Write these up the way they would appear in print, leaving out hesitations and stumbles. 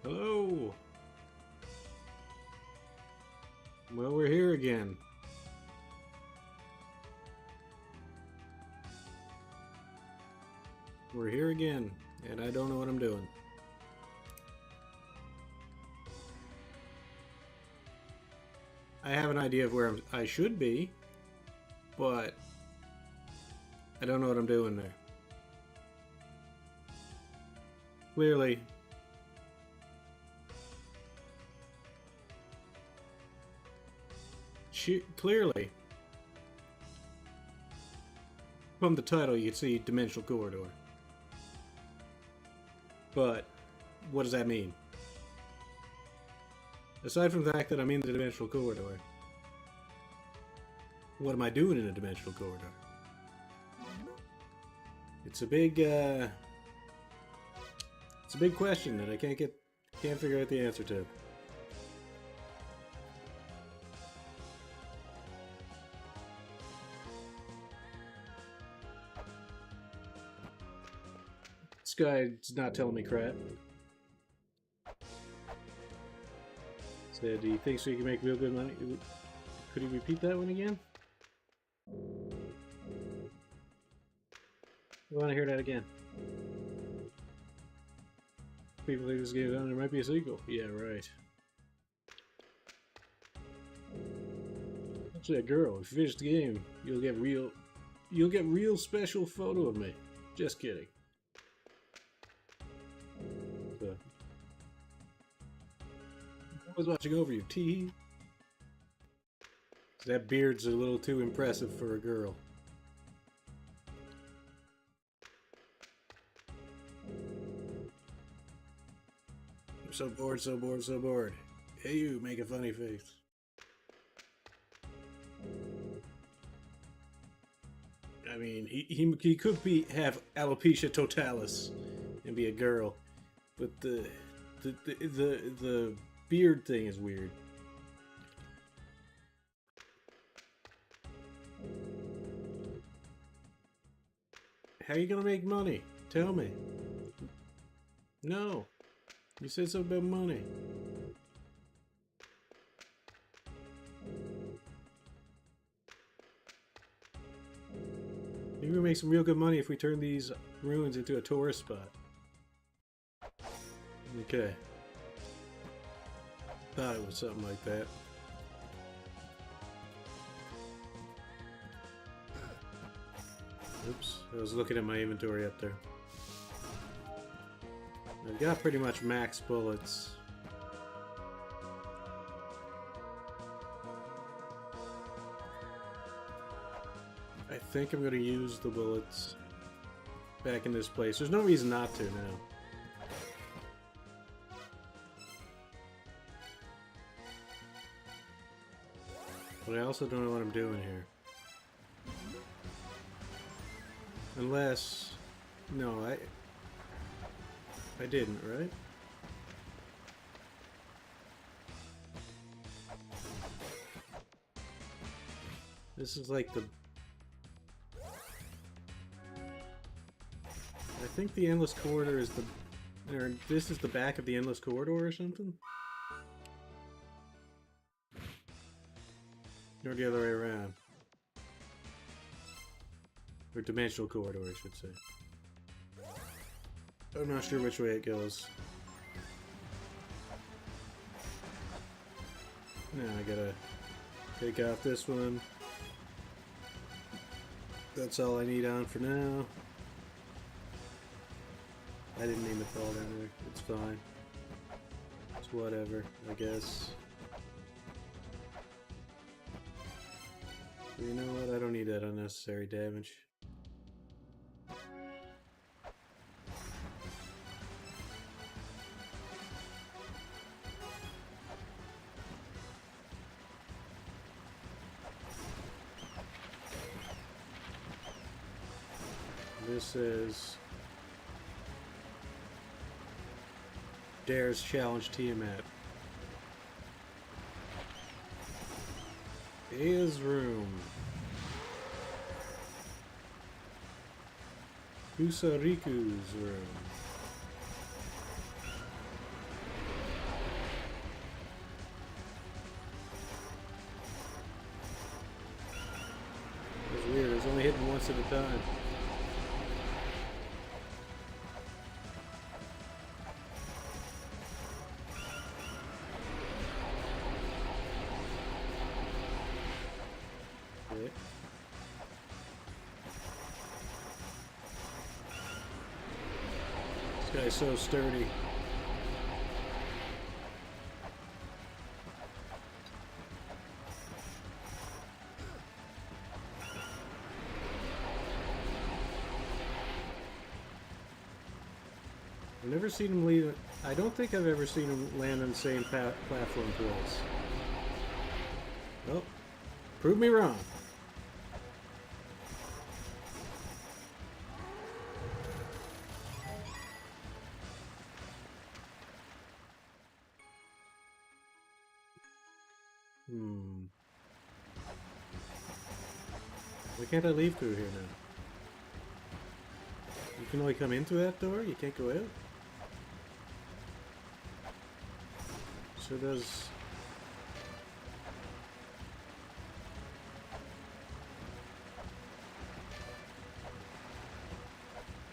Hello! Well, we're here again. We're here again, and I don't know what I'm doing. I have an idea of where I should be, but I don't know what I'm doing there. Clearly. Clearly. From the title, you can see Dimensional Corridor. But, what does that mean? Aside from the fact that I'm in the Dimensional Corridor, what am I doing in a Dimensional Corridor? It's a big question that I can't figure out the answer to. This guy's not telling me crap. Said he thinks he can make real good money. Could he repeat that one again? I want to hear that again. People think this game's on. There might be a sequel. Yeah, right. Actually, a girl. If you finish the game, you'll get real special photo of me. Just kidding. So, I was watching over you, T. That beard's a little too impressive for a girl. I'm so bored, so bored, so bored. Hey, you, make a funny face. I mean, he could have alopecia totalis and be a girl, but the beard thing is weird. How are you gonna make money? Tell me. No. You said something about money. Maybe we'll make some real good money if we turn these ruins into a tourist spot. Okay. Thought it was something like that. Oops, I was looking at my inventory up there. I've got pretty much max bullets. I think I'm going to use the bullets back in this place. There's no reason not to now. But I also don't know what I'm doing here. Unless... No, I didn't, right? This is like the... I think the Endless Corridor is the... Or this is the back of the Endless Corridor or something? Or the other way around. Or Dimensional Corridor, I should say. I'm not sure which way it goes. Now I gotta take off this one. That's all I need on for now. I didn't mean to fall down there. It's fine. It's whatever, I guess. But you know what? I don't need that unnecessary damage. This is Dare's Challenge Tiamat. His room. Kusariku's room. moments at a time. Okay. This guy's so sturdy. I've never seen him leave. I don't think I've ever seen him land on the same platform twice. Oh, prove me wrong. Why can't I leave through here now? You can only come into that door? You can't go out? So does...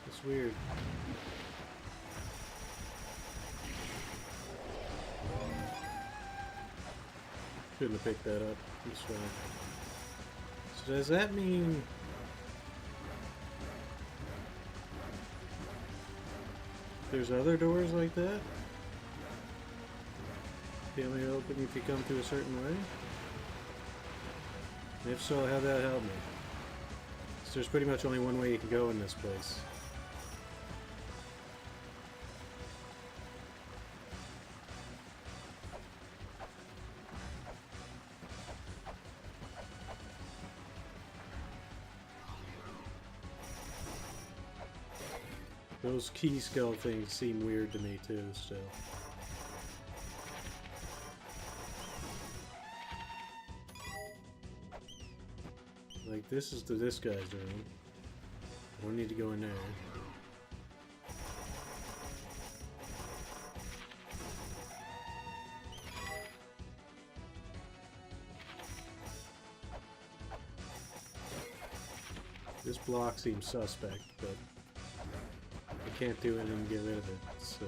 It's weird. Shouldn't have picked that up. It's fine. So does that mean... There's other doors like that? They only open if you come through a certain way? And if so, how'd that help me? So there's pretty much only one way you can go in this place. Those key skull things seem weird to me too, still. Like, this is this guy's room. I don't need to go in there. This block seems suspect, but I can't do anything to get rid of it, so...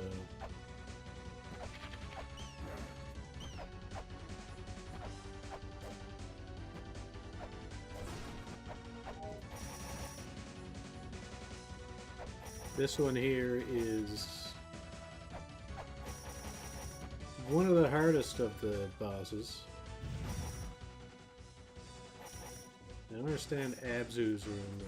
This one here is one of the hardest of the bosses. I don't understand Abzu's room though.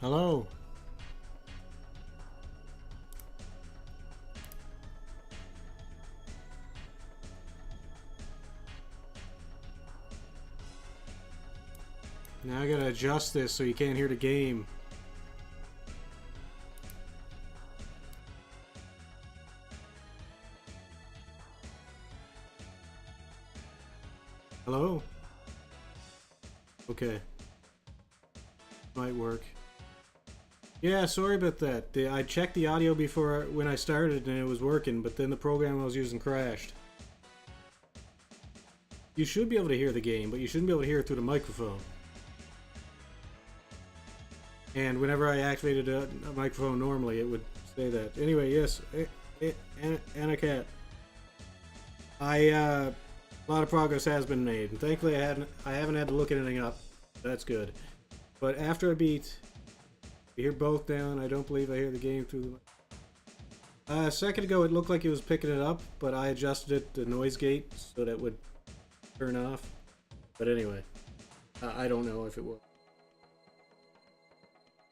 Hello? Now I gotta adjust this so you can't hear the game. Hello? Okay. Might work. Yeah, sorry about that. I checked the audio before when I started and it was working, but then the program I was using crashed. You should be able to hear the game, but you shouldn't be able to hear it through the microphone. And whenever I activated a microphone normally, it would say that. Anyway, yes, and a cat. A lot of progress has been made, and thankfully I haven't had to look anything up. That's good. But after I beat, you hear both down. I don't believe I hear the game through the. A second ago, it looked like it was picking it up, but I adjusted it to noise gate so that it would turn off. But anyway, I don't know if it was.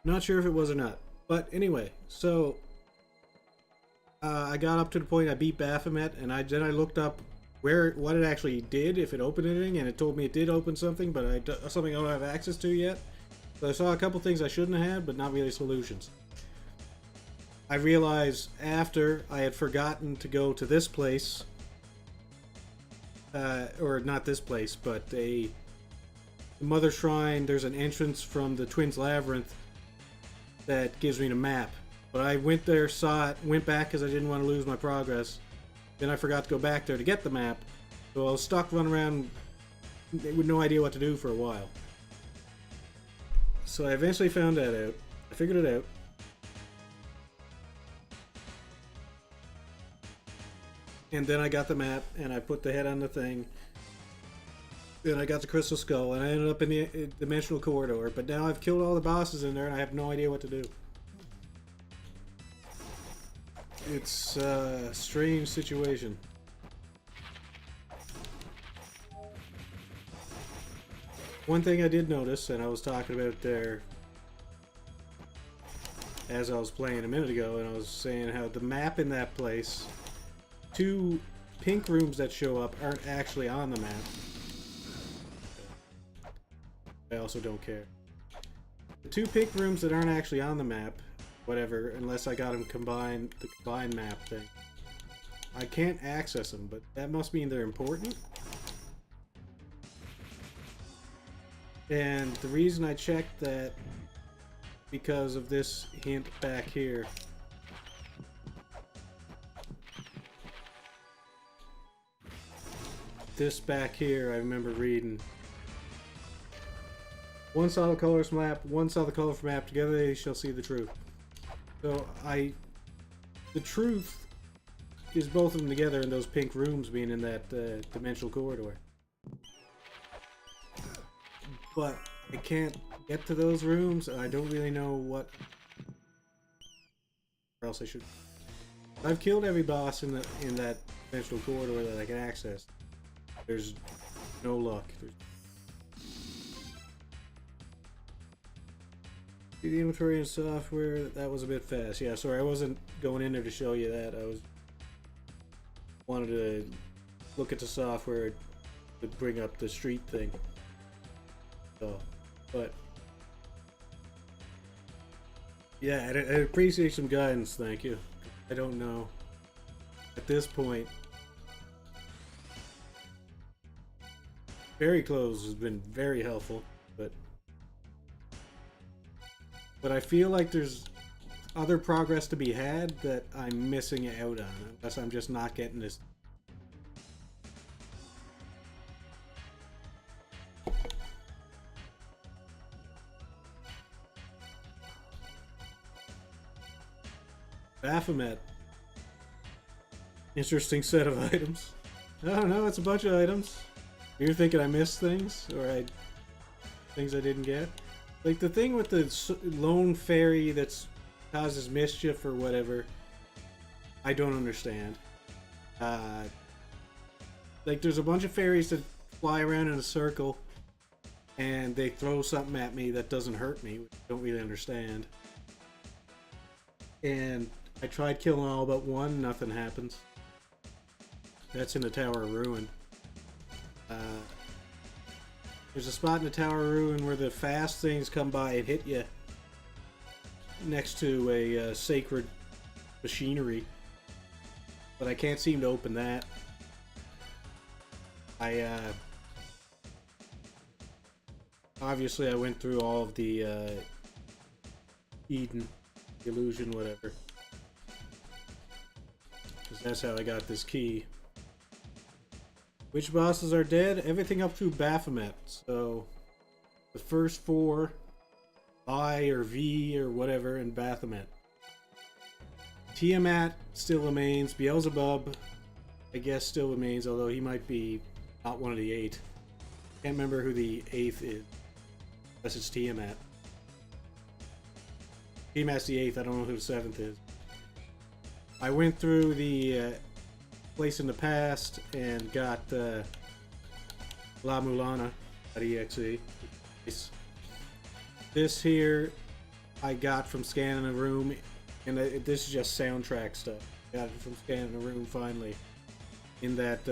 Not sure if it was or not. But anyway, so I got up to the point I beat Baphomet, and then I looked up what it actually did, if it opened anything, and it told me it did open something, but something I don't have access to yet. So I saw a couple things I shouldn't have had, but not really solutions. I realized after I had forgotten to go to this place, or not this place, but the Mother Shrine. There's an entrance from the Twins Labyrinth that gives me the map. But I went there, saw it, went back because I didn't want to lose my progress. Then I forgot to go back there to get the map. So I was stuck running around with no idea what to do for a while. So I eventually found that out. I figured it out. And then I got the map and I put the head on the thing. Then I got the Crystal Skull and I ended up in the Dimensional Corridor. But now I've killed all the bosses in there and I have no idea what to do. It's a strange situation. One thing I did notice, and I was talking about there as I was playing a minute ago, and I was saying how the map in that place, 2 pink rooms that show up aren't actually on the map. I also don't care. The 2 pink rooms that aren't actually on the map, whatever, unless I got them combined, the combined map thing, I can't access them, but that must mean they're important. And the reason I checked that, because of this hint back here. This back here, I remember reading. One saw the colors map, one saw the colorful map, together they shall see the truth. So the truth is both of them together in those pink rooms being in that dimensional corridor. But I can't get to those rooms, and I don't really know what or else I should. I've killed every boss in that dimensional corridor that I can access. There's no luck. The inventory and software, that was a bit fast. Yeah, sorry, I wasn't going in there to show you that. I wanted to look at the software to bring up the street thing. So, but yeah, I appreciate some guidance, thank you. I don't know. At this point, Very Close has been very helpful, but I feel like there's other progress to be had that I'm missing out on, unless I'm just not getting this. Baphomet. Interesting set of items. I don't know, it's a bunch of items. You're thinking I missed things? Or things I didn't get? Like the thing with the lone fairy that's causes mischief or whatever, I don't understand. Like there's a bunch of fairies that fly around in a circle, and they throw something at me that doesn't hurt me, which I don't really understand. And I tried killing all but one, nothing happens. That's in the Tower of Ruin. There's a spot in the Tower of Ruin where the fast things come by and hit you next to a sacred machinery. But I can't seem to open that. Obviously I went through all of the Eden, illusion, whatever. Because that's how I got this key. Which bosses are dead? Everything up through Baphomet. So the first four, I or V or whatever, and Baphomet. Tiamat still remains. Beelzebub, I guess, still remains, although he might be not one of the 8. Can't remember who the 8th is. Unless it's Tiamat. Tiamat's the 8th. I don't know who the 7th is. I went through the place in the past and got La-Mulana .exe. This here I got from scanning a room, and this is just soundtrack stuff. Got it from scanning a room finally in that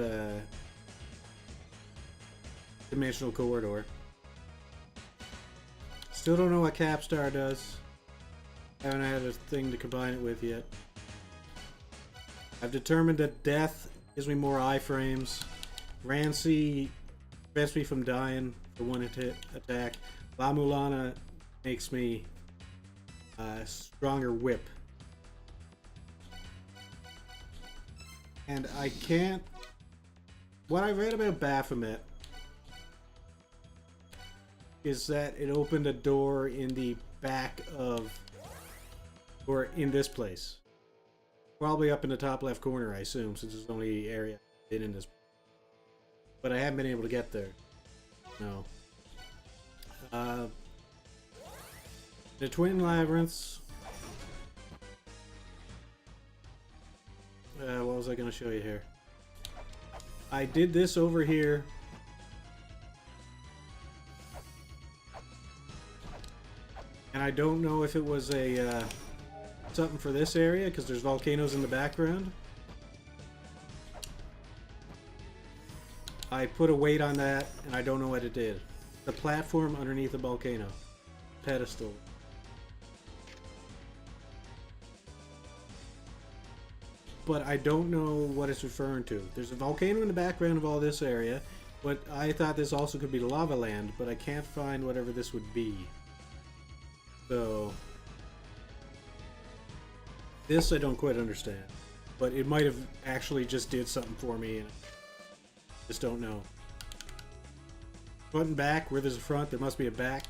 dimensional corridor. Still don't know what Capstar does. Haven't had a thing to combine it with yet. I've determined that death gives me more iframes. Rancy prevents me from dying for one hit attack. La-Mulana makes me a stronger whip. And I can't... What I read about Baphomet is that it opened a door in the back of... or in this place. Probably up in the top left corner, I assume, since it's the only area in this. But I haven't been able to get there. No. The Twin Labyrinths. What was I going to show you here? I did this over here. And I don't know if it was a... something for this area because there's volcanoes in the background. I put a weight on that and I don't know what it did. The platform underneath the volcano pedestal. But I don't know what it's referring to. There's a volcano in the background of all this area, but I thought this also could be Lava Land, but I can't find whatever this would be. So this I don't quite understand, but it might have actually just did something for me, and I just don't know. Front and back, where there's a front, there must be a back.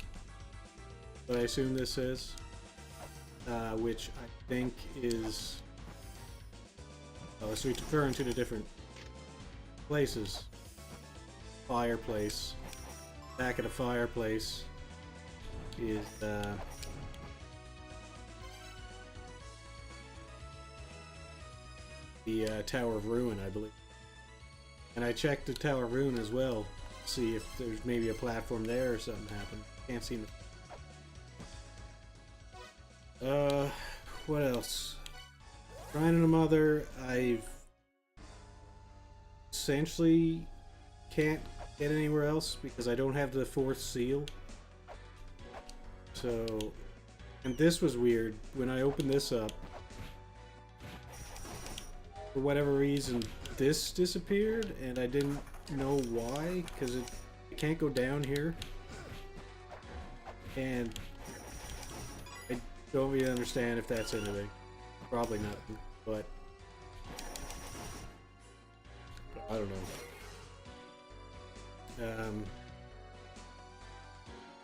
But I assume this is, which I think is... Oh, so it's referring to the different places. Fireplace. Back of the fireplace is, the Tower of Ruin, I believe. And I checked the Tower of Ruin as well, to see if there's maybe a platform there or something happened. Can't seem to... what else? Shrine of the Mother, I've essentially can't get anywhere else because I don't have the 4th seal. So, and this was weird. When I opened this up, for whatever reason, this disappeared, and I didn't know why, because it can't go down here. And I don't really understand if that's anything. Probably nothing, but I don't know.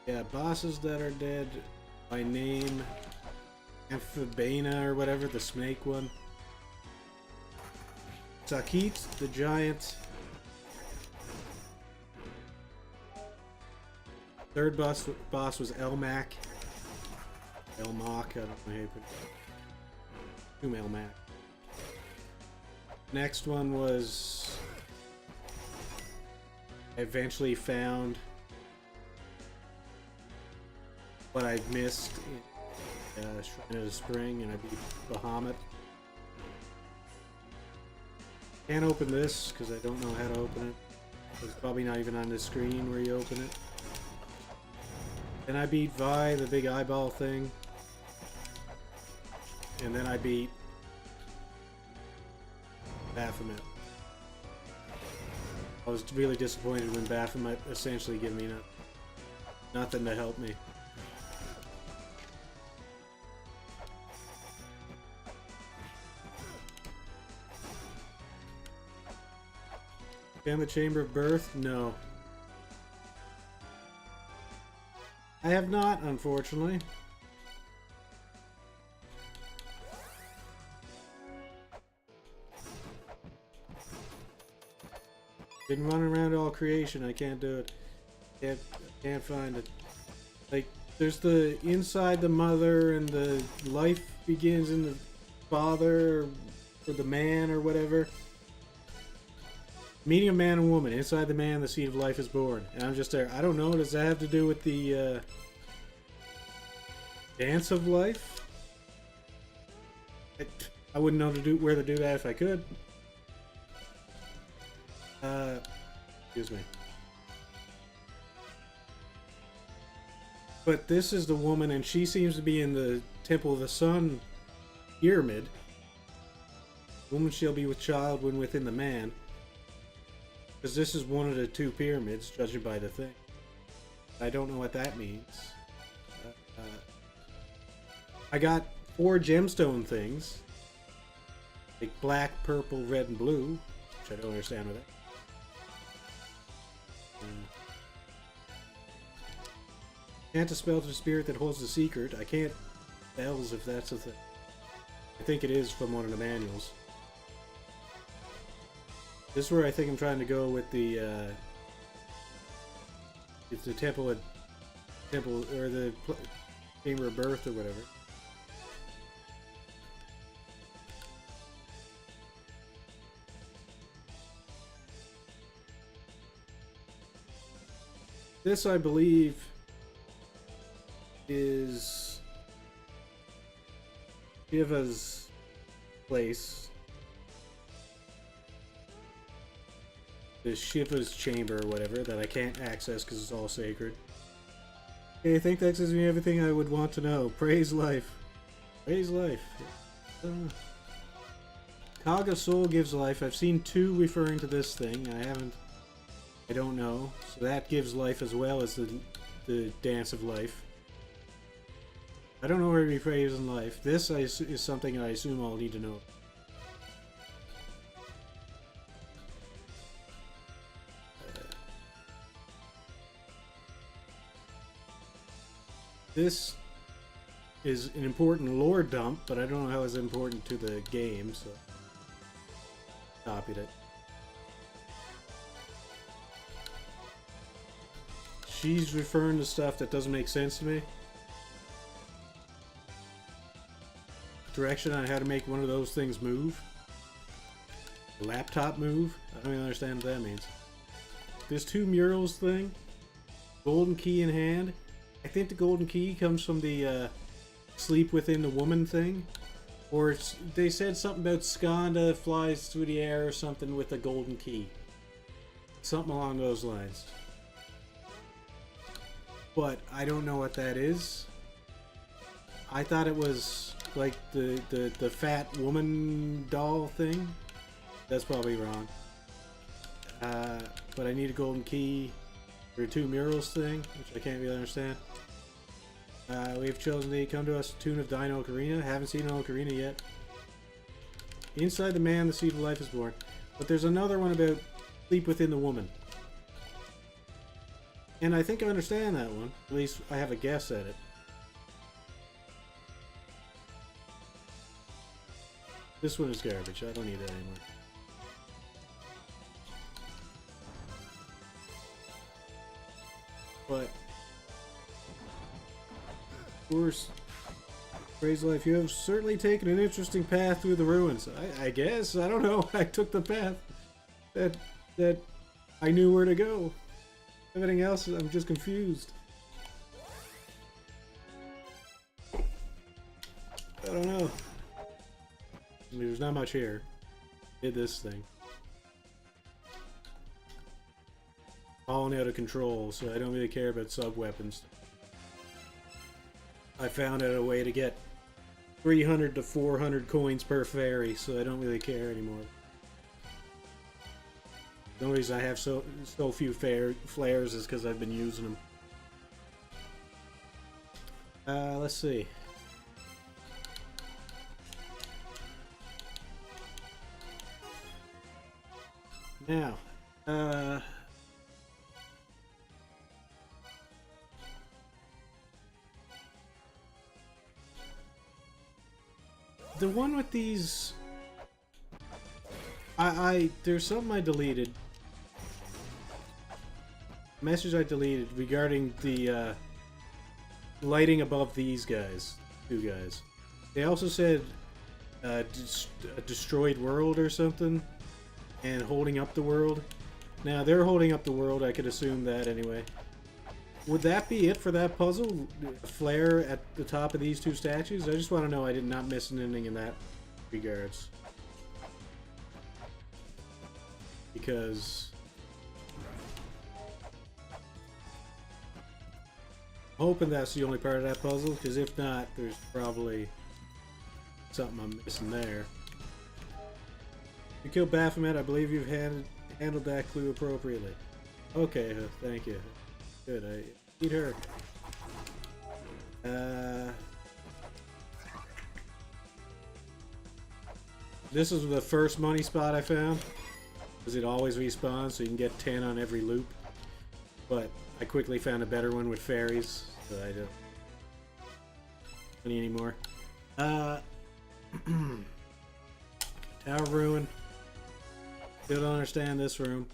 Yeah, bosses that are dead by name. Amphibana or whatever, the snake one. Sakit, the giant. Third boss was Elmac. Elmac, I don't know how you put it. Elmac. Next one was... I eventually found what I missed in Shrine of the Spring, and I beat Bahamut. Can't open this because I don't know how to open it. It's probably not even on the screen where you open it. Then I beat Vi, the big eyeball thing. And then I beat Baphomet. I was really disappointed when Baphomet essentially gave me nothing to help me. And the Chamber of Birth? No. I have not, unfortunately. Been running around all creation, I can't do it. Can't find it. Like, there's the inside the mother and the life begins in the father or the man or whatever. Meeting a man and woman. Inside the man, the seed of life is born. And I'm just there. I don't know. Does that have to do with the dance of life? I wouldn't know where to do that if I could. Excuse me. But this is the woman, and she seems to be in the Temple of the Sun pyramid. Woman shall be with child when within the man. Because this is one of the two pyramids, judging by the thing. I don't know what that means. I got 4 gemstone things. Like black, purple, red, and blue. Which I don't understand with that. Can't dispel to the spirit that holds the secret. I can't spells if that's a thing. I think it is from one of the manuals. This is where I think I'm trying to go with the it's the temple or the Chamber of Birth or whatever. This, I believe, is Shiva's place. The Shiva's chamber or whatever that I can't access because it's all sacred. Okay, I think that gives me everything I would want to know. Praise life. Praise life. Kaga soul gives life. I've seen 2 referring to this thing. I don't know. So that gives life as well as the dance of life. I don't know where to be praising life. This is something I assume I'll need to know. This is an important lore dump, but I don't know how it's important to the game, so copied it. She's referring to stuff that doesn't make sense to me. Direction on how to make one of those things move. Laptop move? I don't even understand what that means. This 2 murals thing. Golden key in hand. I think the golden key comes from the sleep within the woman thing. Or they said something about Skanda flies through the air or something with a golden key. Something along those lines. But I don't know what that is. I thought it was like the fat woman doll thing. That's probably wrong. But I need a golden key for a 2 murals thing, which I can't really understand. We have chosen to come to us a tune of Dino Ocarina. Haven't seen an Ocarina yet. Inside the man, the seed of life is born. But there's another one about sleep within the woman. And I think I understand that one. At least I have a guess at it. This one is garbage. I don't need that anymore. But of course, praise life, you have certainly taken an interesting path through the ruins. I guess. I don't know. I took the path that I knew where to go. Everything else, I'm just confused. I don't know. I mean, there's not much here. Did this thing. Falling out of control, so I don't really care about sub-weapons. I found out a way to get 300 to 400 coins per fairy, so I don't really care anymore. The only reason I have so few flares is because I've been using them. Let's see. Now, the one with these, there's something I deleted. Message I deleted regarding the lighting above these guys, two guys. They also said a destroyed world or something, and holding up the world. Now they're holding up the world. I could assume that anyway. Would that be it for that puzzle? A flare at the top of these two statues? I just want to know I did not miss anything in that regards. Because hoping that's the only part of that puzzle, because if not, there's probably something I'm missing there. You killed Baphomet. I believe you've handled that clue appropriately. Okay, thank you. Good, I eat her. This is the first money spot I found, because it always respawns, so you can get 10 on every loop. But I quickly found a better one with fairies, so I don't need any more. Tower Ruin. Still don't understand this room.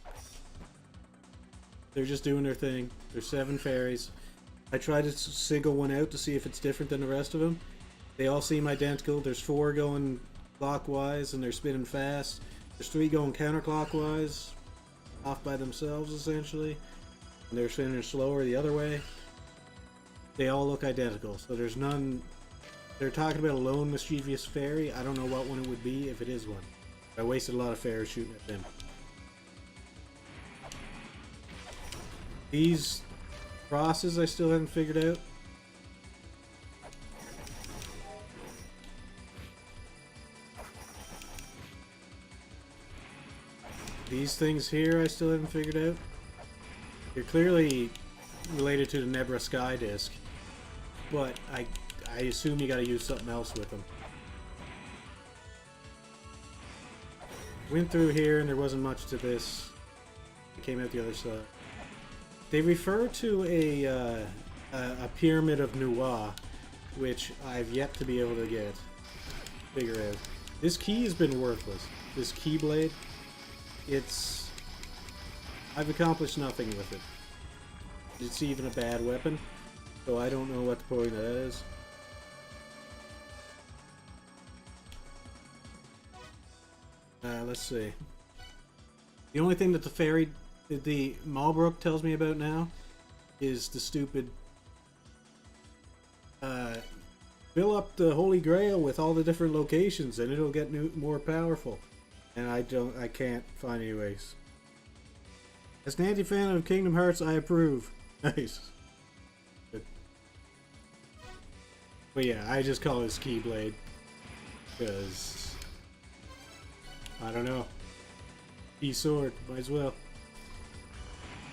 They're just doing their thing. There's 7 fairies. I tried to single one out to see if it's different than the rest of them. They all seem identical. There's 4 going clockwise and they're spinning fast. There's 3 going counterclockwise, off by themselves essentially. And they're spinning slower the other way. They all look identical. So there's none. They're talking about a lone mischievous fairy. I don't know what one it would be if it is one. I wasted a lot of fairies shooting at them. These crosses I still haven't figured out. These things here I still haven't figured out. They're clearly related to the Nebra Sky Disk, but I assume you gotta use something else with them. Went through here and there wasn't much to this. It came out the other side. They refer to a pyramid of Nuwa, which I've yet to be able to figure out. This key has been worthless. This keyblade, I've accomplished nothing with it. It's even a bad weapon, so I don't know what the point of that is. Let's see. The only thing that the Malbrook tells me about now is the stupid fill up the Holy Grail with all the different locations and it'll get more powerful. And I can't find any ways. As an anti-fan of Kingdom Hearts, I approve. Nice. Good. But yeah, I just call this Keyblade because I don't know. Key sword, might as well.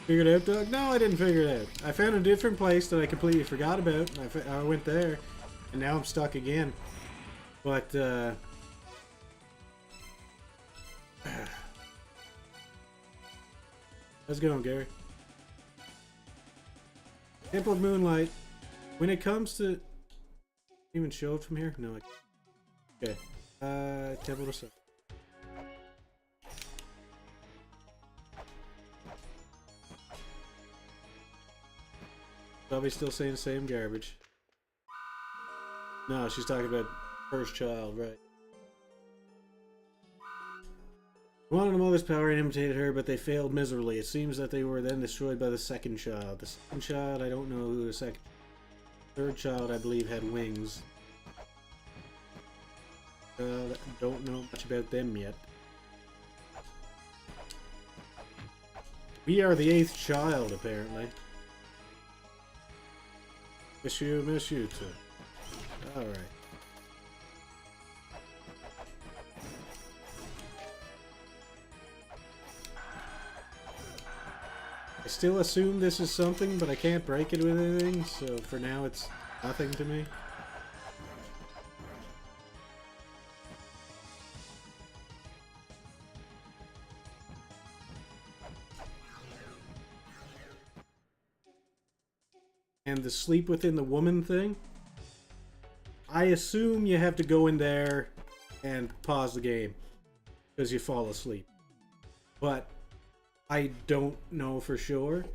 Figured it out, Doug? No, I didn't figure it out. I found a different place that I completely forgot about. I went there, and now I'm stuck again. But, how's it going, Gary? Temple of Moonlight. When it comes to... Can you even show it from here? No. Okay. Temple of Sun. Probably still saying the same garbage. No, she's talking about first child, right? Wanted a mother's power and imitated her, but they failed miserably. It seems that they were then destroyed by the second child. The second child, I don't know who the second... Third child, I believe, had wings. Don't know much about them yet. We are the 8th child, apparently. Miss you too. Alright. I still assume this is something, but I can't break it with anything, so for now it's nothing to me. And the sleep within the woman thing, I assume you have to go in there and pause the game because you fall asleep. But I don't know for sure.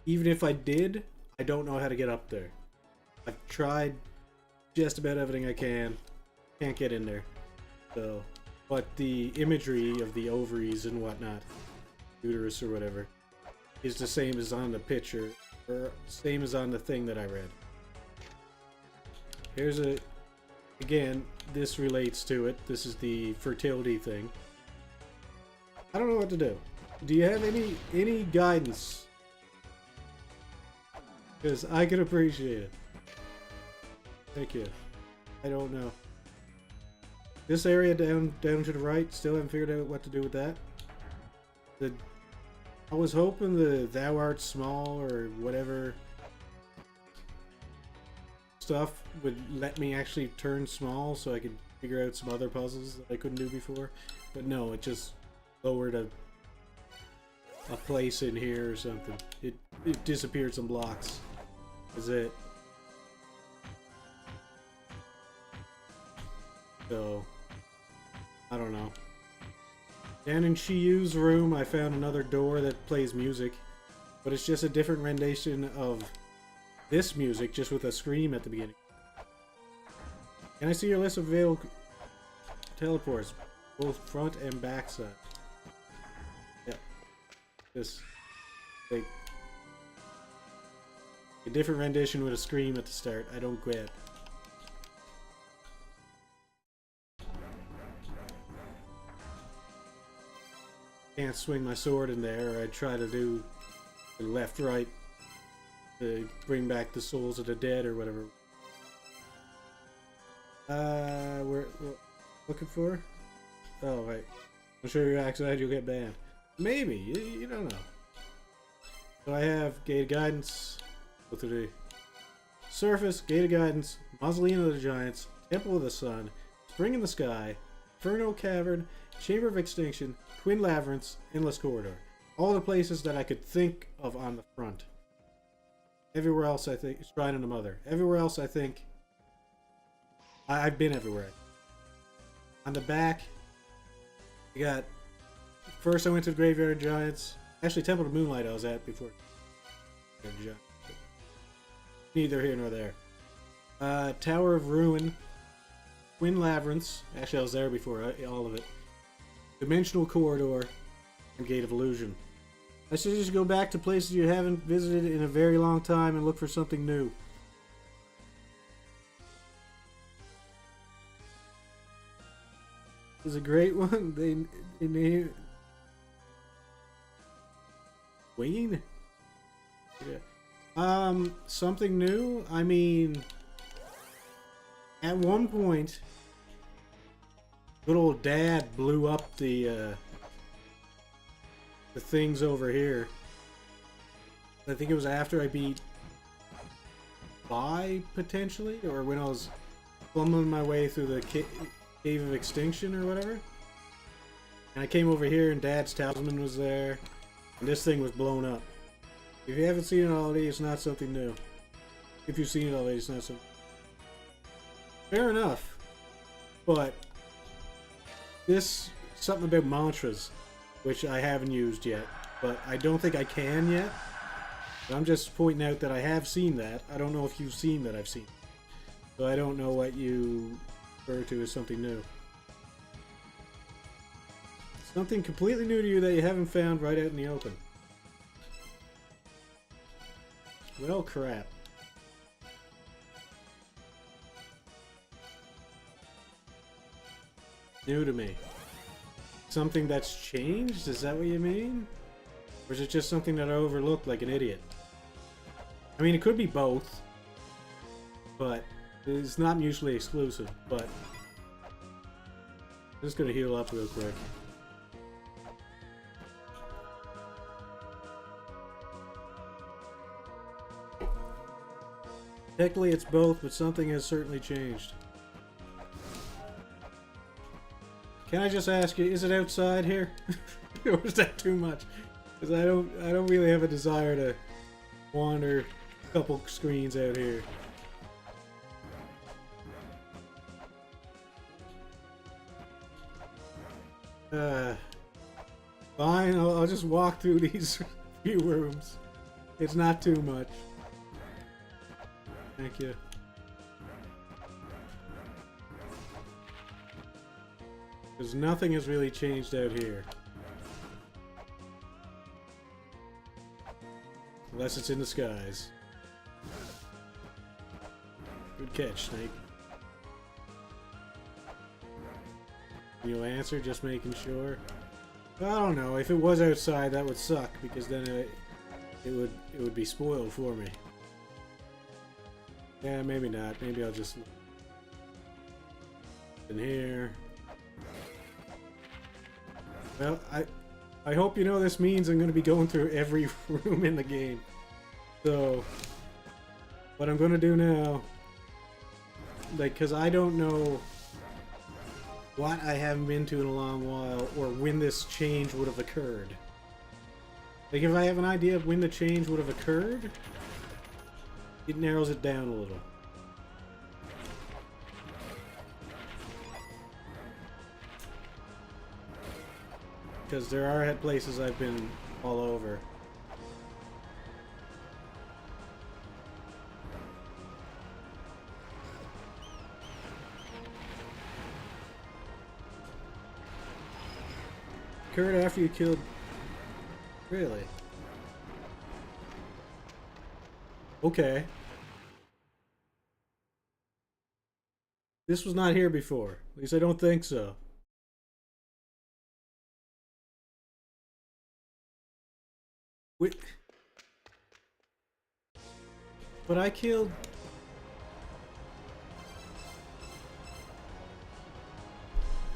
Even if I did, I don't know how to get up there. I've tried just about everything I can. Can't get in there. So, but the imagery of the ovaries and whatnot, uterus or whatever, is the same as on the picture, or same as on the thing that I read. Here's a, again, this relates to it. This is the fertility thing. I don't know what to do. Do you have any guidance? Because I could appreciate it. Thank you. I don't know. This area down to the right, still haven't figured out what to do with that. I was hoping the thou art small or whatever stuff would let me actually turn small so I could figure out some other puzzles that I couldn't do before. But no, it just lowered a place in here or something. It disappeared some blocks. That's it. So, I don't know. Down in Shiyu's room, I found another door that plays music, but it's just a different rendition of this music, just with a scream at the beginning. Can I see your list of available teleports, both front and back side? Yep. This, like, a different rendition with a scream at the start. I don't get. Can't swing my sword in there, or I try to do the left, right to bring back the souls of the dead or whatever. We're looking for? Oh, right. I'm sure you're outside, you'll get banned. Maybe, you don't know. So I have Gated Guidance, go through the surface, Gated Guidance, Mausoleum of the Giants, Temple of the Sun, Spring in the Sky, Inferno Cavern, Chamber of Extinction, Twin Labyrinths, Endless Corridor. All the places that I could think of on the front. Everywhere else I think, Shrine of the Mother. Everywhere else I think, I've been everywhere. On the back, you got, first I went to the Graveyard of Giants. Actually, Temple of Moonlight I was at before. Neither here nor there. Tower of Ruin, Twin Labyrinths. Actually, I was there before, all of it. Dimensional Corridor, and Gate of Illusion. I should just go back to places you haven't visited in a very long time and look for something new. It's a great one. They name Wayne? Yeah. Something new? I mean, at one point, good old Dad blew up the things over here. I think it was after I beat Bai, potentially, or when I was fumbling my way through the Cave of Extinction or whatever. And I came over here and Dad's talisman was there, and this thing was blown up. If you haven't seen it already, it's not something new. If you've seen it already, it's not something. Fair enough, but this something about mantras, which I haven't used yet, but I don't think I can yet. But I'm just pointing out that I have seen that. I don't know if you've seen that I've seen. So I don't know what you refer to as something new. Something completely new to you that you haven't found right out in the open. Well, crap. New to me. Something that's changed? Is that what you mean? Or is it just something that I overlooked like an idiot? I mean, it could be both. But it's not mutually exclusive. But I'm just gonna heal up real quick. Technically it's both, but something has certainly changed. Can I just ask you, is it outside here? Or is that too much? Because I don't really have a desire to wander a couple screens out here. Fine, I'll just walk through these few rooms. It's not too much. Thank you. Because nothing has really changed out here. Unless it's in the skies. Good catch, Snake. You'll answer, just making sure. I don't know. If it was outside, that would suck because then it would be spoiled for me. Yeah, maybe not. Maybe I'll just in here. Well, I hope you know this means I'm going to be going through every room in the game. So, what I'm going to do now, like, because I don't know what I haven't been to in a long while, or when this change would have occurred. Like, if I have an idea of when the change would have occurred, it narrows it down a little. Because there are places I've been all over. Occurred after you killed... Really? Okay. This was not here before. At least I don't think so. Wait. But I killed...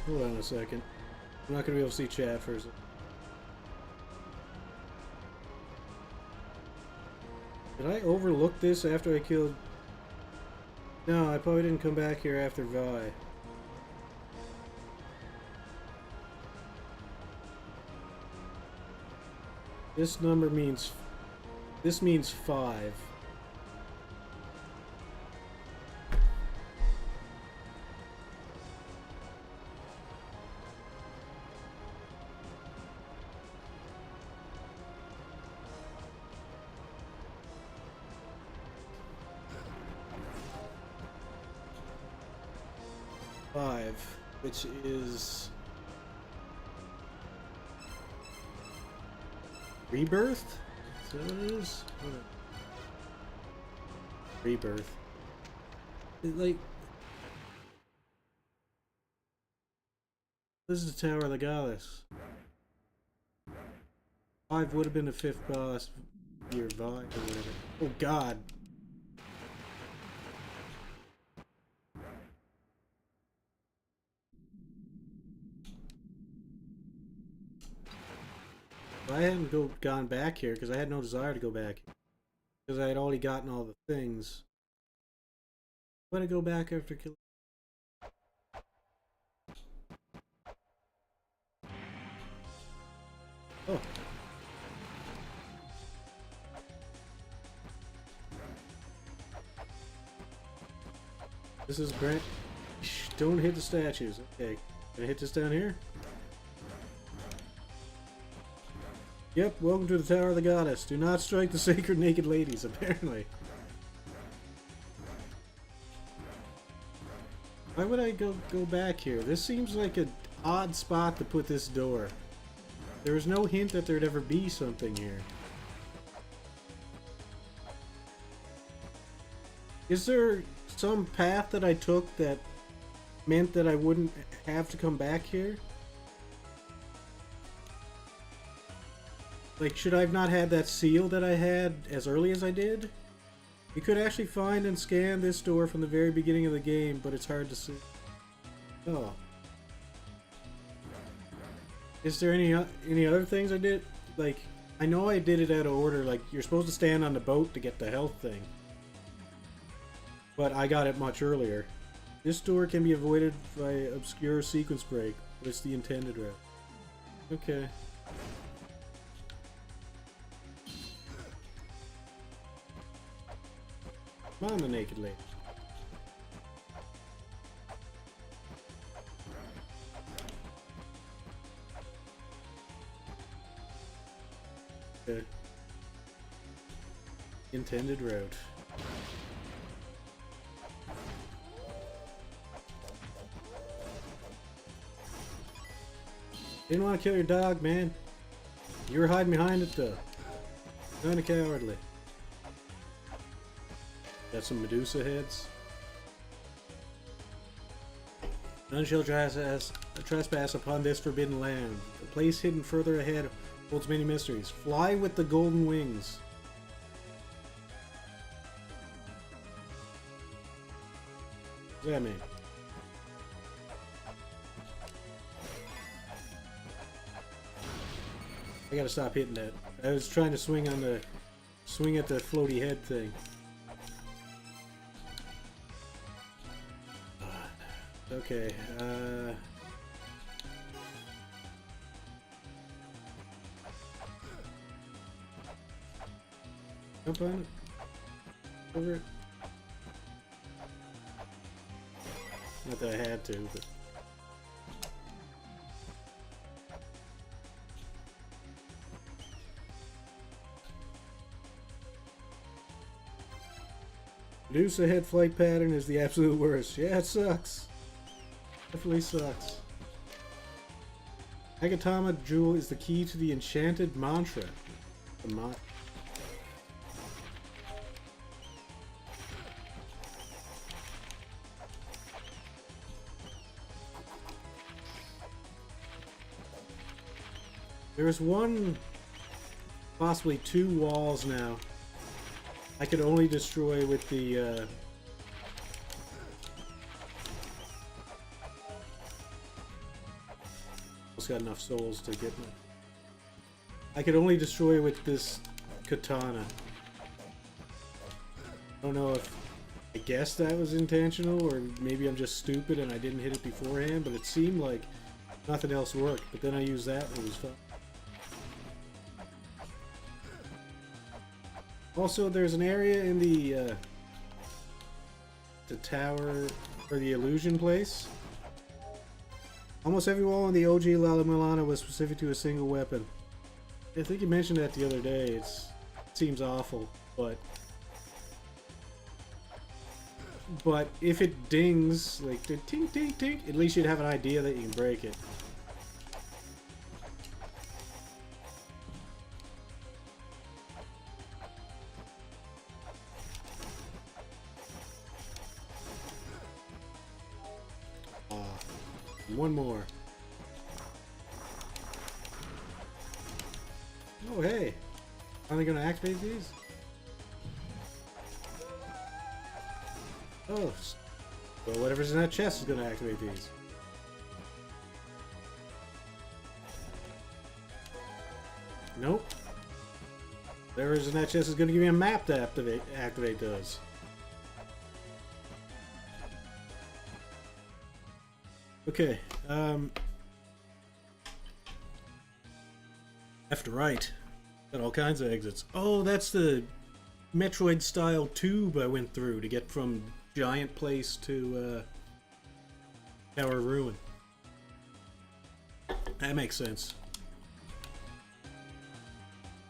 Hold on a second. I'm not gonna be able to see chat for a second. Did I overlook this after I killed... No, I probably didn't come back here after Vi. This number means... This means 5. Which is... Rebirth? Is that what it is? Rebirth. Like... This is the Tower of the Goddess. 5 would have been the 5th boss. Your Vi or whatever. Oh god. I hadn't gone back here because I had no desire to go back because I had already gotten all the things. Why did I go back after killing? Oh. This is great. Don't hit the statues. Okay. Can I hit this down here? Yep, welcome to the Tower of the Goddess. Do not strike the sacred naked ladies, apparently. Why would I go back here? This seems like an odd spot to put this door. There was no hint that there'd ever be something here. Is there some path that I took that meant that I wouldn't have to come back here? Like, should I have not had that seal that I had as early as I did? You could actually find and scan this door from the very beginning of the game, but it's hard to see. Oh. Is there any other things I did? Like, I know I did it out of order. Like, you're supposed to stand on the boat to get the health thing. But I got it much earlier. This door can be avoided by obscure sequence break, but it's the intended route. Okay. Come on, the naked lady. Okay. Intended route. Didn't want to kill your dog, man. You were hiding behind it, though. Kinda cowardly. Got some Medusa heads. None shall trespass upon this forbidden land. The place hidden further ahead holds many mysteries. Fly with the golden wings. What does that mean? I gotta stop hitting that. I was trying to swing at the floaty head thing. Okay, jump on it. Over it. Not that I had to, but... Medusa head flight pattern is the absolute worst. Yeah, it sucks. Definitely sucks. Agatama Jewel is the key to the enchanted mantra. The There's one, possibly two walls now I could only destroy with the got enough souls to get me. I could only destroy with this katana. I don't know if I guess that was intentional or maybe I'm just stupid and I didn't hit it beforehand, but it seemed like nothing else worked. But then I used that and it was fun. Also, there's an area in the tower or the illusion place. Almost every wall in the OG La-Mulana was specific to a single weapon. I think you mentioned that the other day. It seems awful, but if it dings, like the tink tink tink, at least you'd have an idea that you can break it. One more. Oh, hey. Are they going to activate these? Oh. Well, whatever's in that chest is going to activate these. Nope. Whatever's in that chest is going to give me a map to activate those. Okay, left to right. Got all kinds of exits. Oh, that's the Metroid-style tube I went through to get from Giant Place to Tower Ruin. That makes sense.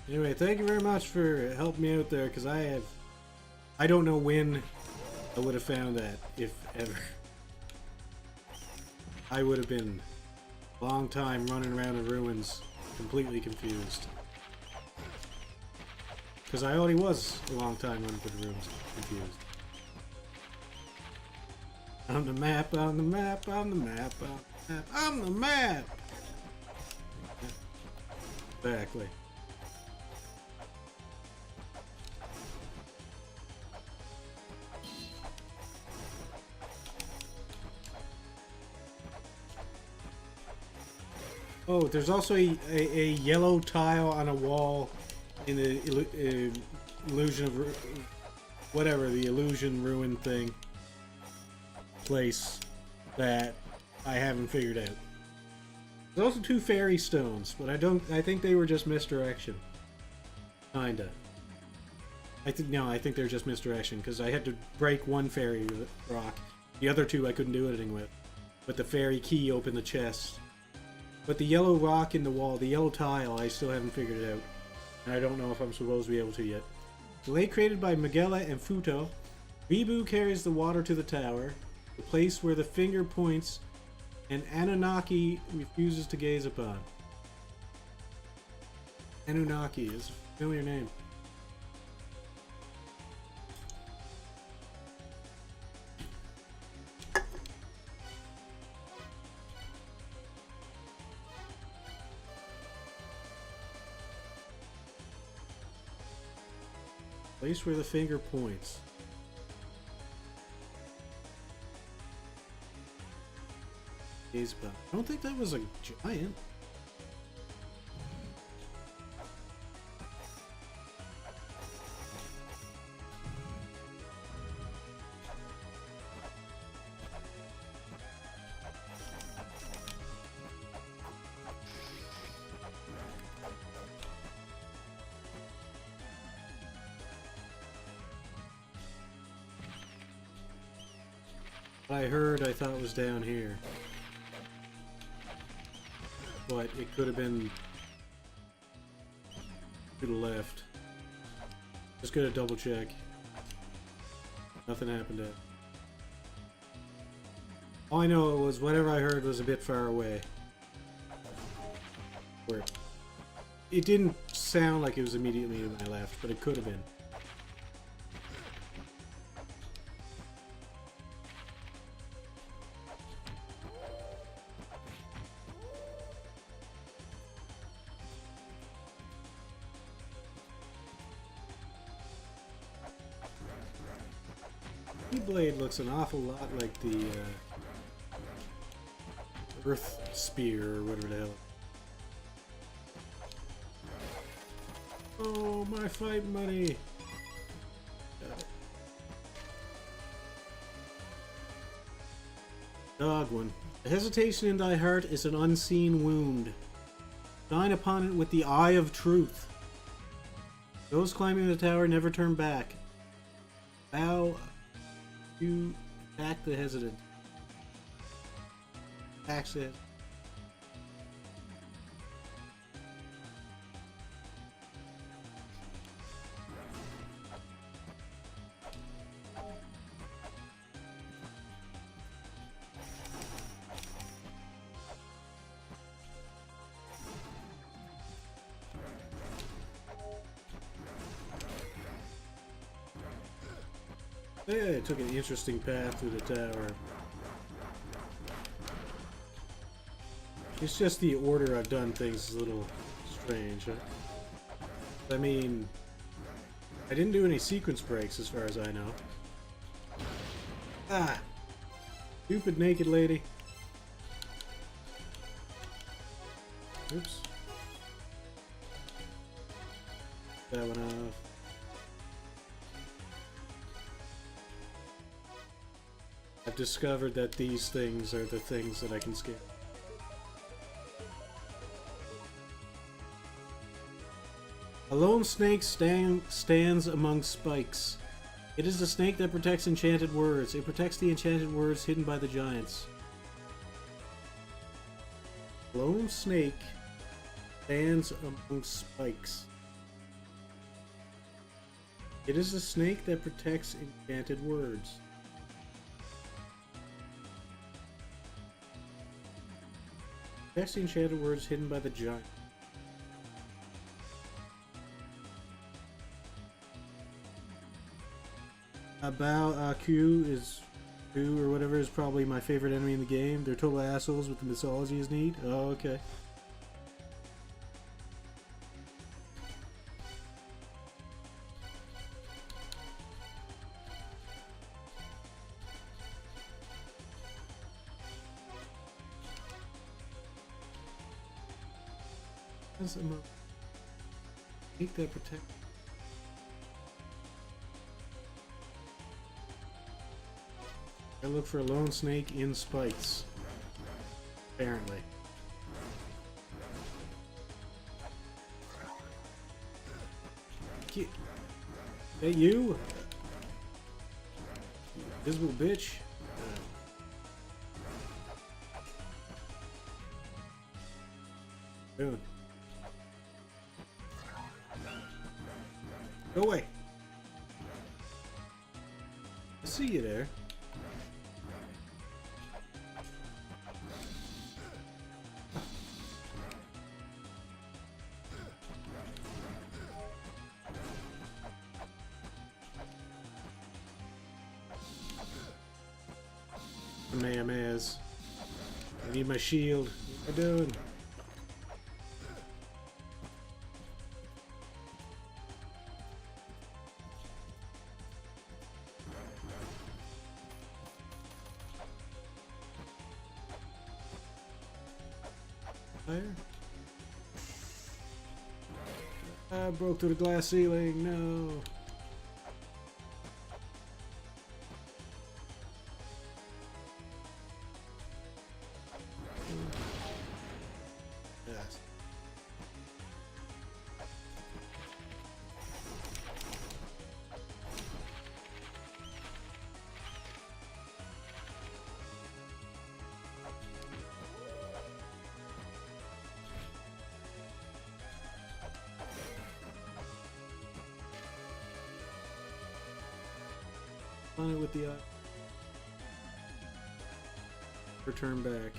Anyway, thank you very much for helping me out there, because I don't know when I would have found that, if ever. I would have been a long time running around the ruins, completely confused. Because I already was a long time running through the ruins, confused. On the map, on the map, on the map, on the map, on the map! Exactly. Oh, there's also a yellow tile on a wall in the illusion of whatever the illusion ruin thing place that I haven't figured out. There's also 2 fairy stones, but I think they were just misdirection. Kinda. I think they're just misdirection because I had to break one fairy rock. The other 2 I couldn't do anything with. But the fairy key opened the chest. But the yellow rock in the wall, the yellow tile, I still haven't figured it out. And I don't know if I'm supposed to be able to yet. The lake created by Magella and Futo. Bibu carries the water to the tower, the place where the finger points and Anunnaki refuses to gaze upon. Anunnaki is a familiar name. Place where the finger points. Gaze upon. I don't think that was a giant. What I heard, I thought was down here. But it could have been to the left. Just gonna double check. Nothing happened to it. All I know was whatever I heard was a bit far away. Where it didn't sound like it was immediately to my left, but it could have been. Blade looks an awful lot like the Earth Spear or whatever the hell. Oh, my fight money! Dog one. The hesitation in thy heart is an unseen wound. Shine upon it with the eye of truth. Those climbing the tower never turn back. Bow. You attack the hesitant. Access. Yeah, I took an interesting path through the tower. It's just the order I've done things is a little strange. Huh? I mean, I didn't do any sequence breaks as far as I know. Ah! Stupid naked lady. Oops. That one off. I've discovered that these things are the things that I can skip. A lone snake stands among spikes. It is the snake that protects enchanted words. It protects the enchanted words hidden by the giants. A lone snake stands among spikes. It is the snake that protects enchanted words. Protects the enchanted words hidden by the giant. About Q is Who or whatever is probably my favorite enemy in the game. They're total assholes, but the mythology is neat. Oh, okay. Take that protect. I look for a lone snake in spikes. Apparently. Hey, you? Invisible bitch? Dude. Go away. I see you there. Kamehamehas. I need my shield. What am I doing? Fire? I broke through the glass ceiling. No. Yes. On it with the return back.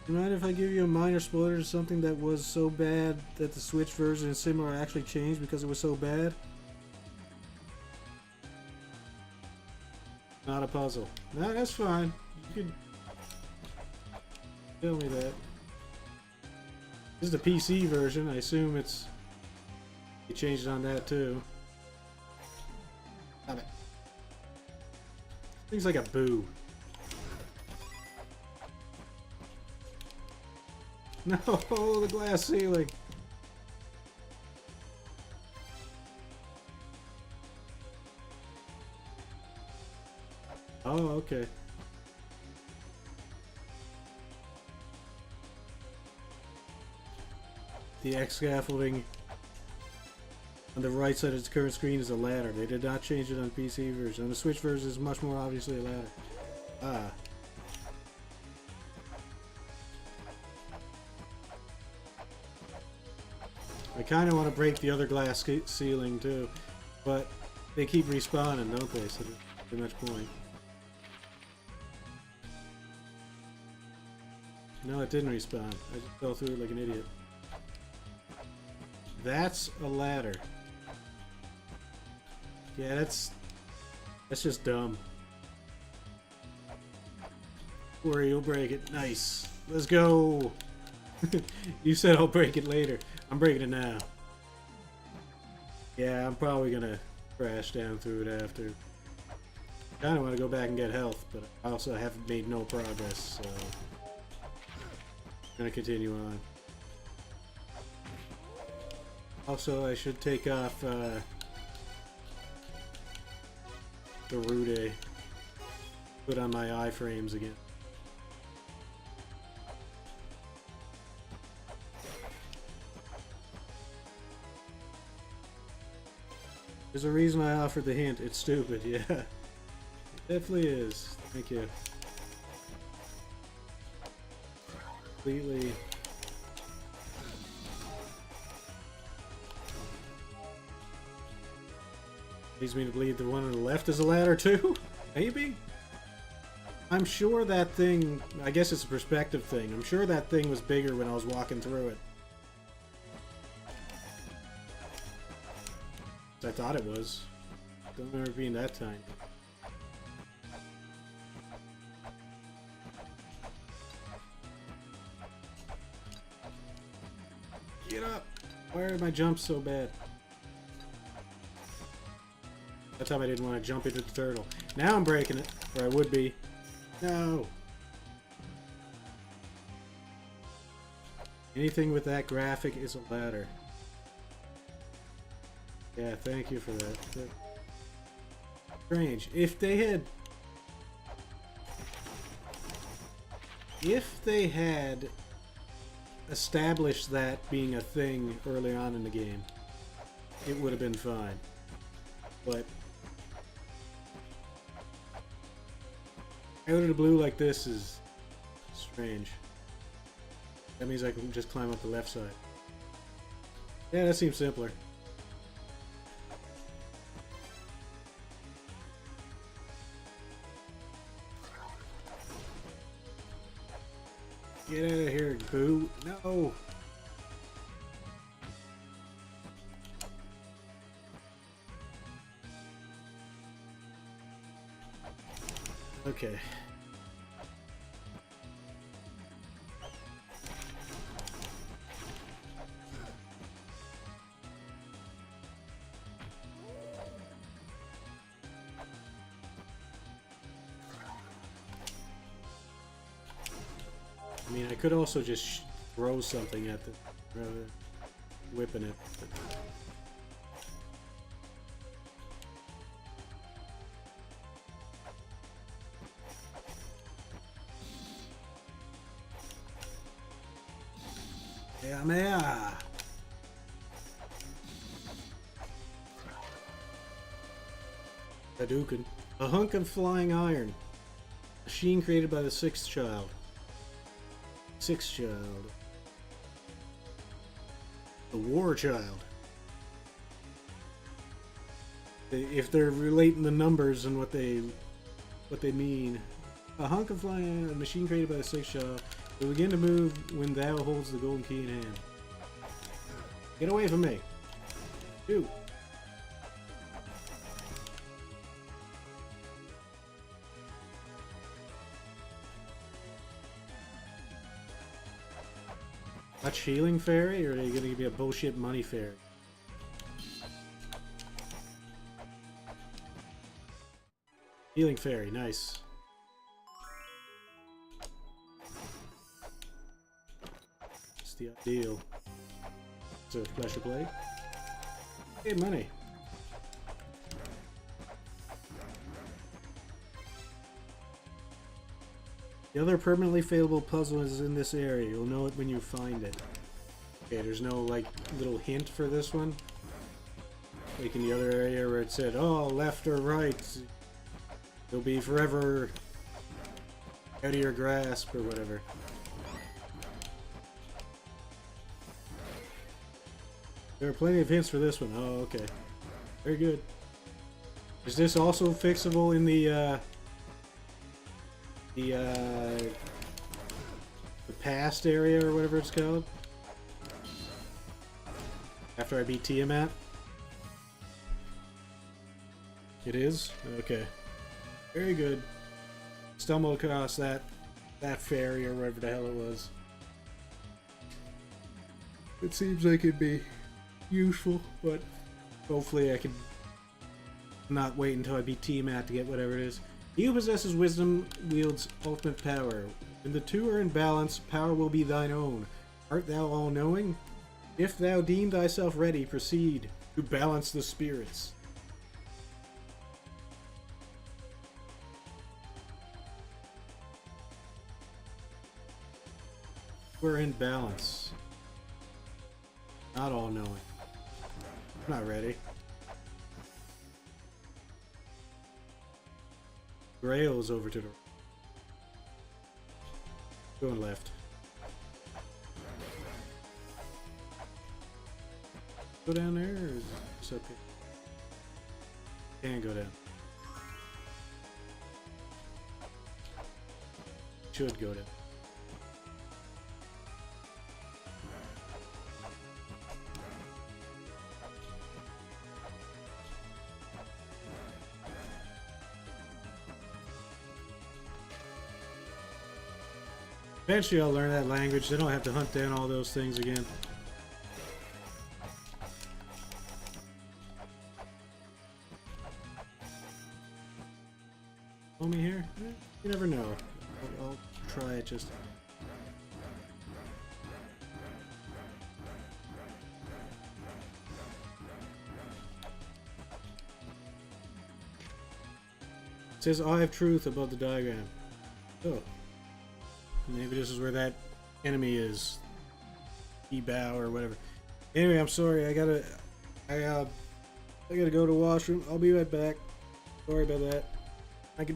You mind if I give you a minor spoiler to something that was so bad that the Switch version and similar actually changed because it was so bad? Not a puzzle. No, that's fine. You can tell me that. This is the PC version. I assume it's you changed it on that too. Stop it. Things like a boo. No, the glass ceiling. Oh, okay. The X scaffolding on the right side of its current screen is a ladder. They did not change it on PC version. On the Switch version, it's much more obviously a ladder. Ah. I kind of want to break the other glass ceiling too, but they keep respawning, don't they? So there's too much point. No, it didn't respawn. I just fell through it like an idiot. That's a ladder. Yeah, that's just dumb. Don't worry, you'll break it. Nice. Let's go. You said I'll break it later. I'm breaking it now. Yeah, I'm probably gonna crash down through it after. I kinda wanna go back and get health, but I also haven't made no progress, so I'm gonna continue on. Also, I should take off the Rude. Put on my iframes again. There's a reason I offered the hint. It's stupid, yeah. It definitely is. Thank you. Completely. Leads me to believe the one on the left is a ladder too? Maybe? I'm sure that thing, I guess it's a perspective thing. I'm sure that thing was bigger when I was walking through it. I thought it was. Don't remember being that tiny. Get up! Why are my jumps so bad? That time I didn't want to jump into the turtle. Now I'm breaking it. Or I would be. No! Anything with that graphic is a ladder. Yeah, thank you for that. Strange. If they had established that being a thing early on in the game, it would have been fine. But out of the blue like this is strange. That means I can just climb up the left side. Yeah, that seems simpler. Get out of here, boo. No! Okay. I mean, I could also just throw something at the rather than whipping it. Yeah, man. Hadouken. A hunk of flying iron. Machine created by the sixth child. Sixth child. The war child. If they're relating the numbers and what they mean. A hunk of flying iron, a machine created by the sixth child, will begin to move when thou holds the golden key in hand. Get away from me. Shoot. Much healing fairy, or are they gonna give me a bullshit money fairy? Healing fairy, nice. It's the ideal. It's a flesh of blade. Hey, money. The other permanently failable puzzle is in this area. You'll know it when you find it. Okay, there's no, like, little hint for this one. Like in the other area where it said, oh, left or right. You'll be forever out of your grasp or whatever. There are plenty of hints for this one. Oh, okay. Very good. Is this also fixable in the past area or whatever it's called? After I beat Tiamat? It is? Okay. Very good. Stumbled across that fairy or whatever the hell it was. It seems like it'd be useful, but hopefully I can not wait until I beat Tiamat to get whatever it is. He who possesses wisdom wields ultimate power. When the two are in balance, power will be thine own. Art thou all-knowing? If thou deem thyself ready, proceed to balance the spirits. We're in balance. Not all-knowing. I'm not ready. Grail's over to the right. Going left. Go down there, or is it okay? Can't go down. Should go down. Eventually I'll learn that language, then I'll have to hunt down all those things again. Me here? You never know. I'll try it just... It says I have truth above the diagram. Oh. Maybe this is where that enemy is. E-bow or whatever. Anyway, I'm sorry. I gotta go to the washroom. I'll be right back. Sorry about that. I can...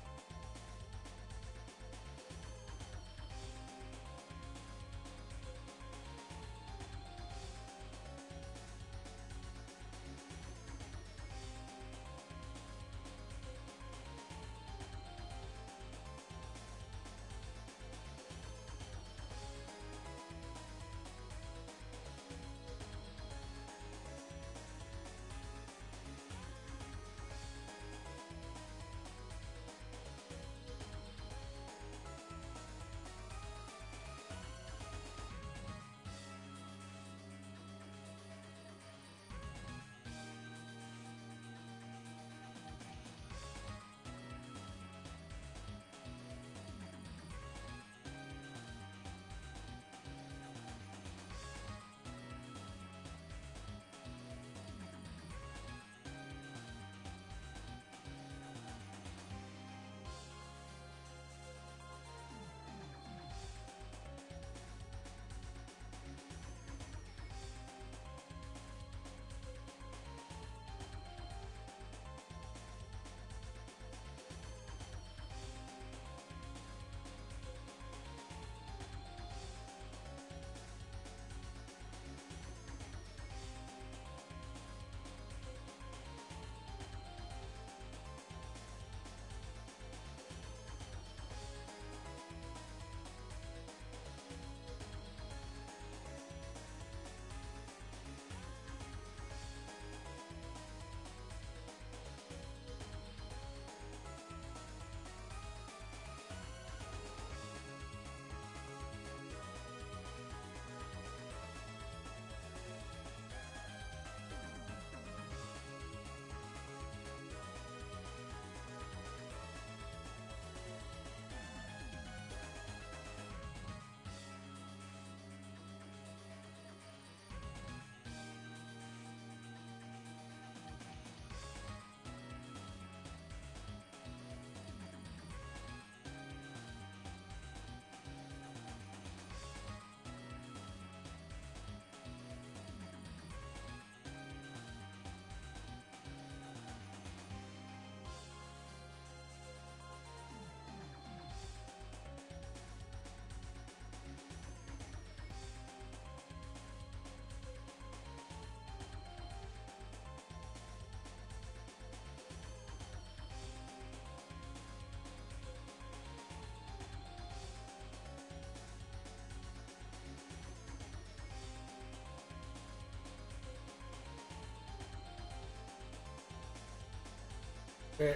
Okay.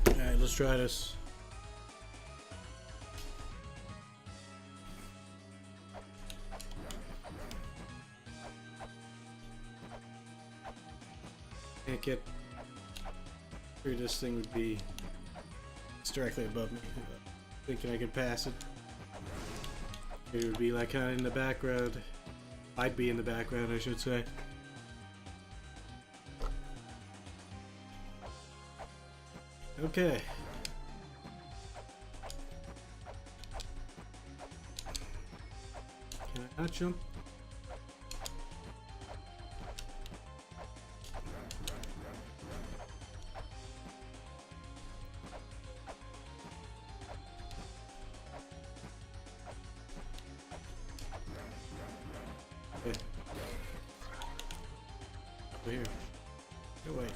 Alright, let's try this. Can't get through this thing would be... It's directly above me. Thinking I could pass it. It would be like kind of in the background. I'd be in the background, I should say. Okay. Can I not jump? Okay. Over here. Go away.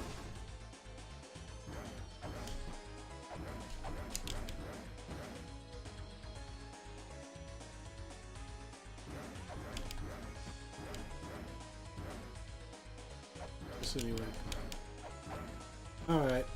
this anyway. Alright.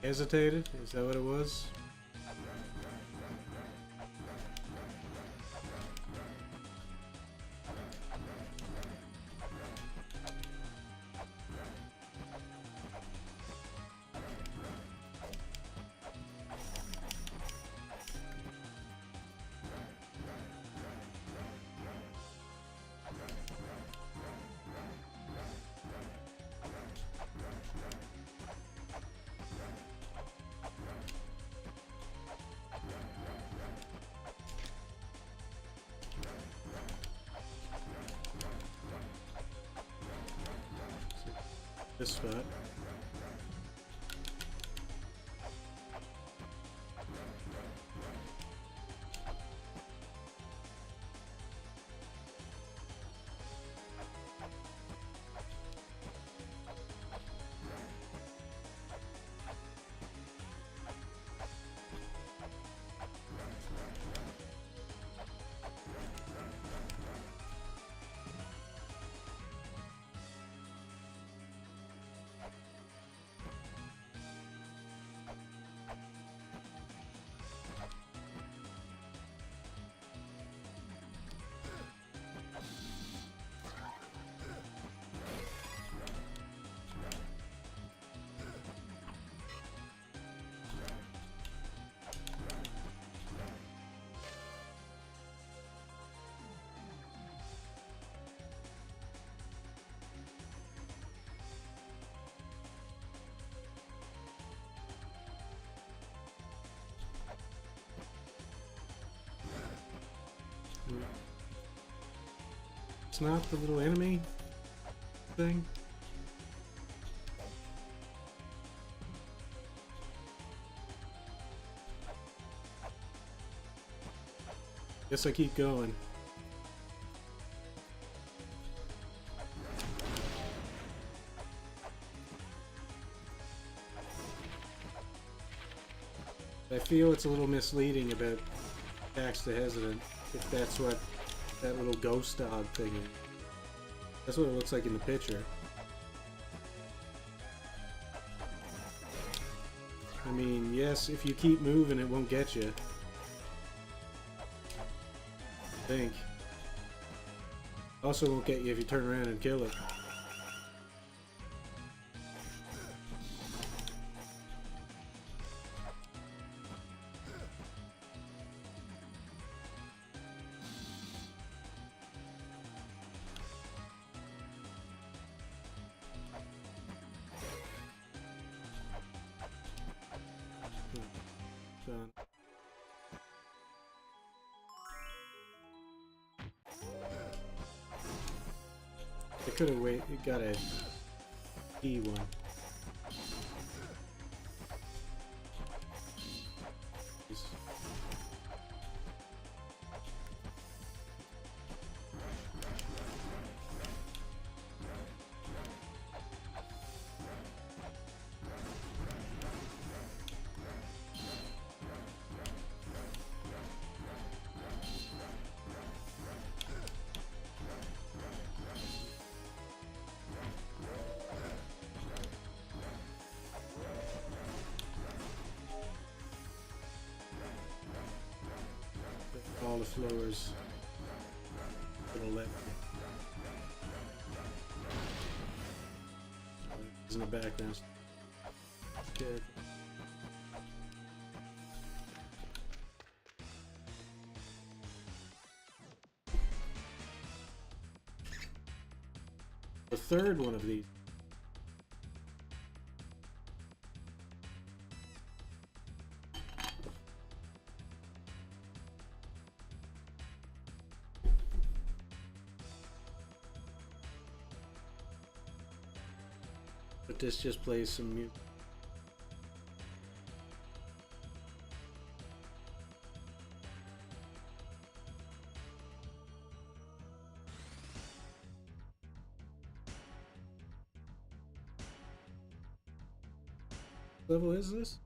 Hesitated? Is that what it was? This spot. It's not the little enemy thing? Guess I keep going. I feel it's a little misleading about tax the hesitant, if that's what that little ghost dog thing is. That's what it looks like in the picture. I mean, yes, if you keep moving, it won't get you. I think. Also won't get you if you turn around and kill it. Done. I could have got a E one. All the floors gonna let me. It's in the background. Good. The third one of these. But this just plays some music. What level is this?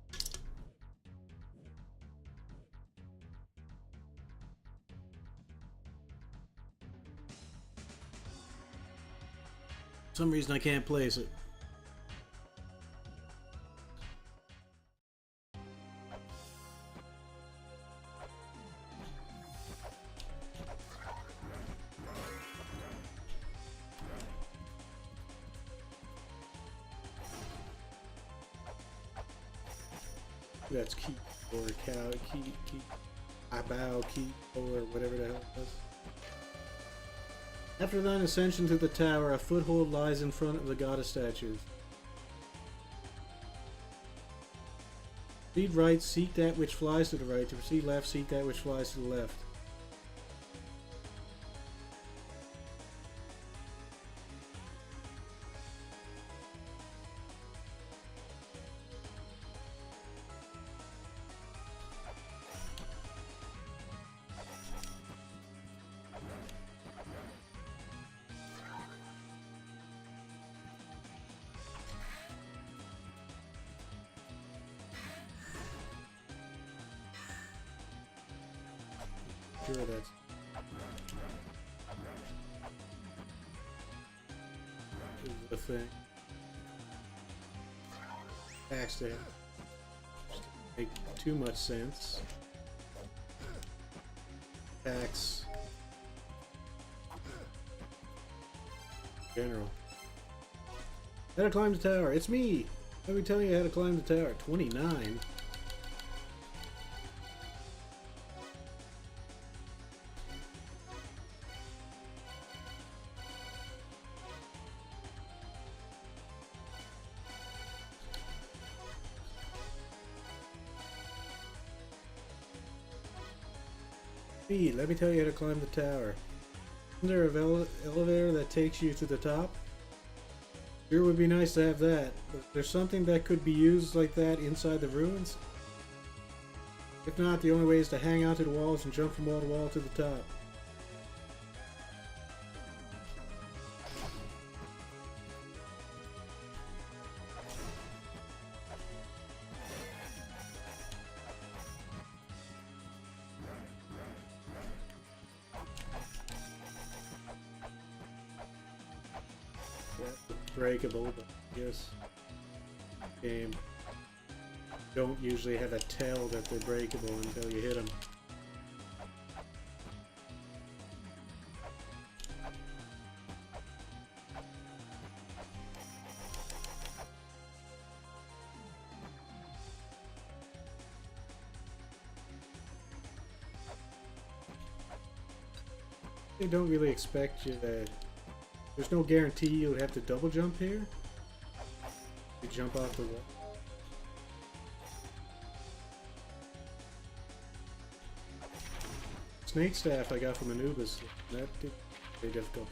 For some reason I can't place it. That's key or cow key I bow key or whatever the hell it was. After thine ascension to the tower, a foothold lies in front of the goddess statues. Proceed right, seek that which flies to the right. To proceed left, seek that which flies to the left. Sure, that's the thing. Actually, make too much sense. Tax. General. How to climb the tower. It's me! Let me tell you how to climb the tower. 29. Let me tell you how to climb the tower. Isn't there an elevator that takes you to the top? Sure would be nice to have that, but there's something that could be used like that inside the ruins? If not, the only way is to hang onto the walls and jump from wall to wall to the top. Breakable, but yes, game don't usually have a tell that they're breakable until you hit them. They don't really expect you to. There's no guarantee you'll have to double jump here. You jump off the wall. Snake staff I got from Anubis. That did very difficult.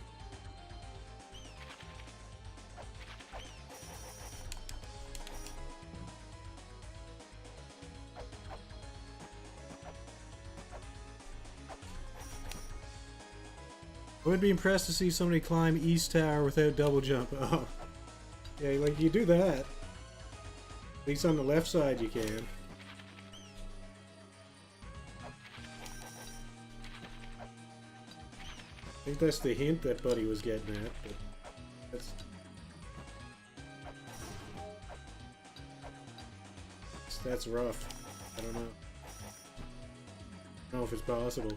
I would be impressed to see somebody climb East Tower without double jump. Oh. Yeah, like you do that. At least on the left side you can. I think that's the hint that Buddy was getting at, but that's rough. I don't know. I don't know if it's possible.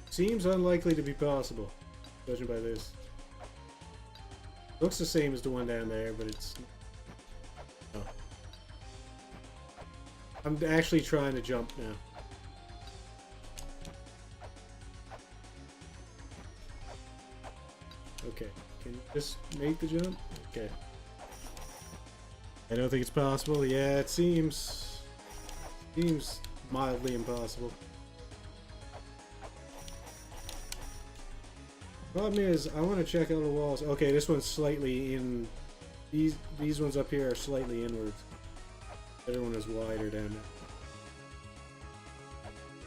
Seems unlikely to be possible, judging by this. Looks the same as the one down there, but it's... Oh. I'm actually trying to jump now. Okay, can you just make the jump? Okay. I don't think it's possible. Yeah, it seems mildly impossible. Problem is, I want to check out the walls. Okay, this one's slightly in. These ones up here are slightly inwards. The other one is wider down there.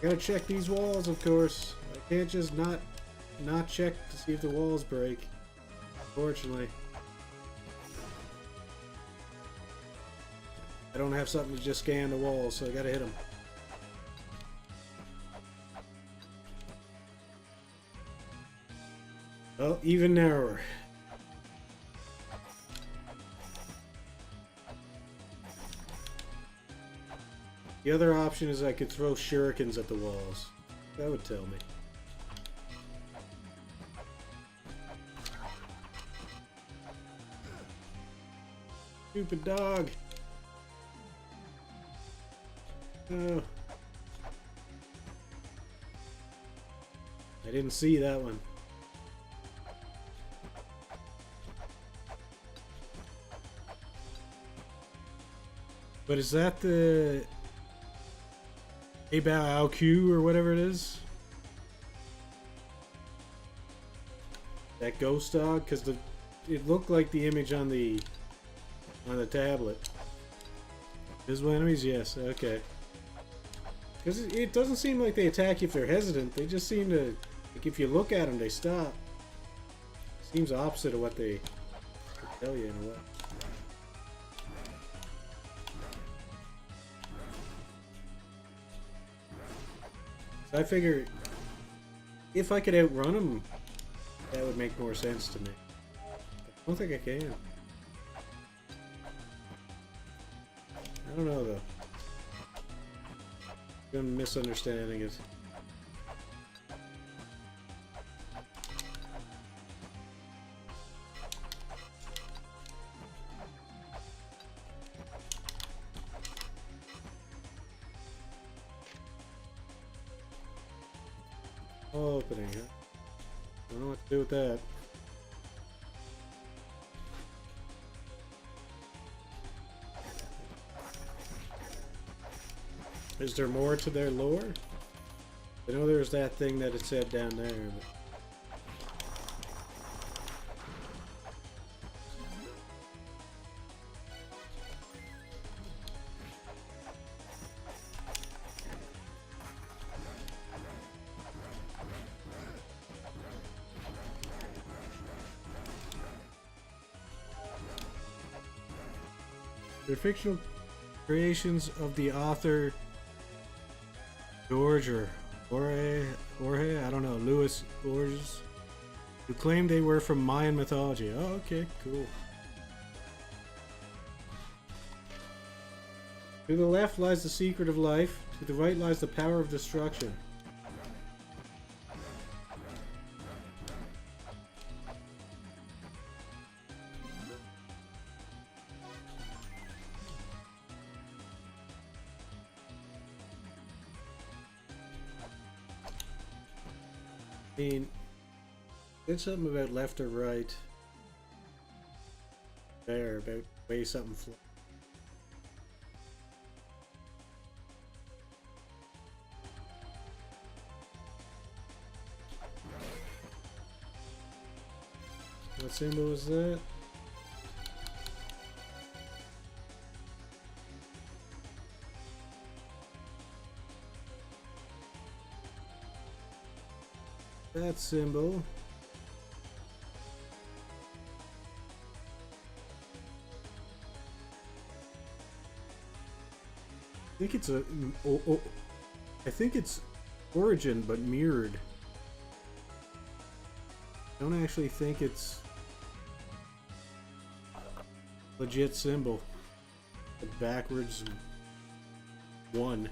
Gotta check these walls, of course. I can't just not check to see if the walls break. Unfortunately. I don't have something to just scan the walls, so I gotta hit them. Oh, even narrower. The other option is I could throw shurikens at the walls. That would tell me. Stupid dog. Oh. I didn't see that one. But is that the Abao Q or whatever it is? That ghost dog? Because it looked like the image on the tablet. Visible enemies? Yes, okay. Because it doesn't seem like they attack you if they're hesitant. They just seem to, like, if you look at them, they stop. Seems opposite of what they tell you in a way. So I figure if I could outrun them, that would make more sense to me. I don't think I can. I don't know though. I'm misunderstanding it. Opening, huh? I don't know what to do with that. Is there more to their lore? I know there's that thing that it said down there, but... They're fictional creations of the author George or Jorge, I don't know, Louis Borges, who claimed they were from Mayan mythology. Oh, okay, cool. To the left lies the secret of life, to the right lies the power of destruction. I mean, did something about left or right there, about the way something flew. What symbol was that? That symbol. I think it's a. I think it's origin, but mirrored. I don't actually think it's legit symbol. The backwards one.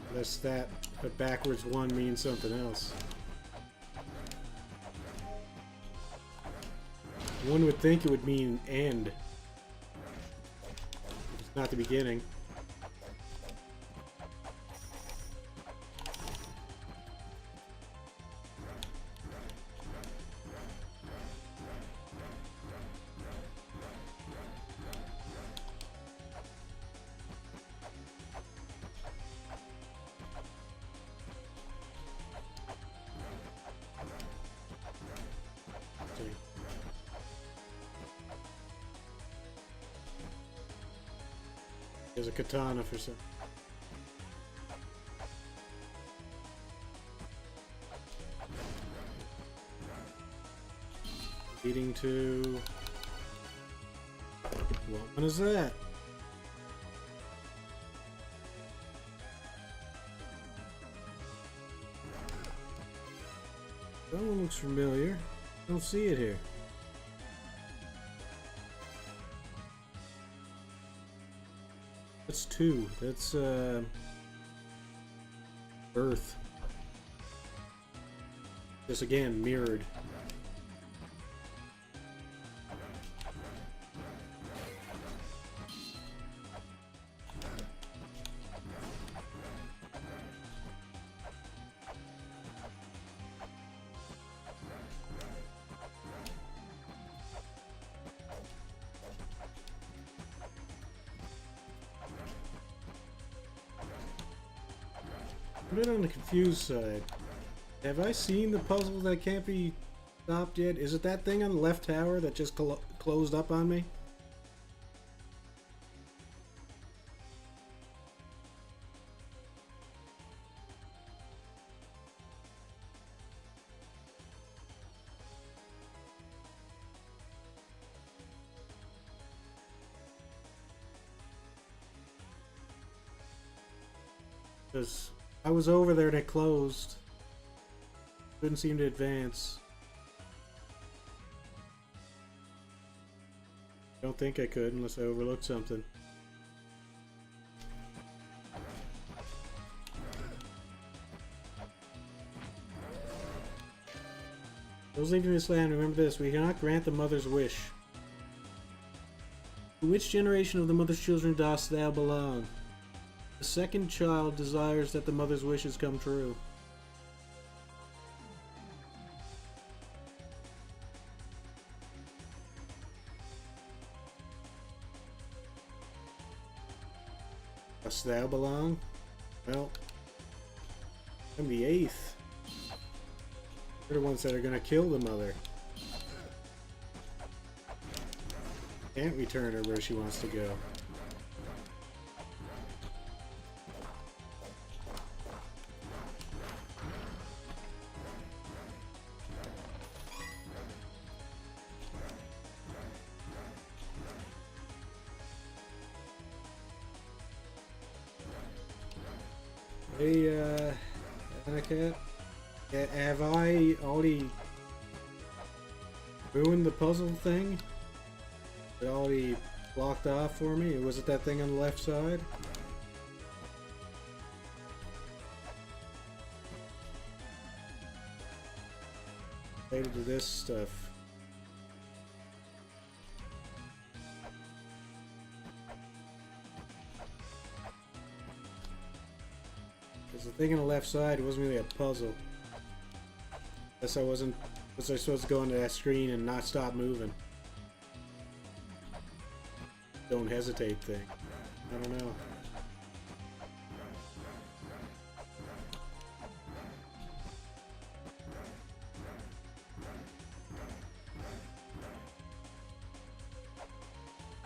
Unless that a backwards one means something else. One would think it would mean end. It's not the beginning. There's a katana for some. Leading to... What one is that? That one looks familiar. I don't see it here. That's 2. That's Earth. This again mirrored. A bit on the confused side. Have I seen the puzzle that can't be stopped yet? Is it that thing on the left tower that just closed up on me? Because I was over there and it closed. Couldn't seem to advance. Don't think I could unless I overlooked something. Those leaving this land, remember this: we cannot grant the mother's wish. To which generation of the mother's children dost thou belong? The second child desires that the mother's wishes come true. Dost thou belong? Well, I'm the 8th. They're the ones that are gonna kill the mother. Can't return her where she wants to go. Hey, Anacat, have I already ruined the puzzle thing? It already blocked off for me? Was it that thing on the left side? Related to this stuff. Because the thing on the left side wasn't really a puzzle. Guess I wasn't... Was I supposed to go into that screen and not stop moving? Don't hesitate thing. I don't know.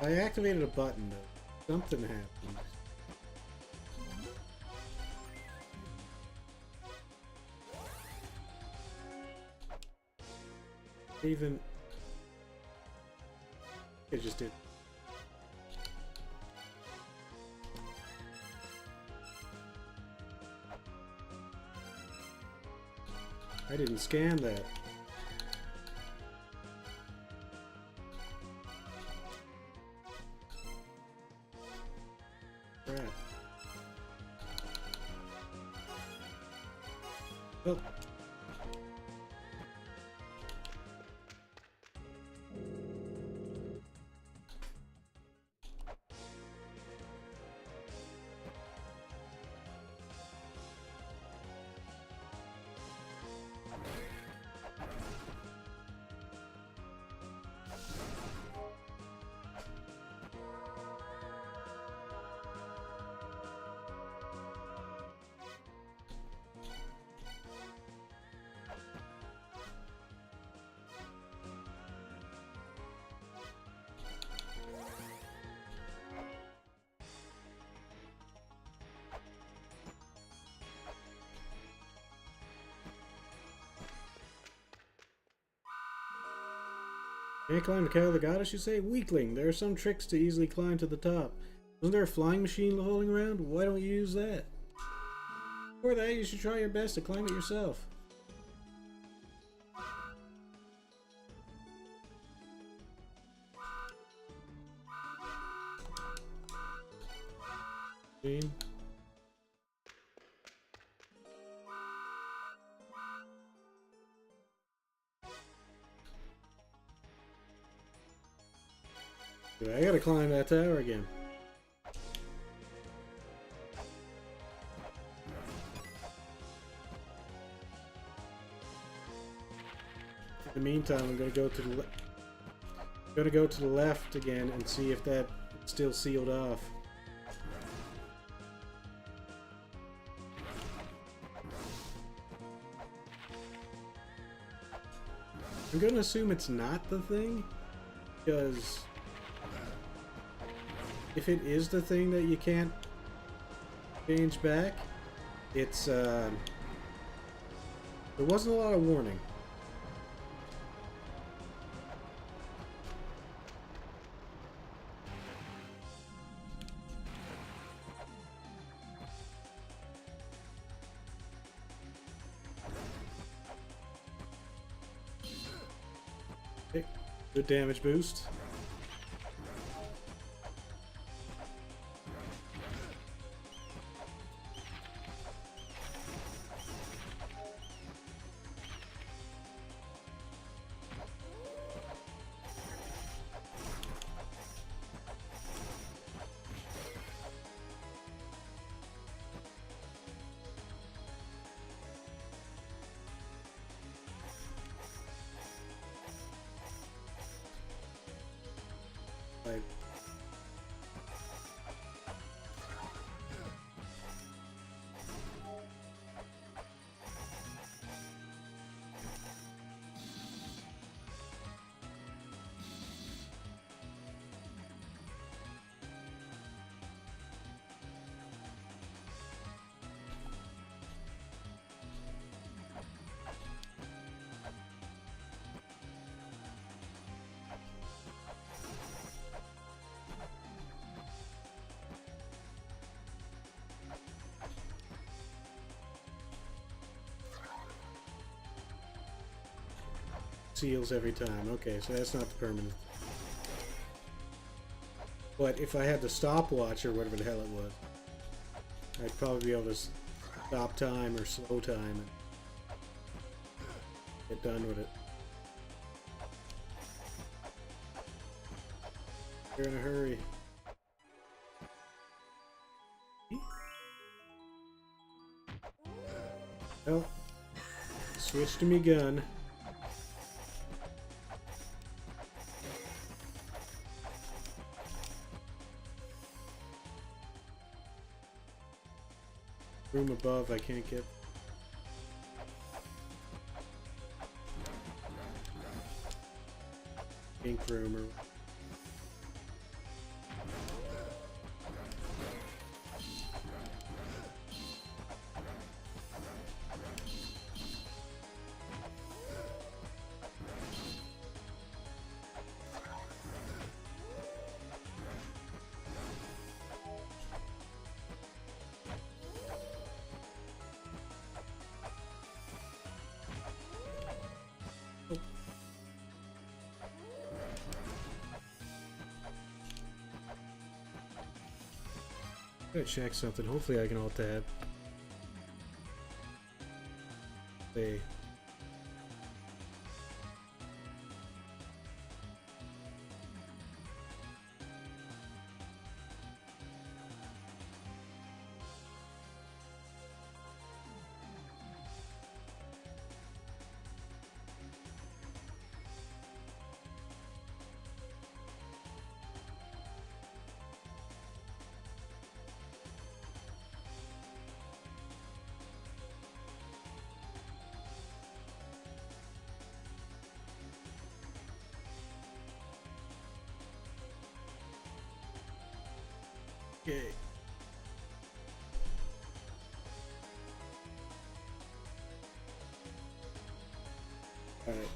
I activated a button though. Something happened. Even... It just did. I didn't scan that. Crap. Oh. Can't climb the Cow of the Goddess, you say? Weakling, there are some tricks to easily climb to the top. Wasn't there a flying machine rolling around? Why don't you use that? For that, you should try your best to climb it yourself. Machine. I gotta climb that tower again. In the meantime, I'm gonna go to the left again and see if that's still sealed off. I'm gonna assume it's not the thing, because if it is the thing that you can't change back, it's there wasn't a lot of warning. Okay, good damage boost. Like, seals every time. Okay, so that's not the permanent. But if I had the stopwatch or whatever the hell it was, I'd probably be able to stop time or slow time and get done with it. You're in a hurry. Well, switch to me gun. Room above, I can't get. Pink room or. I'm gonna check something. Hopefully I can alt tab. See. Okay. Alright.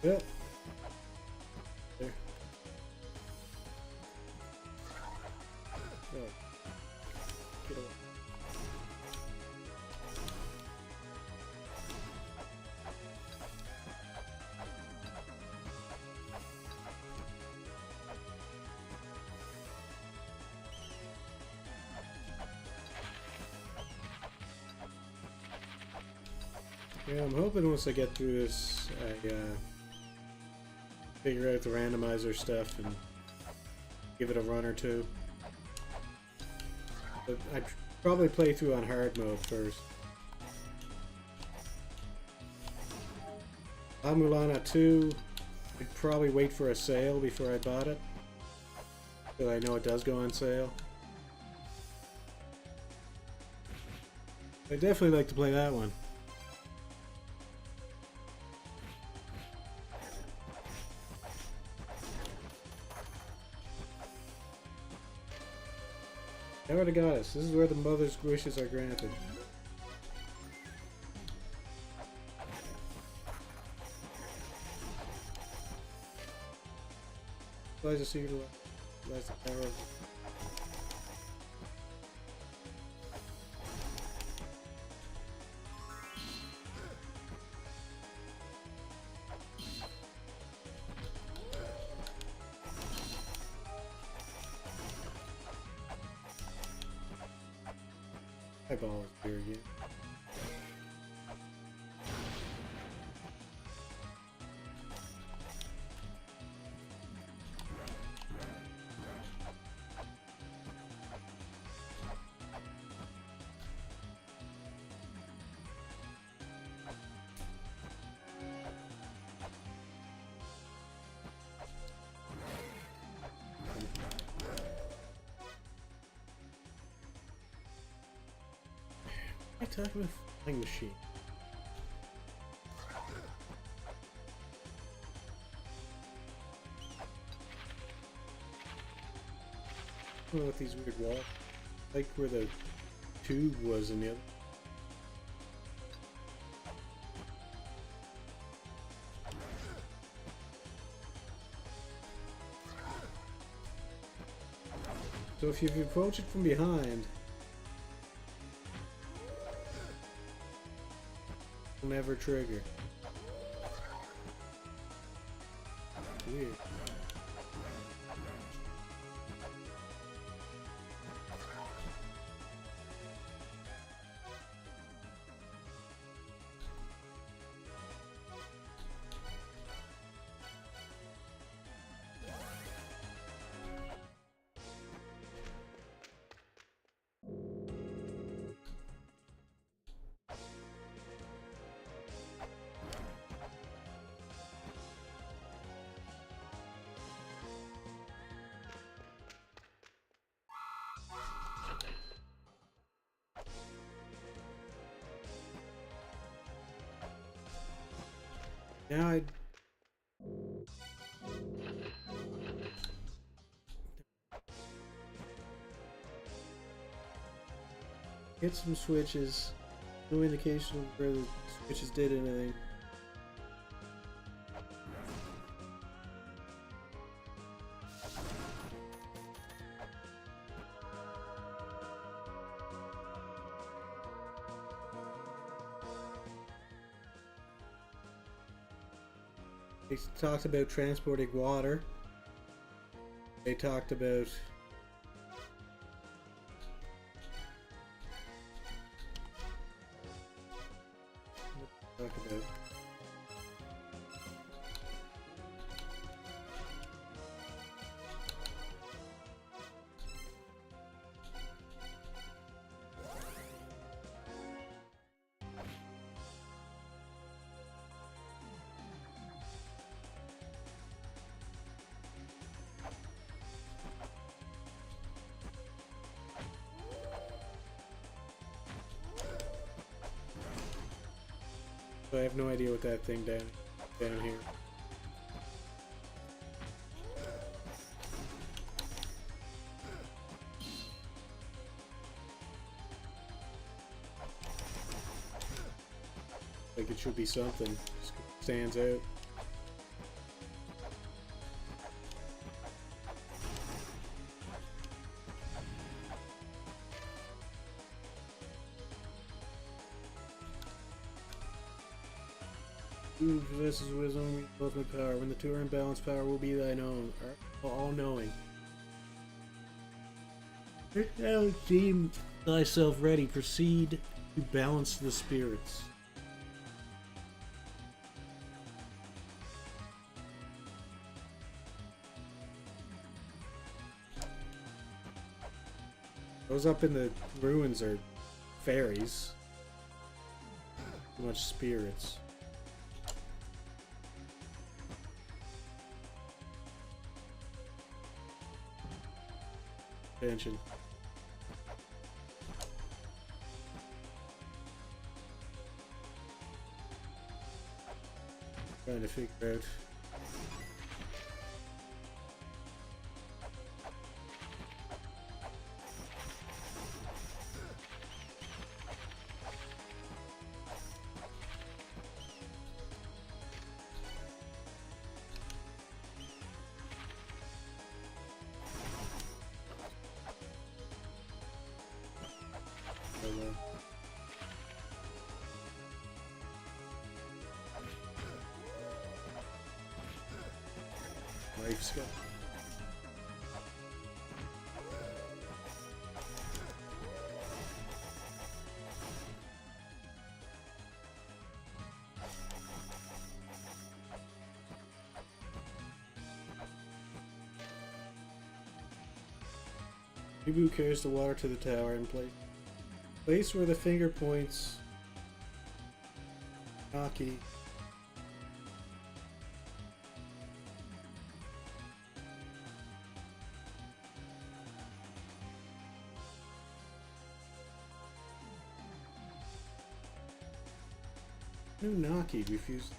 Yep. There. Oh. Get away. Yeah, I'm hoping once I get through this, I figure out the randomizer stuff and give it a run or two. But I'd probably play through on hard mode first. La-Mulana 2, I'd probably wait for a sale before I bought it. So I know it does go on sale. I'd definitely like to play that one. I already got us. This is where the mother's wishes are granted. Applies a secret lies the power of eyeballs here again. I talking about flying machine. I don't know what these weird walls, like where the tube was in the other. So if you approach it from behind, it'll never trigger. Weird. Now I get some switches. No indication of where the switches did anything. They talked about transporting water. They talked about I have no idea what that thing down here. Like it should be something. Just stands out. Who possesses wisdom, ultimate power. When the two are in balance, power will be thine own, all-knowing. Now deem thyself ready. Proceed to balance the spirits. Those up in the ruins are fairies. Too much spirits. Attention. Trying to figure out. Life skill. Ibu carries the water to the tower and place where the finger points. Naki. Naki refused.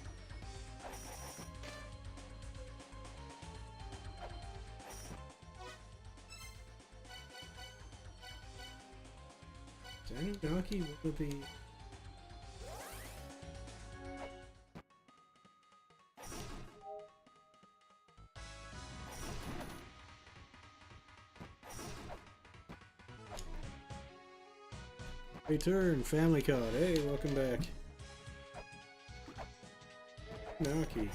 Anunnaki would be. Return, family card. Hey, welcome back. Naki.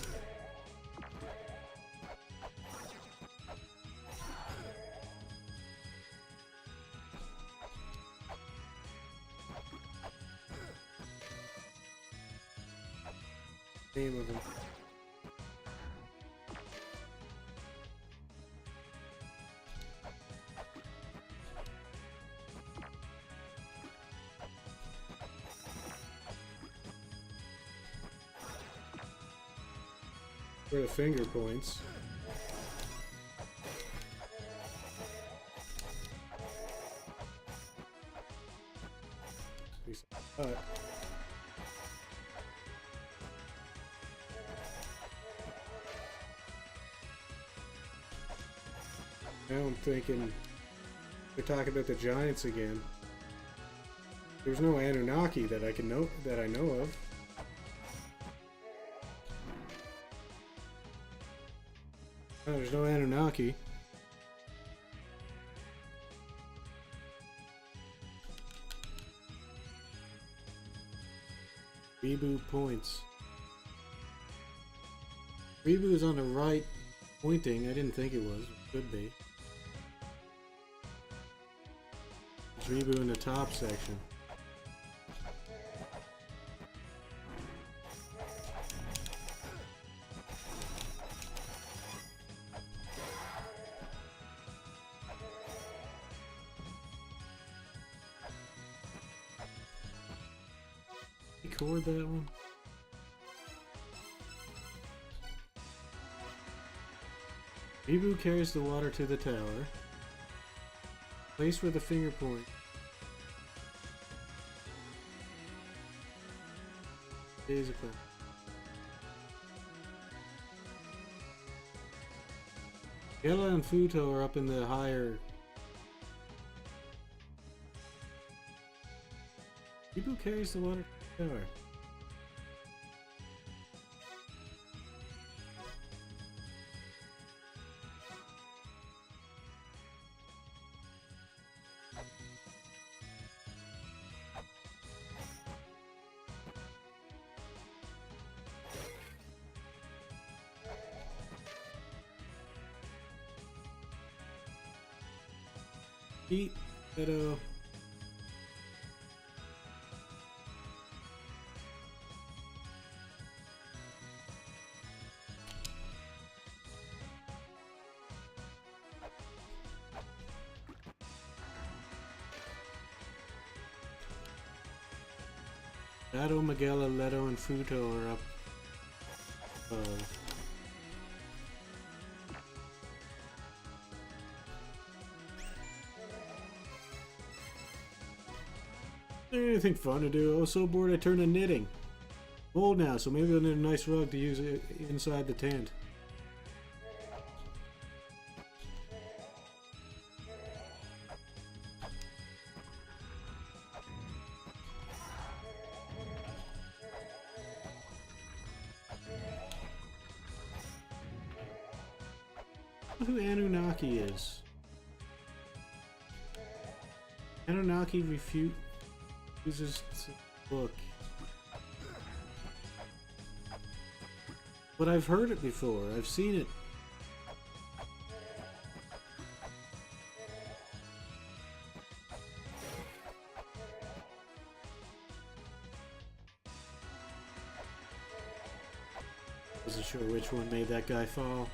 Name of him. Where the finger points. Now I'm thinking we're talking about the giants again. There's no Anunnaki that I know of. Oh, there's no Anunnaki. Reboot points. Reboot is on the right pointing. I didn't think it was. It could be. It's Reboot in the top section. Record that one. Reboot carries the water to the tower. Place where the finger point. Days of class. Yella and Futo are up in the higher. Reboot carries the water to the tower. Eat, Edo. Shadow, Magella, Leto, and Futo are up. Anything fun to do? I was so bored I turned to knitting. I'm old now, so maybe I'll need a nice rug to use inside the tent. I don't know who Anunnaki is. Anunnaki refuses to look. But I've heard it before. I've seen it. Wasn't sure which one made that guy fall.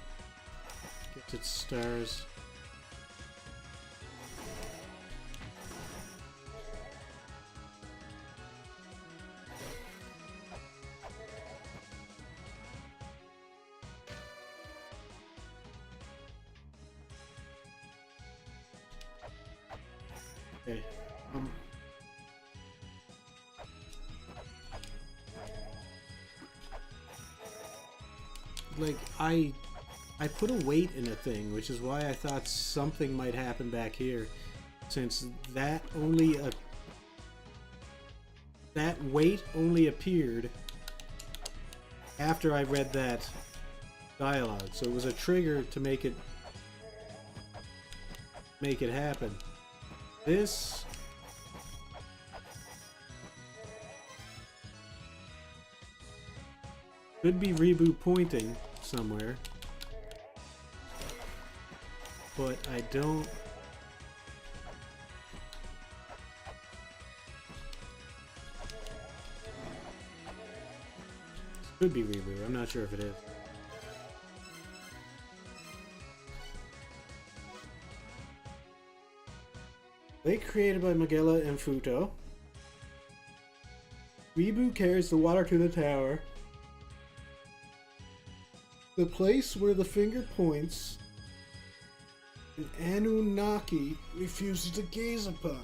Guess it's stars. Okay. Like I put a weight in a thing, which is why I thought something might happen back here, since that weight only appeared after I read that dialogue, so it was a trigger to make it happen. This could be reboot pointing somewhere, but I don't. Could be reboot. I'm not sure if it is. Lake created by Magella and Futo. Reboot carries the water to the tower. The place where the finger points, an Anunnaki refuses to gaze upon.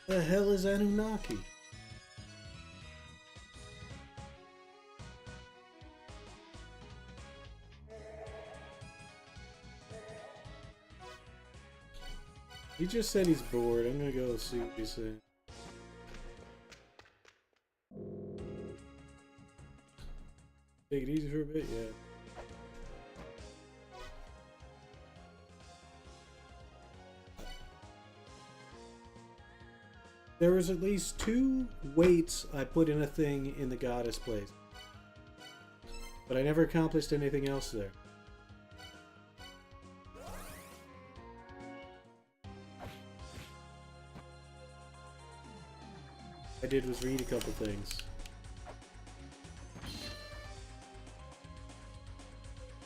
The hell is Anunnaki? He just said he's bored. I'm gonna go see what he's saying. Take it easy for a bit, yeah. There was at least 2 weights I put in a thing in the goddess place. But I never accomplished anything else there. I did was read a couple things.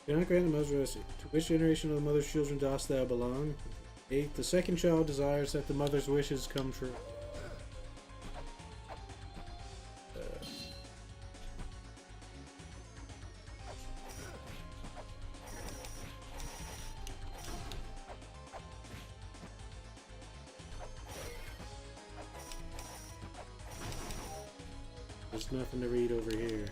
Do not grant the mother's rest. To which generation of the mother's children dost thou belong? 8. The second child desires that the mother's wishes come true. There's nothing to read over here.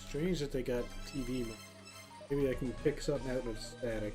Strange that they got TV. Maybe I can pick something out of static.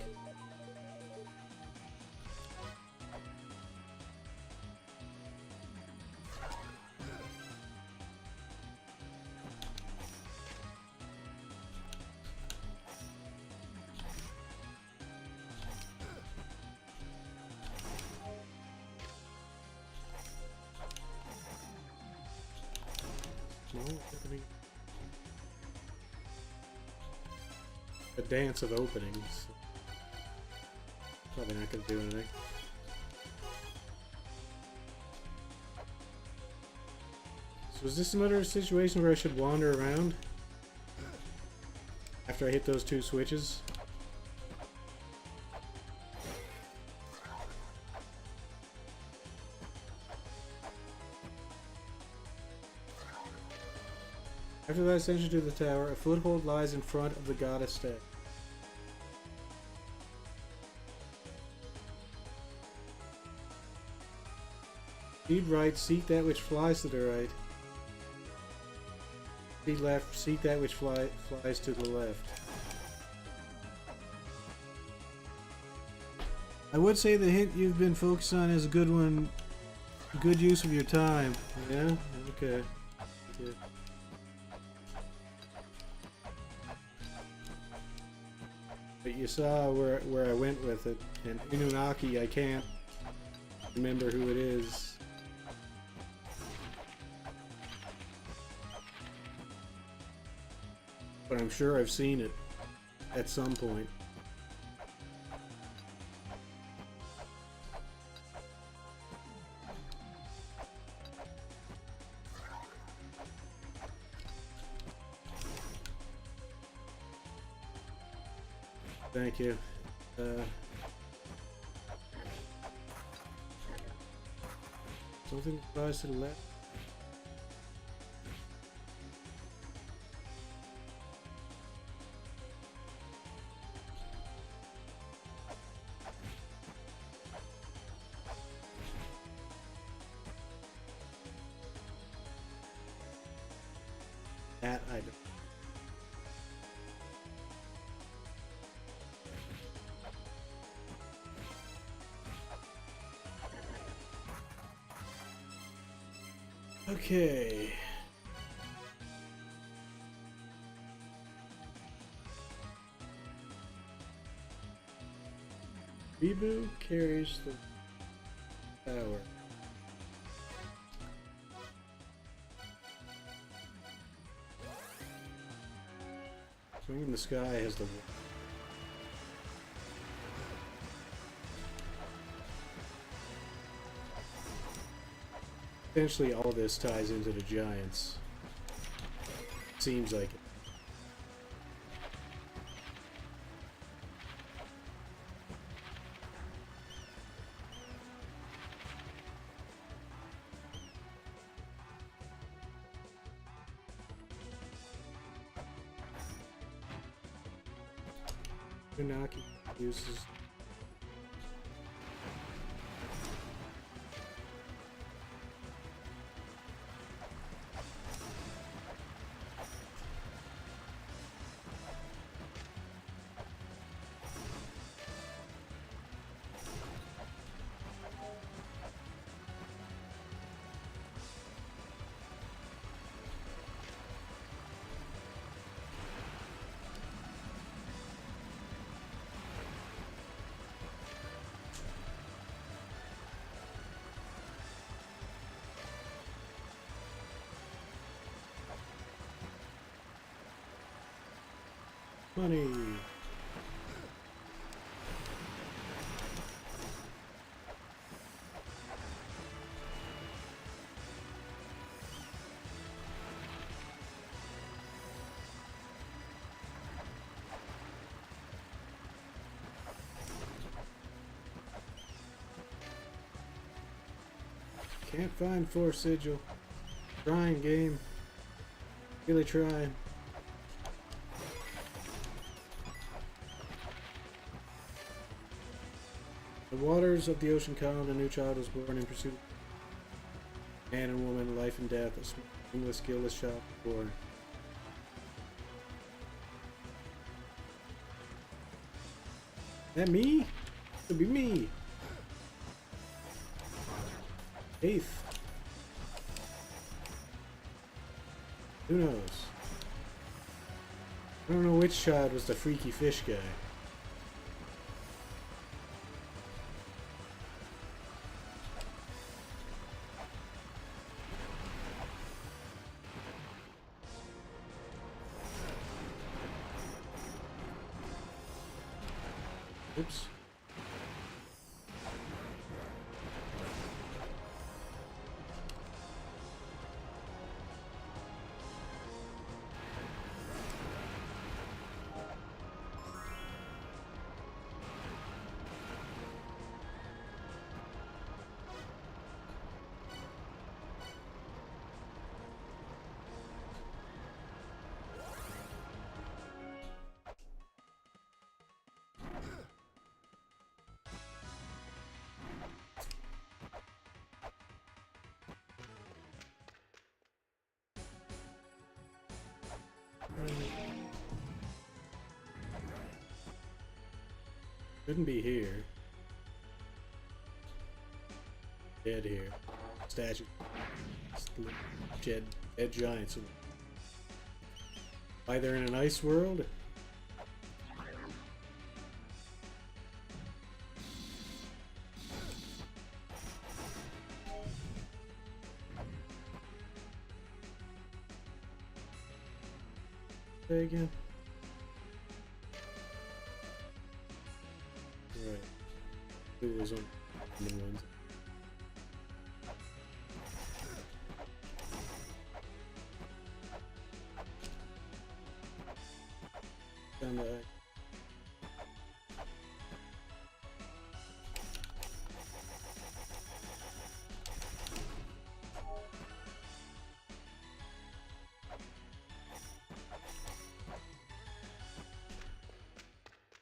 a dance of openings. Probably not gonna do anything. So is this another situation where I should wander around after I hit those two switches? After the ascension to the tower, a foothold lies in front of the goddess statue. Speed right, seek that which flies to the right. Speed left, seek that which flies to the left. I would say the hint you've been focused on is a good one. Good use of your time. Yeah? Okay. Okay. But you saw where I went with it, and Inunaki, I can't remember who it is. But I'm sure I've seen it at some point. Thank you. Something flies to the left. That I don't. Okay. Reboot carries the power. Swing in the sky has the. Eventually all this ties into the Giants. Seems like it. Funaki uses. Money. Can't find Force Sigil. Trying, game. Really trying. The waters of the ocean calmed, a new child was born in pursuit of man and woman, life and death, a wingless, skillless child was born. That me? Could be me. Eighth. Who knows? I don't know which child was the freaky fish guy. Oops. Couldn't be here. Dead here. Statue. Dead giants. Why they're in an ice world? Say again. Right. It was on the ones. Down the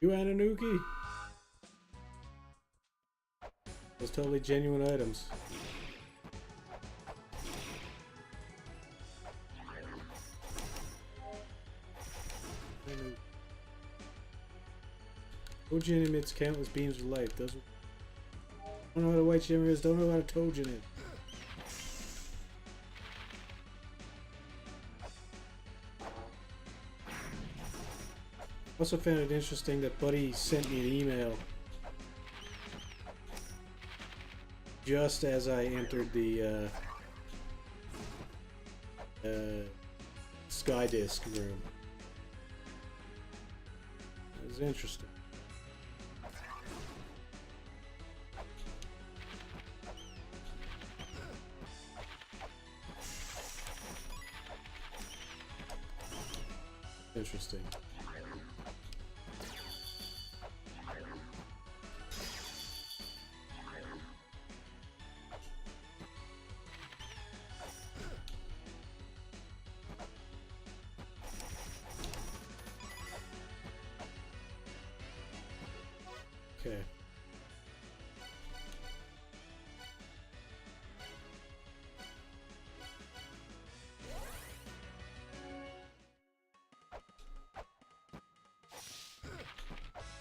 You Ananuki? Those totally genuine items. Tojin emits countless beams of light. Those don't know what a white shimmer is, don't know what a Tojin is. Also found it interesting that Buddy sent me an email just as I entered the Sky Disc room. It was interesting. Interesting. Okay.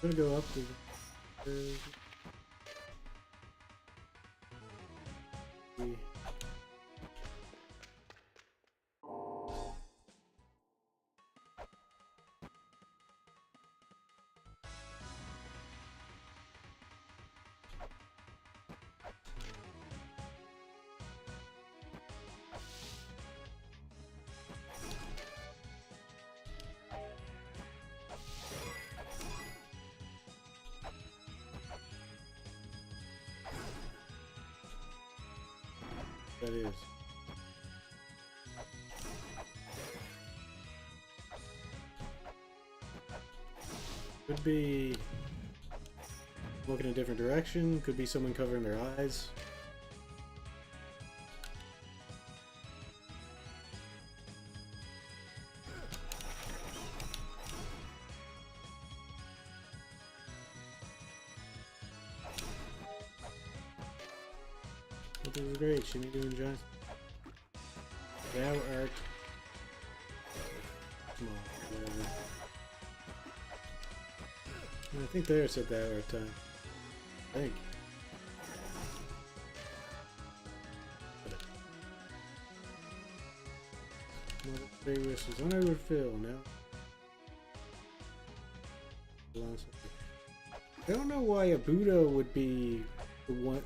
I'm gonna go up to the... That is. Could be looking a different direction, could be someone covering their eyes. This is great, Shimmy doing giants. Thou art. Come on, whatever. I think there said thou art time. I think. Three wishes. I would fill now. I don't know why a Buddha would be the one.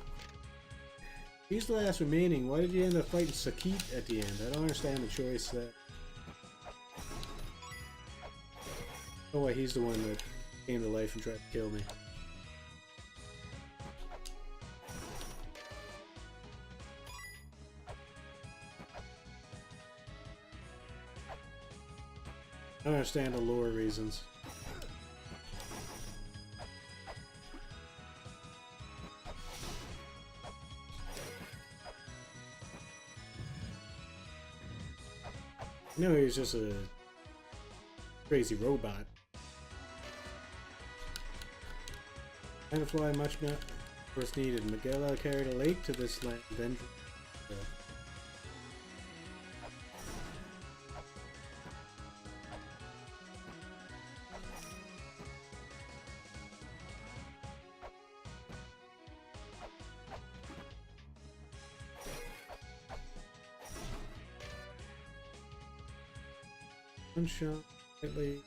He's the last remaining. Why did you end up fighting Sakit at the end? I don't understand the choice there. Oh wait, he's the one that came to life and tried to kill me. I don't understand the lore reasons. No, he's just a crazy robot. Trying to fly much more was needed. Magella carried a lake to this land, then one shot, slightly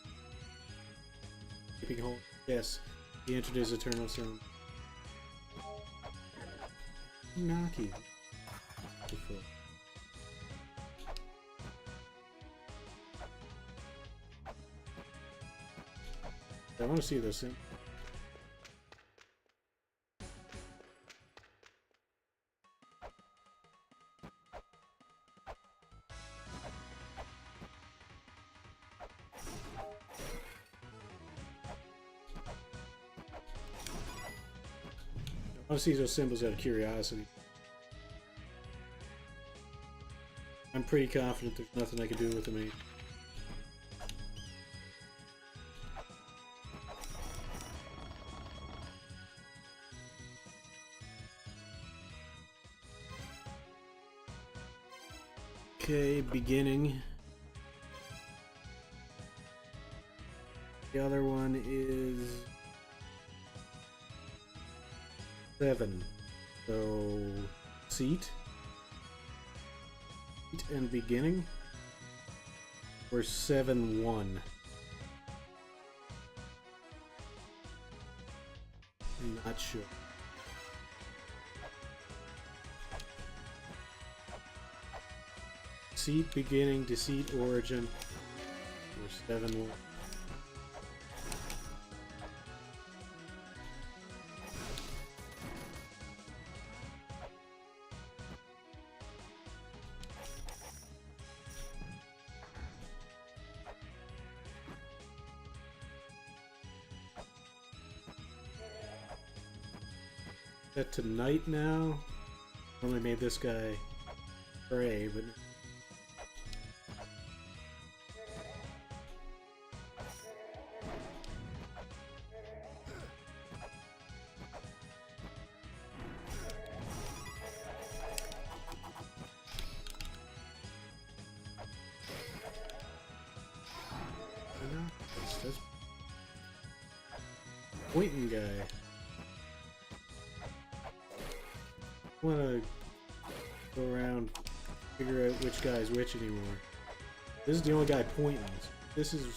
keeping hold. Yes, he entered his eternal zone. Naki. I want to see this thing. I want to see those symbols out of curiosity. I'm pretty confident there's nothing I can do with them. Okay, beginning. The other one is 7. So, seat and beginning, or 7-1. I'm not sure. Seat beginning, deceit origin, or 7-1. Set to night now. Only made this guy gray, but that's pointing guy. I want to go around, figure out which guy is which anymore. This is the only guy pointing. This is...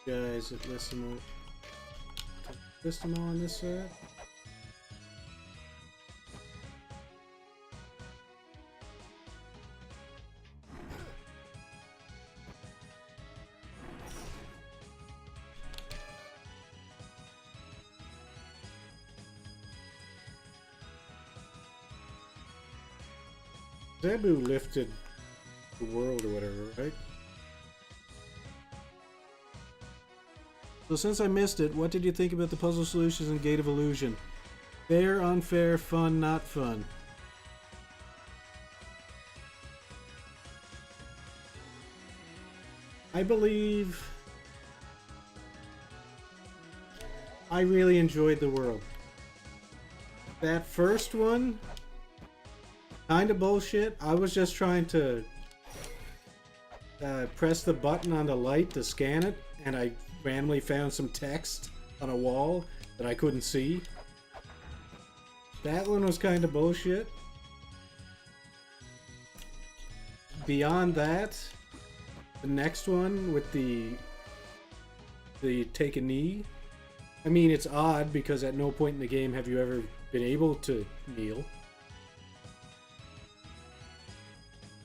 guys that list them all on this side. Zebu lifted the world or whatever, right? So since I missed it, what did you think about the puzzle solutions in Gate of Illusion? Fair, unfair, fun, not fun? I believe I really enjoyed the world. That first one, kind of bullshit. I was just trying to press the button on the light to scan it, and I randomly found some text on a wall that I couldn't see. That one was kind of bullshit. Beyond that, the next one with the take a knee I mean, it's odd because at no point in the game have you ever been able to kneel.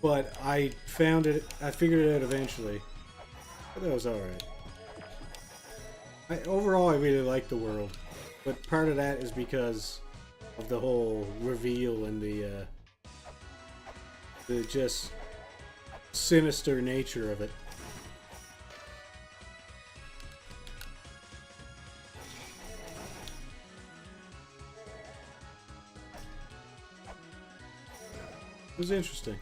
But I figured it out eventually. But that was alright. Overall, I really like the world. But part of that is because of the whole reveal and the just sinister nature of it. It was interesting.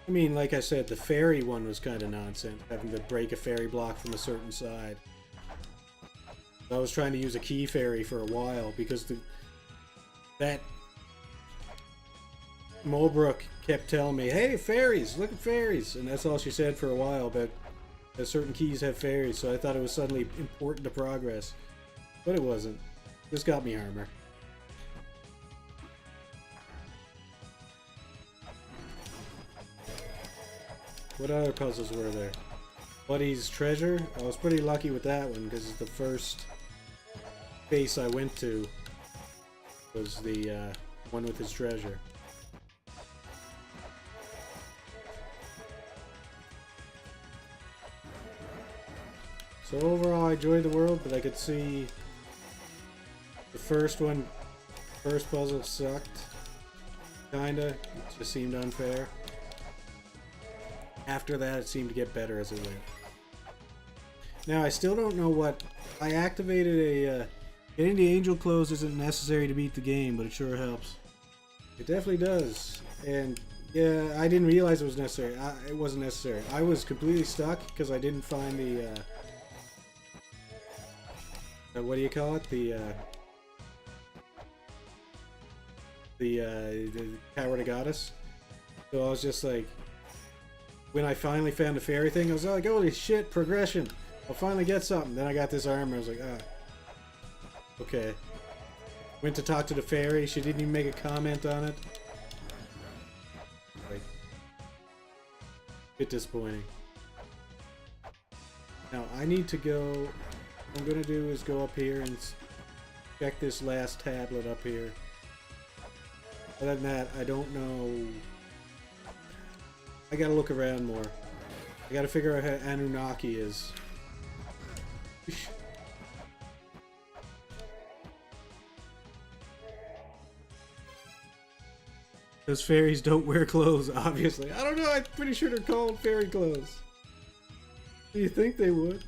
I mean, like I said, the fairy one was kind of nonsense, having to break a fairy block from a certain side. I was trying to use a key fairy for a while because that Mulbrook kept telling me, "Hey, fairies! Look at fairies!" And that's all she said for a while, but certain keys have fairies, so I thought it was suddenly important to progress. But it wasn't. This got me armor. What other puzzles were there? Buddy's treasure? I was pretty lucky with that one because the first base I went to was the one with his treasure. So overall I enjoyed the world, but I could see the first puzzle sucked. Kinda. It just seemed unfair. After that, it seemed to get better as it went. Now, I still don't know what... I activated a... getting the angel clothes isn't necessary to beat the game, but it sure helps. It definitely does. And, yeah, I didn't realize it was necessary. It wasn't necessary. I was completely stuck because I didn't find the... what do you call it? The Tower to Goddess. So I was just like... When I finally found the fairy thing, I was like, holy shit, progression! I'll finally get something. Then I got this armor, I was like, ah. Okay. Went to talk to the fairy, she didn't even make a comment on it. Like, bit disappointing. Now, I need to go... What I'm gonna do is go up here and check this last tablet up here. Other than that, I don't know... I gotta look around more. I gotta figure out how Anunnaki is. Those fairies don't wear clothes, obviously. I don't know, I'm pretty sure they're called fairy clothes. Do you think they would?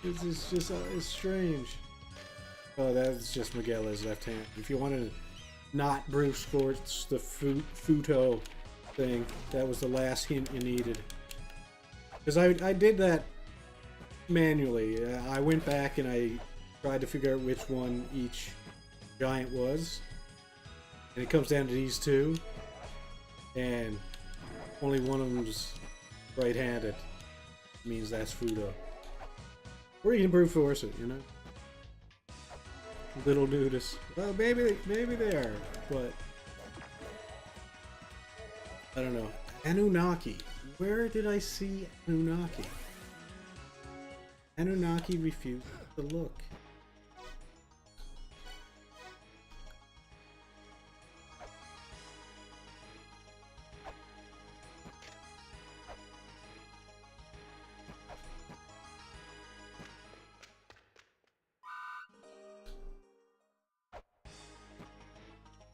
This is just, it's strange. Oh, that's just Miguela's left hand. If you wanted to not Bruce Force the Futo thing, that was the last hint you needed. Because I did that manually. I went back and I tried to figure out which one each giant was. And it comes down to these two. And only one of them's right-handed. Means that's Fudo. Or you can brute force it, you know? Little nudist. Well, maybe they are, but I don't know. Anunnaki. Where did I see Anunnaki? Anunnaki refused to look.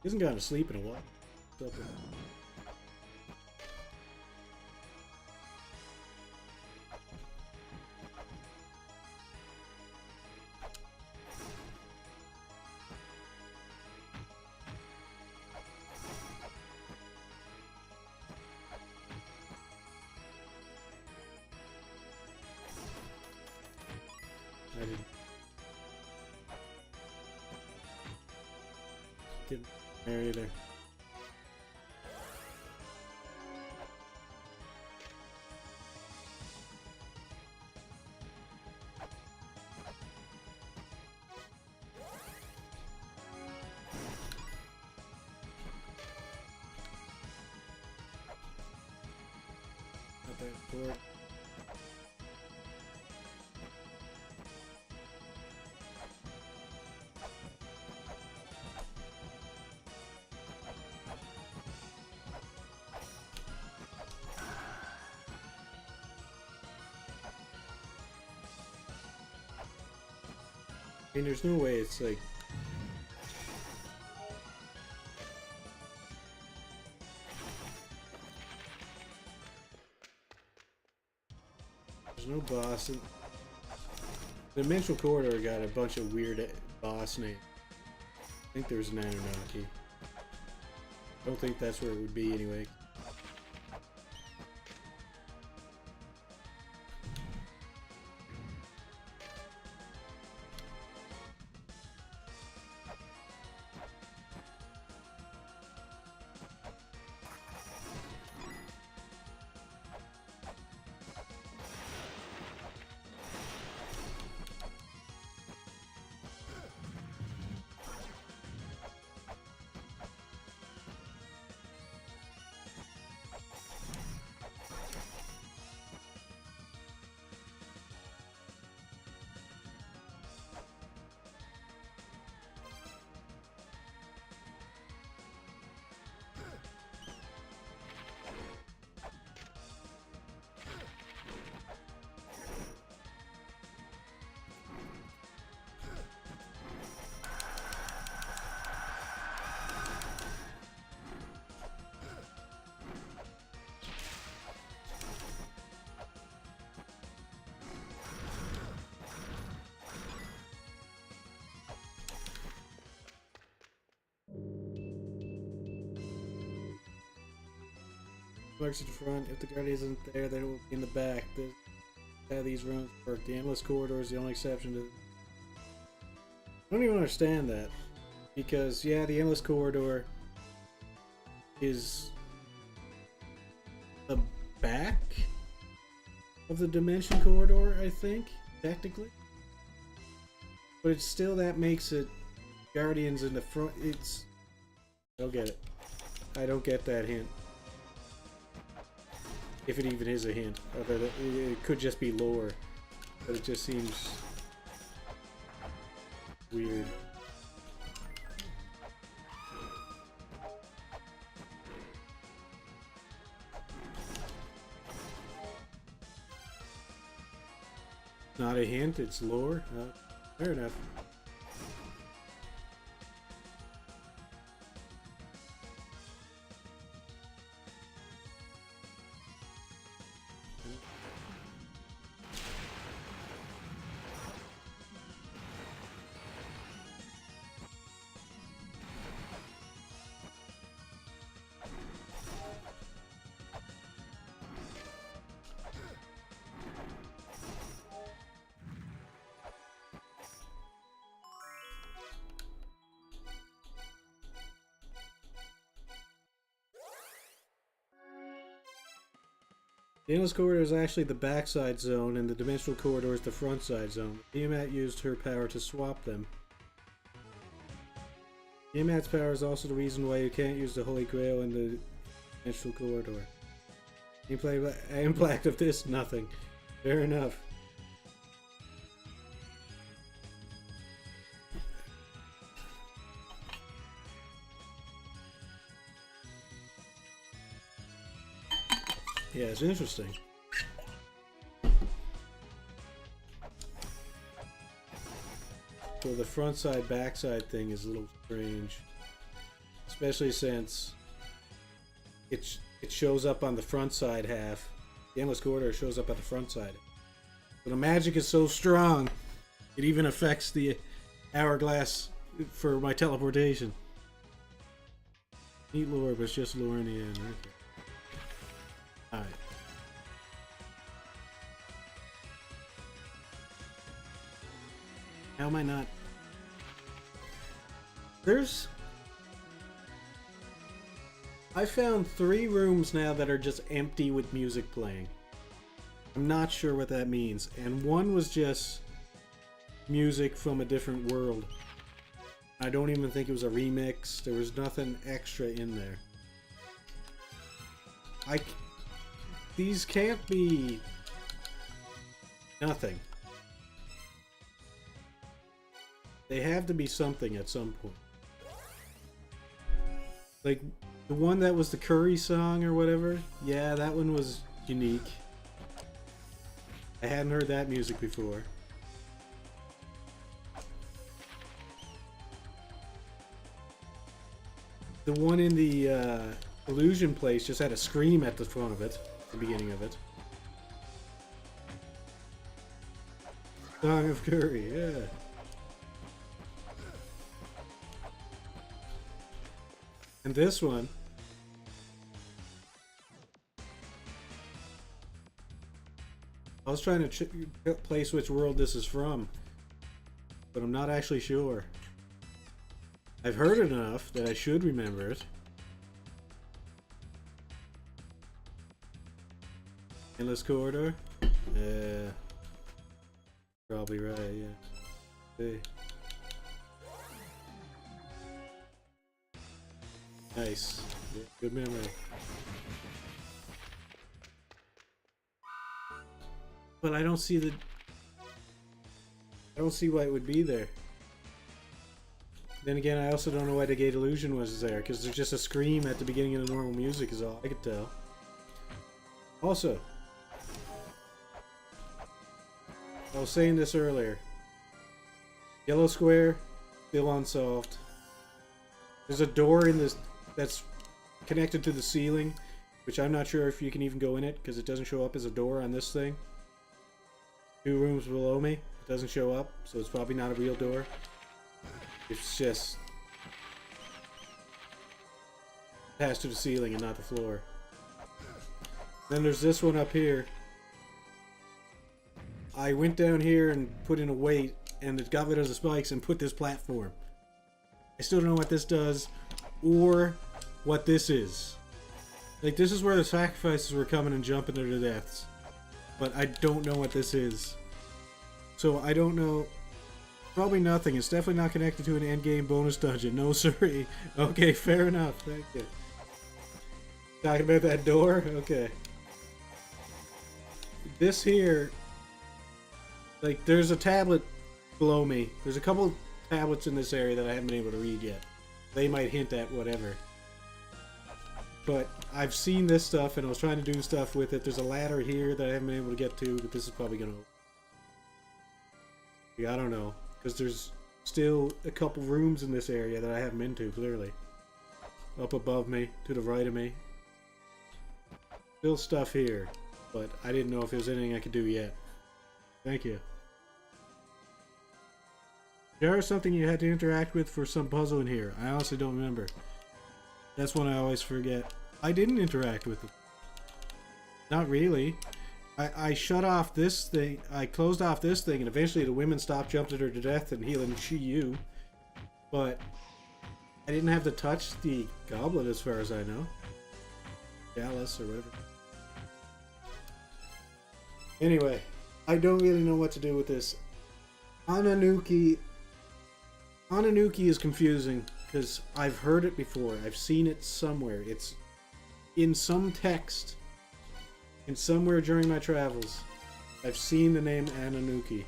He hasn't gone to sleep in a while. What's up with that? I didn't there either. support. I mean, there's no way it's like... There's no boss. The Dimensional Corridor got a bunch of weird boss names. I think there's an Anunnaki. I don't think that's where it would be anyway. Marks at the front. If the guardian isn't there, then it will be in the back. How these rooms work. The endless corridor is the only exception to... I don't even understand that. Because, yeah, the endless corridor is the back of the dimension corridor, I think, technically. But it's still, that makes it guardians in the front. It's... I don't get it. I don't get that hint. If it even is a hint. It could just be lore. But it just seems weird. Not a hint, it's lore. Fair enough. The endless corridor is actually the backside zone, and the dimensional corridor is the frontside zone. Tiamat used her power to swap them. Tiamat's power is also the reason why you can't use the Holy Grail in the dimensional corridor. Impact of this? Nothing. Fair enough. Yeah, it's interesting. So the front side, back side thing is a little strange. Especially since it shows up on the front side half. The endless corridor shows up at the front side. But the magic is so strong, it even affects the hourglass for my teleportation. Neat lore, but it's just lore in the end. Okay. Alright. How am I not? I found 3 rooms now that are just empty with music playing. I'm not sure what that means. And one was just music from a different world. I don't even think it was a remix. There was nothing extra in there. these can't be nothing. They have to be something at some point. Like, the one that was the Curry song or whatever, yeah, that one was unique. I hadn't heard that music before. The one in the illusion place just had a scream at the front of it, the beginning of it. Song of Curry, yeah. And this one, I was trying to place which world this is from, but I'm not actually sure. I've heard it enough that I should remember it. Endless Corridor? Probably right, yeah. See. Nice. Yeah, good memory. But I don't see the... I don't see why it would be there. Then again, I also don't know why the Gate Illusion was there, because there's just a scream at the beginning of the normal music is all I could tell. Also, I was saying this earlier. Yellow Square, still unsolved. There's a door in this that's connected to the ceiling, which I'm not sure if you can even go in it, because it doesn't show up as a door on this thing. 2 rooms below me, it doesn't show up, so it's probably not a real door. It's just attached to the ceiling and not the floor. Then there's this one up here. I went down here and put in a weight, and it got rid of the spikes and put this platform. I still don't know what this does, or what this is. Like, this is where the sacrifices were coming and jumping to their deaths. But I don't know what this is. So I don't know. Probably nothing. It's definitely not connected to an endgame bonus dungeon. No, sorry. Okay, fair enough. Thank you. Talking about that door? Okay. This here... Like, there's a tablet below me. There's a couple tablets in this area that I haven't been able to read yet. They might hint at whatever. But I've seen this stuff, and I was trying to do stuff with it. There's a ladder here that I haven't been able to get to, but this is probably gonna... Yeah, I don't know. Because there's still a couple rooms in this area that I haven't been to, clearly. Up above me, to the right of me. Still stuff here, but I didn't know if there was anything I could do yet. Thank you. There was something you had to interact with for some puzzle in here. I honestly don't remember. That's one I always forget. I didn't interact with it. Not really. I shut off this thing. I closed off this thing, and eventually the women stopped jumping her to death and healing you. But I didn't have to touch the goblet as far as I know. Chalice or whatever. Anyway, I don't really know what to do with this. Ananuki is confusing because I've heard it before. I've seen it somewhere. It's in some text. And somewhere during my travels, I've seen the name Ananuki.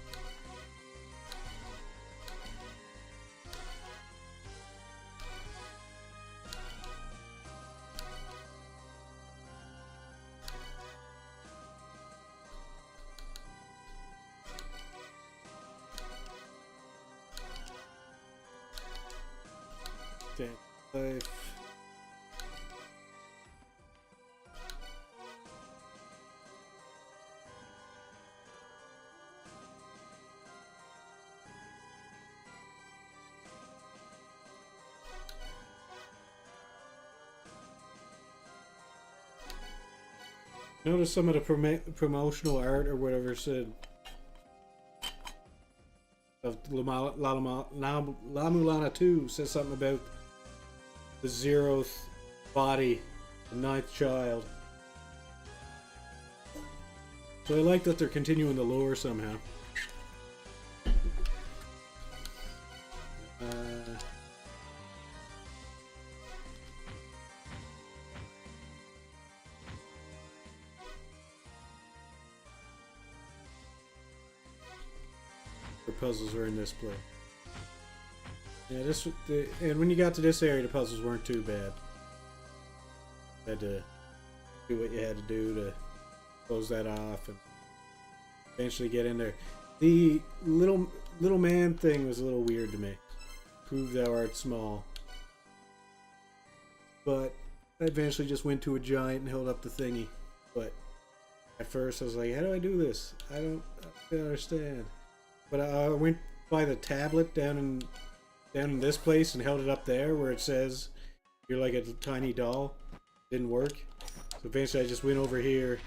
Okay. Notice some of the promotional art or whatever said of La-Mulana 2 says something about the 0th body, the 9th child. So I like that they're continuing the lore somehow. puzzles were in this place. Yeah, and when you got to this area, the puzzles weren't too bad. You had to do what you had to do to close that off and eventually get in there. The little man thing was a little weird to me. Prove thou art small. But I eventually just went to a giant and held up the thingy. But at first I was like, how do I do this? I don't understand. But I went by the tablet down in this place and held it up there where it says you're like a tiny doll. Didn't work. So eventually I just went over here,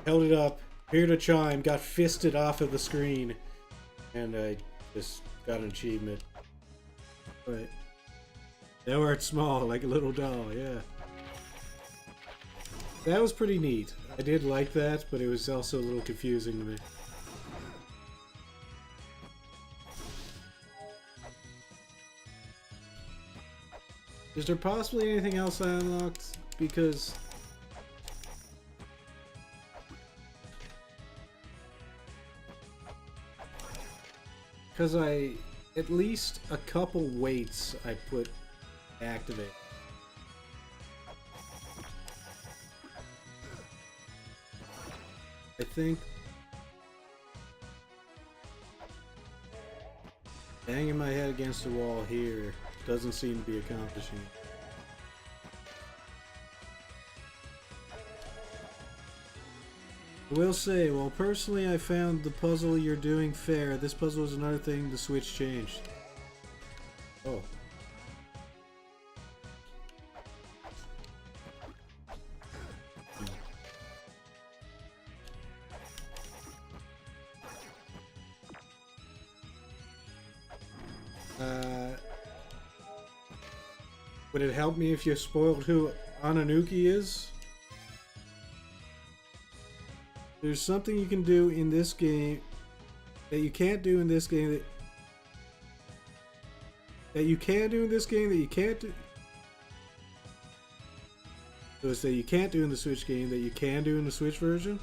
held it up, heard a chime, got fisted off of the screen, and I just got an achievement. But thou art small, like a little doll, yeah. That was pretty neat. I did like that, but it was also a little confusing to me. Is there possibly anything else I unlocked? Because at least a couple weights I put activate. I think banging my head against the wall here doesn't seem to be accomplishing it. I will say, well, personally I found the puzzle you're doing fair. This puzzle is another thing the Switch changed. Oh. Would it help me if you spoiled who Ananuki is? There's something you can do in this game that you can't do in this game that you can do in this game that you can't do. So it's that you can't do in the Switch game that you can do in the Switch version.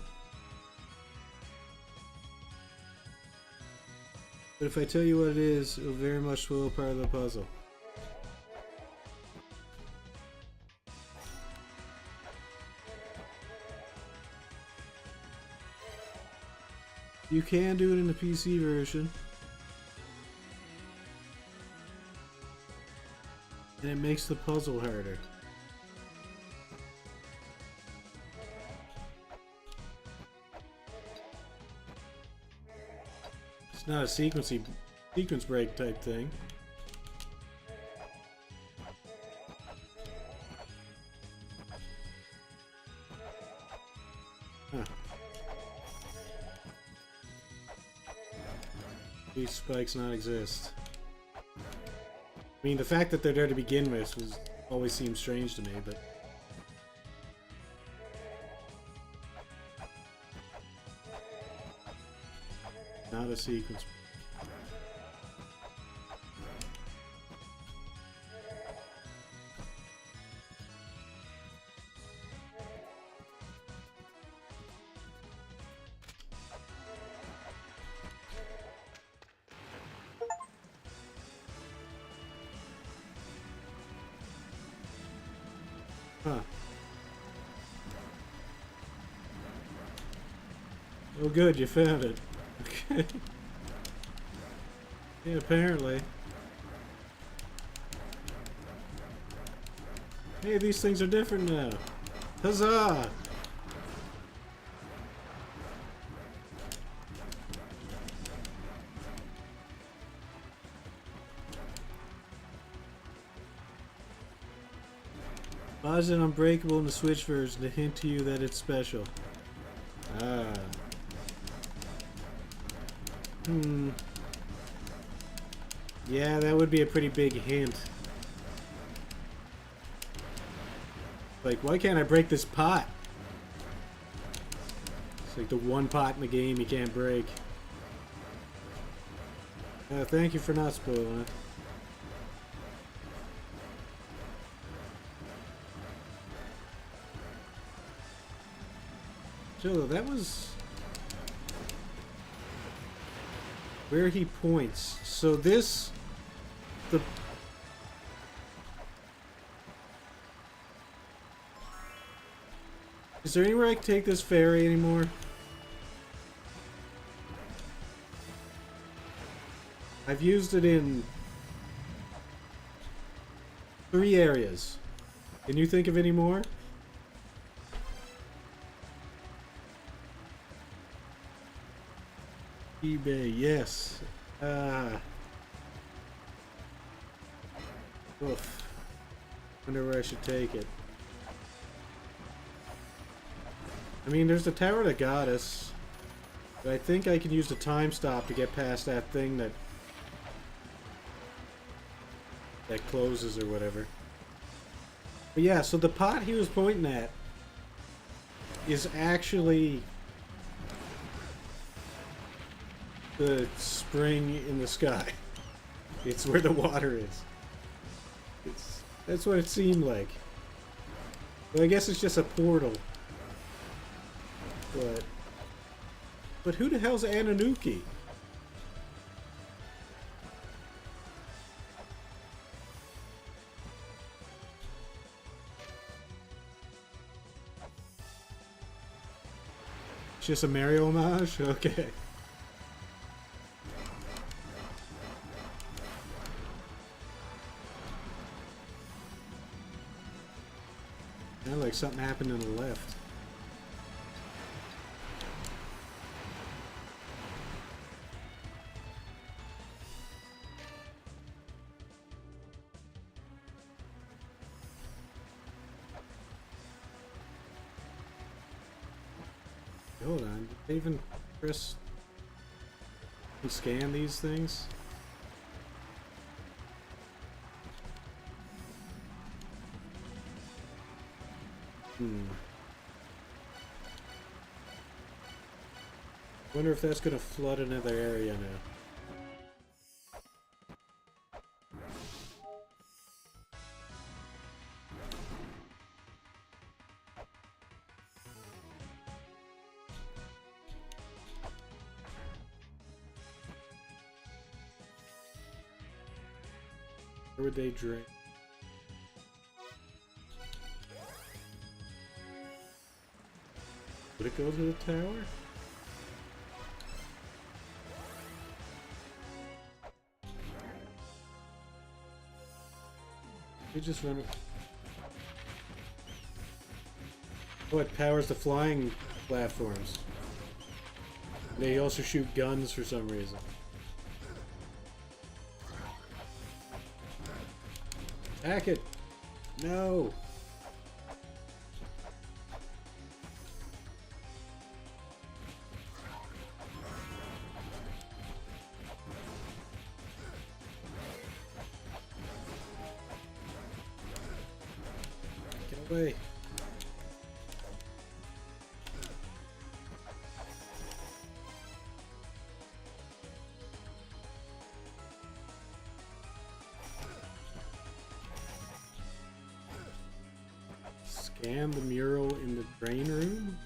But if I tell you what it is, it'll very much spoil part of the puzzle. You can do it in the PC version. And it makes the puzzle harder. It's not a sequence break type thing. Huh. These spikes not exist. I mean, the fact that they're there to begin with always seems strange to me, but not a sequence. Huh. Oh good, you found it. Okay. Yeah, apparently. Hey, these things are different now. Huzzah! Why is it unbreakable in the Switch version to hint to you that it's special? Ah. Yeah, that would be a pretty big hint. Like, why can't I break this pot? It's like the one pot in the game you can't break. Thank you for not spoiling it. So that was... where he points. So this, the is there anywhere I can take this ferry anymore? I've used it in 3 areas. Can you think of any more? eBay, yes. Oof. Wonder where I should take it. I mean, there's the tower that got us. But I think I can use the time stop to get past that thing that closes or whatever. But yeah, so the pot he was pointing at is actually the spring in the sky. It's where the water is. That's what it seemed like. Well, I guess it's just a portal. But who the hell's Ananuki? It's just a Mario homage? Okay. Sounded like something happened on the left. Hold on, did they even press and scan these things? Wonder if that's gonna flood another area now. Where would they drink? Would it go to the tower? They just run it. Oh, it powers the flying platforms. They also shoot guns for some reason. Hack it! No! Get away! Scan the mural in the drain room?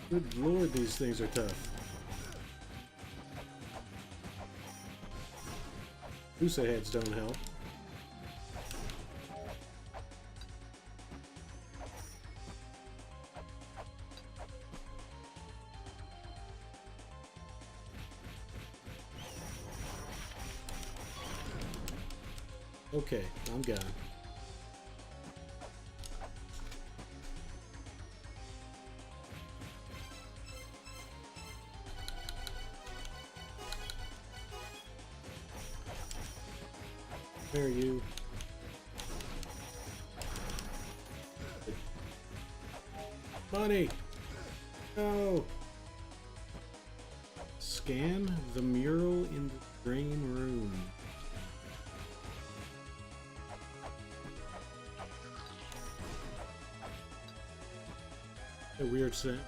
Good lord, these things are tough. Usa heads don't help. Okay, I'm gone. Where are you? Money! No! Scan the mural in the drain room. A weird sound.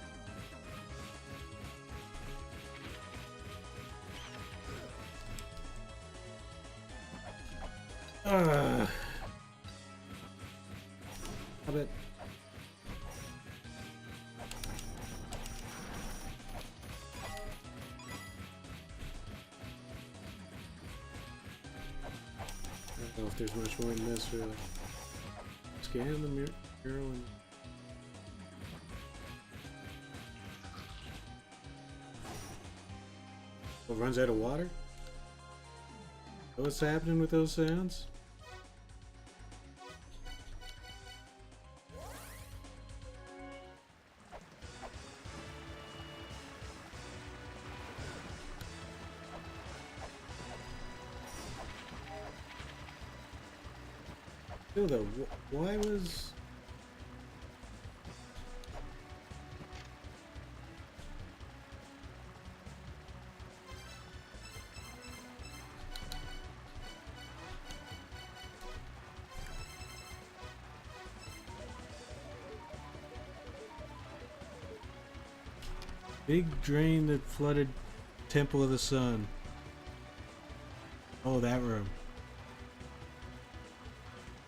Stop it. I don't know if there's much more in this really. Scan the mural and... It runs out of water? What's happening with those sounds? Still though, why was... Big drain that flooded Temple of the Sun. Oh, that room.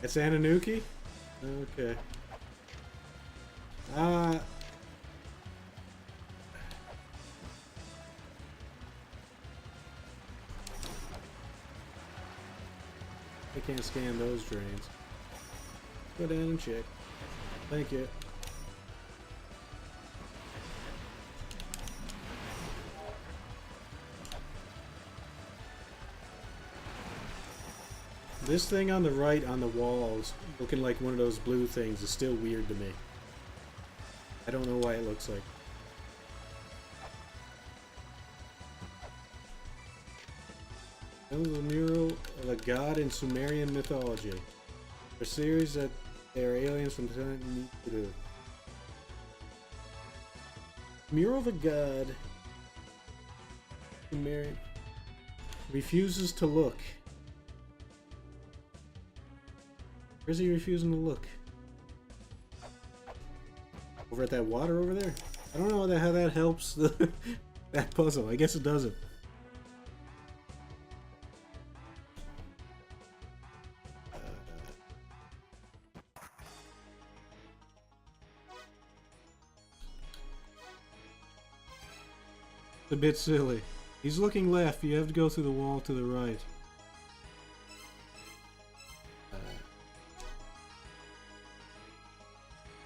It's Ananuki? Okay. I can't scan those drains. Go down and check. Thank you. This thing on the right on the walls, looking like one of those blue things, is still weird to me. I don't know why it looks like. That was a mural of a god in Sumerian mythology. A series that they are aliens from the time to do. Mural of a god. Sumerian. Refuses to look. Where's he refusing to look? Over at that water over there? I don't know how that helps that puzzle. I guess it doesn't. It's a bit silly. He's looking left. You have to go through the wall to the right.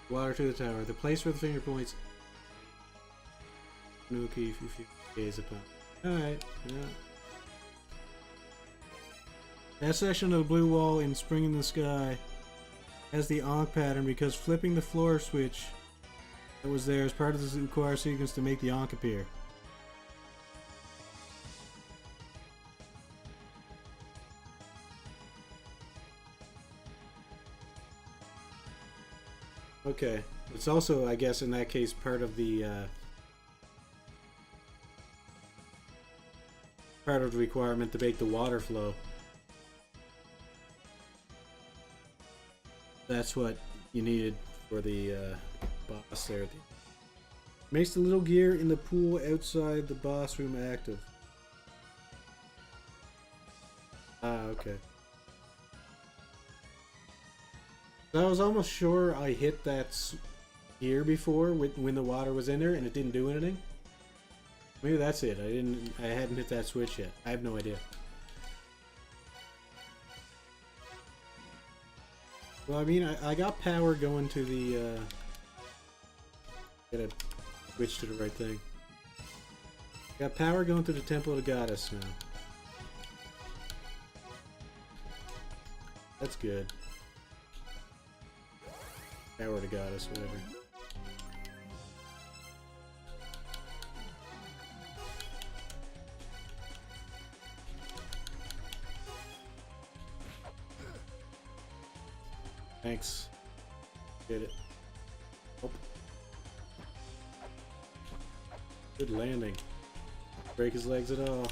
Water to the tower. The place where the finger points. Nuki, if you gaze upon. Alright, yeah. That section of the blue wall in Spring in the Sky has the Ankh pattern because flipping the floor switch that was there is part of the required sequence to make the Ankh appear. Okay, it's also, I guess, in that case, part of the requirement to make the water flow. That's what you needed for the boss there. Makes the little gear in the pool outside the boss room active. Ah, okay. I was almost sure I hit that gear before when the water was in there and it didn't do anything. Maybe that's it. I hadn't hit that switch yet. I have no idea. Well, I mean, I got power going to the gotta switch to the right thing. Got power going to the Temple of the Goddess now. That's good. Power to Goddess, whatever. Thanks. Get it. Oh. Good landing. Break his legs at all.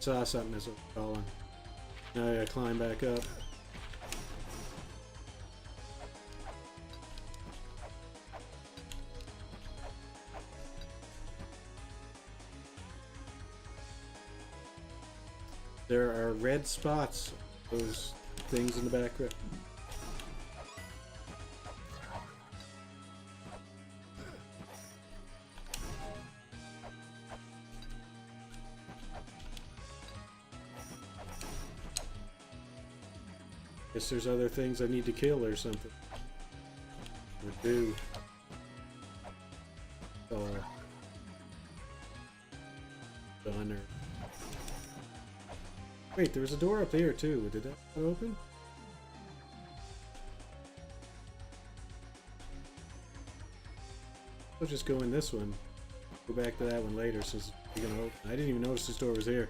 Saw something as I was falling. Now I gotta climb back up. There are red spots. Those things in the background. Guess there's other things I need to kill or something. Or do. Done or... Wait, there was a door up there too. Did that open? I'll just go in this one. Go back to that one later since it's gonna open. I didn't even notice this door was here.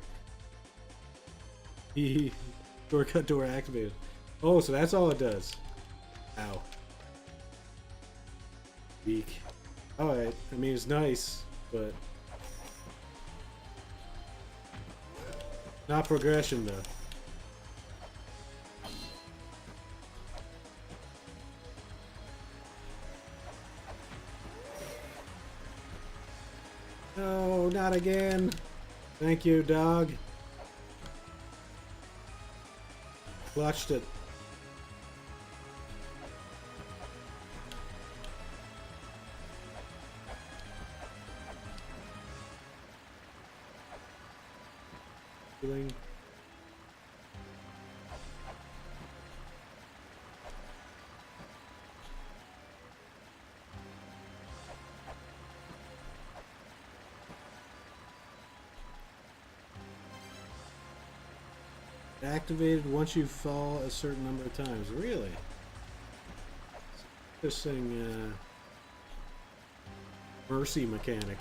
Shortcut door activated. Oh, so that's all it does. Ow. Weak. Alright, I mean it's nice, but not progression though. No, not again. Thank you, dog. Clutched it. Feeling. Activated once you fall a certain number of times. Really? Interesting mercy mechanic.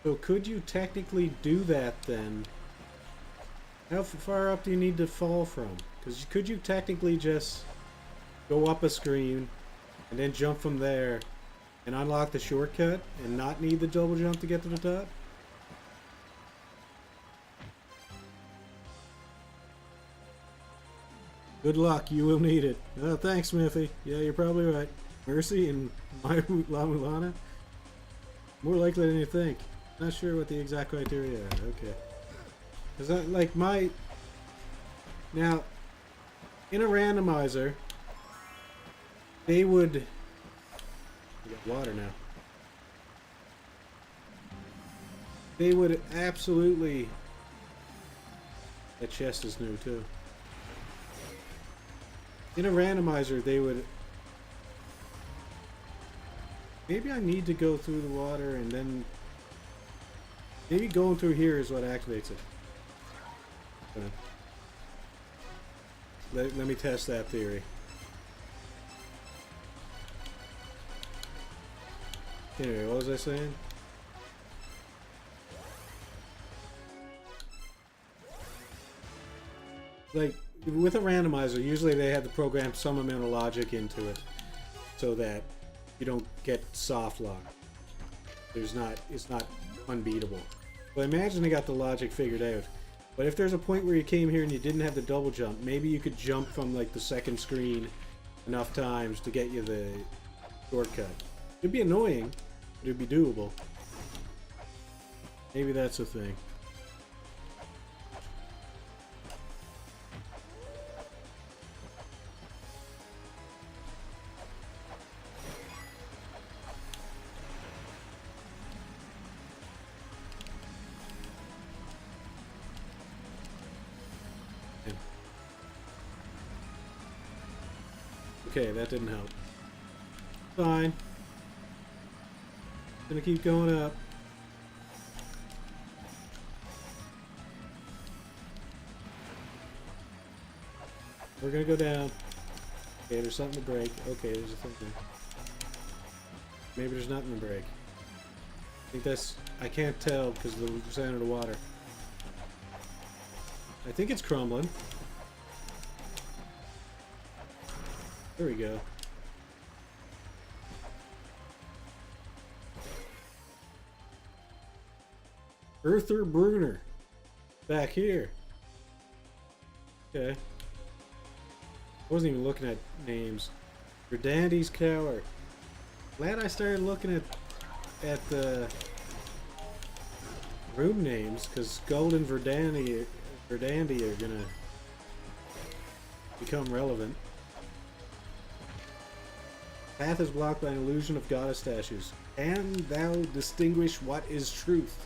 So could you technically do that then? How far up do you need to fall from? Because could you technically just go up a screen and then jump from there and unlock the shortcut and not need the double jump to get to the top? Good luck, you will need it. Oh, thanks, Smithy. Yeah, you're probably right. Mercy and my La-Mulana? More likely than you think. Not sure what the exact criteria are. Okay. Is that like my... Now, in a randomizer, they would... We got water now. They would absolutely... That chest is new too. In a randomizer, they would... Maybe I need to go through the water and then... Maybe going through here is what activates it. Let me test that theory. Anyway, what was I saying? Like, with a randomizer, usually they have to program some amount of logic into it so that you don't get soft lock. It's not unbeatable. Well, imagine they got the logic figured out. But if there's a point where you came here and you didn't have the double jump, maybe you could jump from like the second screen enough times to get you the shortcut. It'd be annoying, but it'd be doable. Maybe that's the thing. Okay, that didn't help. Fine. Gonna keep going up. We're gonna go down. Okay, there's something to break. Okay, there's a thing there. Maybe there's nothing to break. I think that's... I can't tell because of the sound of the water. I think it's crumbling. There we go. Earther Bruner. Back here. Okay. I wasn't even looking at names. Verdandy's Cower. Glad I started looking at the room names, because Gold and Verdandy are gonna become relevant. Path is blocked by an illusion of goddess statues. Can thou distinguish what is truth?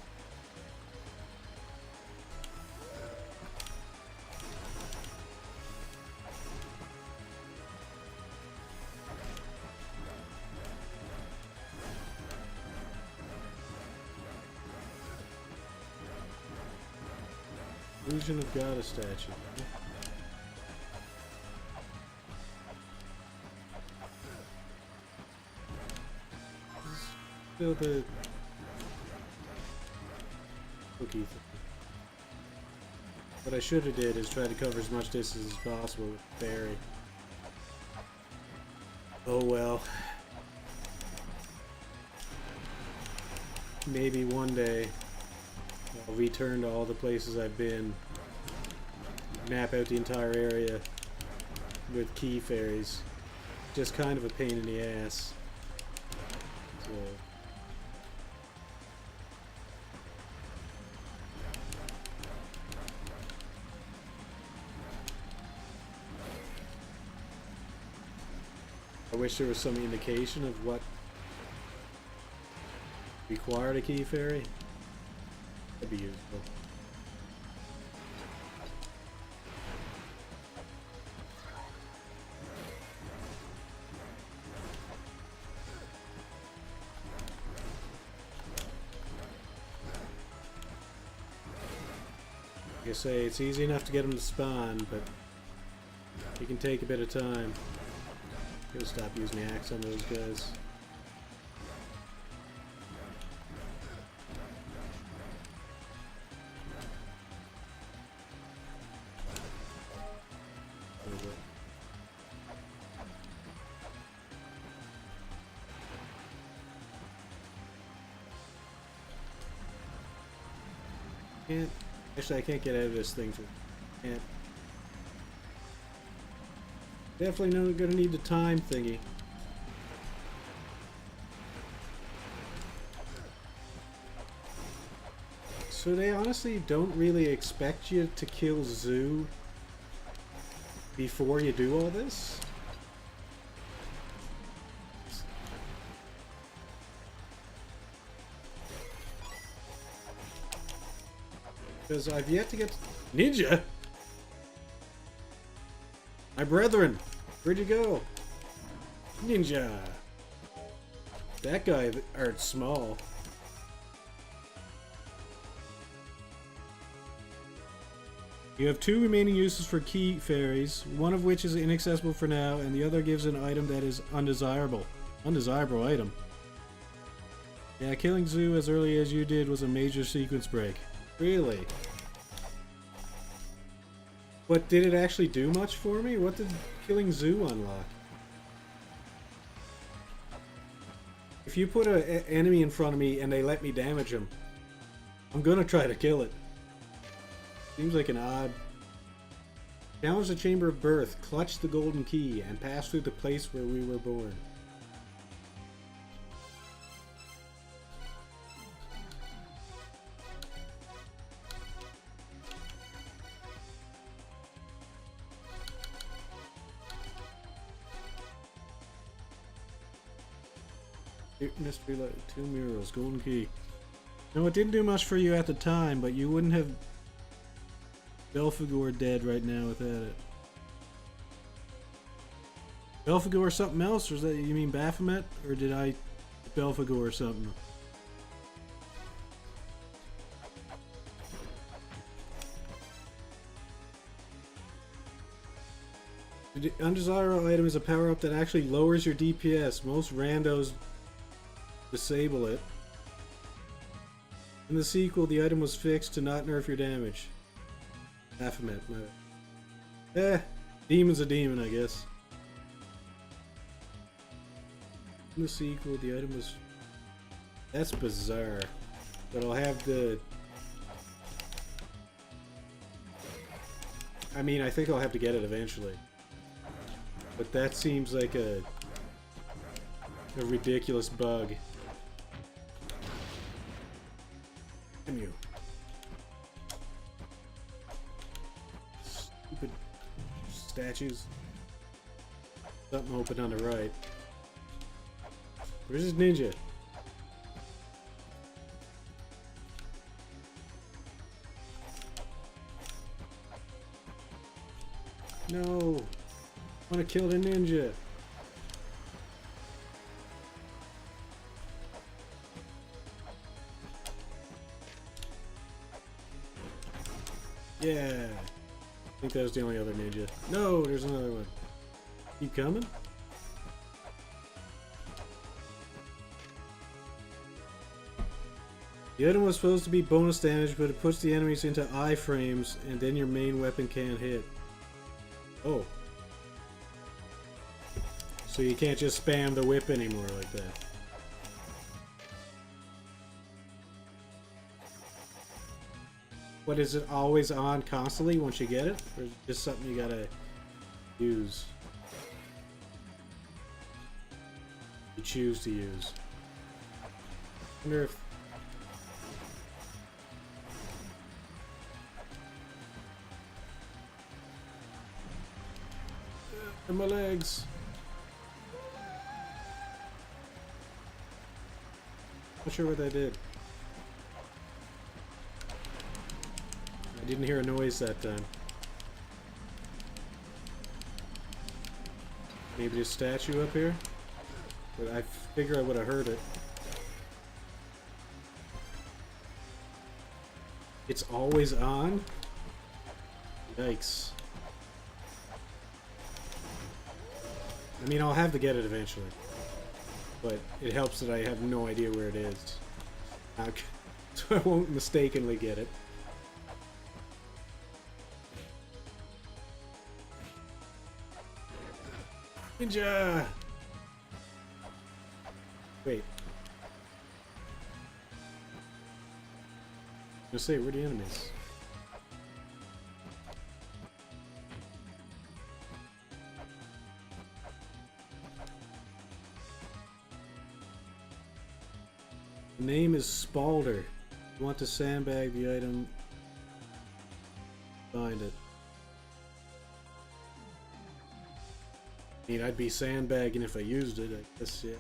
Illusion of goddess statue. Still the cookie thing. What I should have did is try to cover as much distance as possible with the fairy. Oh well. Maybe one day I'll return to all the places I've been, map out the entire area with key fairies. Just kind of a pain in the ass. So I wish there was some indication of what required a key fairy. That'd be useful. Like I say, it's easy enough to get them to spawn, but it can take a bit of time. Gotta stop using the axe on those guys. Actually, I can't get out of this thing. Can't. Definitely not gonna need the time thingy. So they honestly don't really expect you to kill Zoo before you do all this? Because I've yet to get... Ninja? My brethren! Where'd you go? Ninja! That guy art's small. You have 2 remaining uses for key fairies, one of which is inaccessible for now, and the other gives an item that is undesirable. Undesirable item. Yeah, killing Zoo as early as you did was a major sequence break. Really? But did it actually do much for me? What did killing Zoo unlock? If you put an enemy in front of me and they let me damage him, I'm gonna try to kill it. Seems like an odd... Challenge the Chamber of Birth, clutch the golden key, and pass through the place where we were born. Mystery Light, 2 murals, golden key. No, it didn't do much for you at the time, but you wouldn't have Belphegor dead right now without it. Belphegor or something else, or is that you mean Baphomet, or did I Belphegor or something? The undesirable item is a power-up that actually lowers your DPS. Most randos disable it. In the sequel, the item was fixed to not nerf your damage. Baphomet, demon's a demon, I guess. In the sequel, the item was... That's bizarre. But I'll have the... I mean, I think I'll have to get it eventually. But that seems like a a ridiculous bug. Damn you. Stupid statues. Something open on the right. Where's this ninja? No! I want to kill the ninja! Yeah! I think that was the only other ninja. No! There's another one. Keep coming? The item was supposed to be bonus damage, but it puts the enemies into iframes, and then your main weapon can't hit. Oh. So you can't just spam the whip anymore like that. What, is it always on constantly once you get it? Or is it just something you gotta use? You choose to use. I wonder if... And my legs. Not sure what that did. I didn't hear a noise that time. Maybe a statue up here? But I figure I would have heard it. It's always on? Yikes. I mean, I'll have to get it eventually. But it helps that I have no idea where it is. So I won't mistakenly get it. Ninja! Wait. I was gonna say, where are the enemies? The name is Spalder. You want to sandbag the item? Find it. I mean, I'd be sandbagging if I used it, I guess, yeah.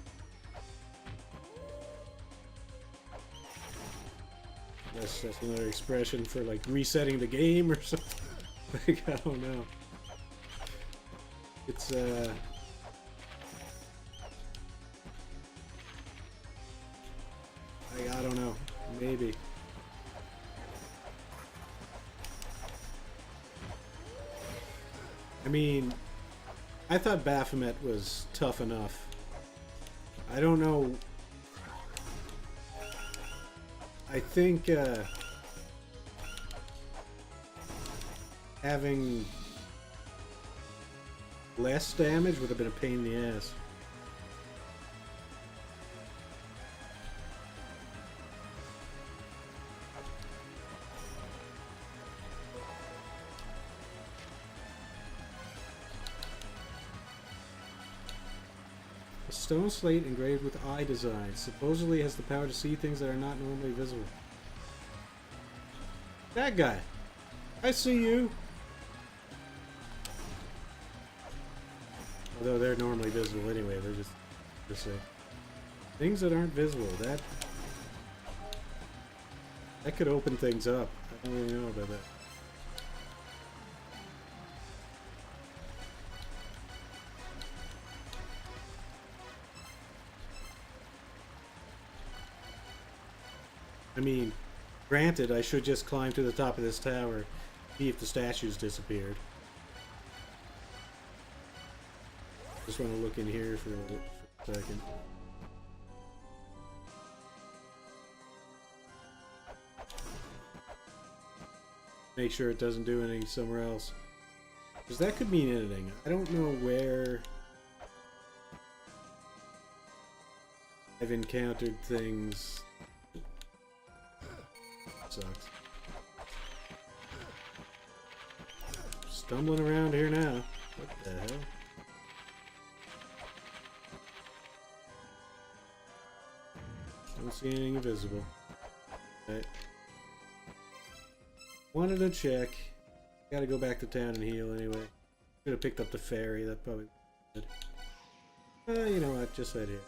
That's another expression for, like, resetting the game or something. Like, I don't know. It's, I don't know. Maybe. I mean, I thought Baphomet was tough enough. I don't know. I think having less damage would have been a pain in the ass. A stone slate engraved with eye design supposedly has the power to see things that are not normally visible. That guy! I see you! Although they're normally visible anyway, they're just saying. Things that aren't visible, that could open things up. I don't really know about that. I mean, granted, I should just climb to the top of this tower, see if the statues disappeared. Just want to look in here for a second. Make sure it doesn't do anything somewhere else. Because that could mean anything. I don't know where I've encountered things. Sucks. Stumbling around here now. What the hell? Don't see anything invisible. Okay. Wanted to check. Gotta go back to town and heal anyway. Could have picked up the ferry, that probably would. You know what, just right here.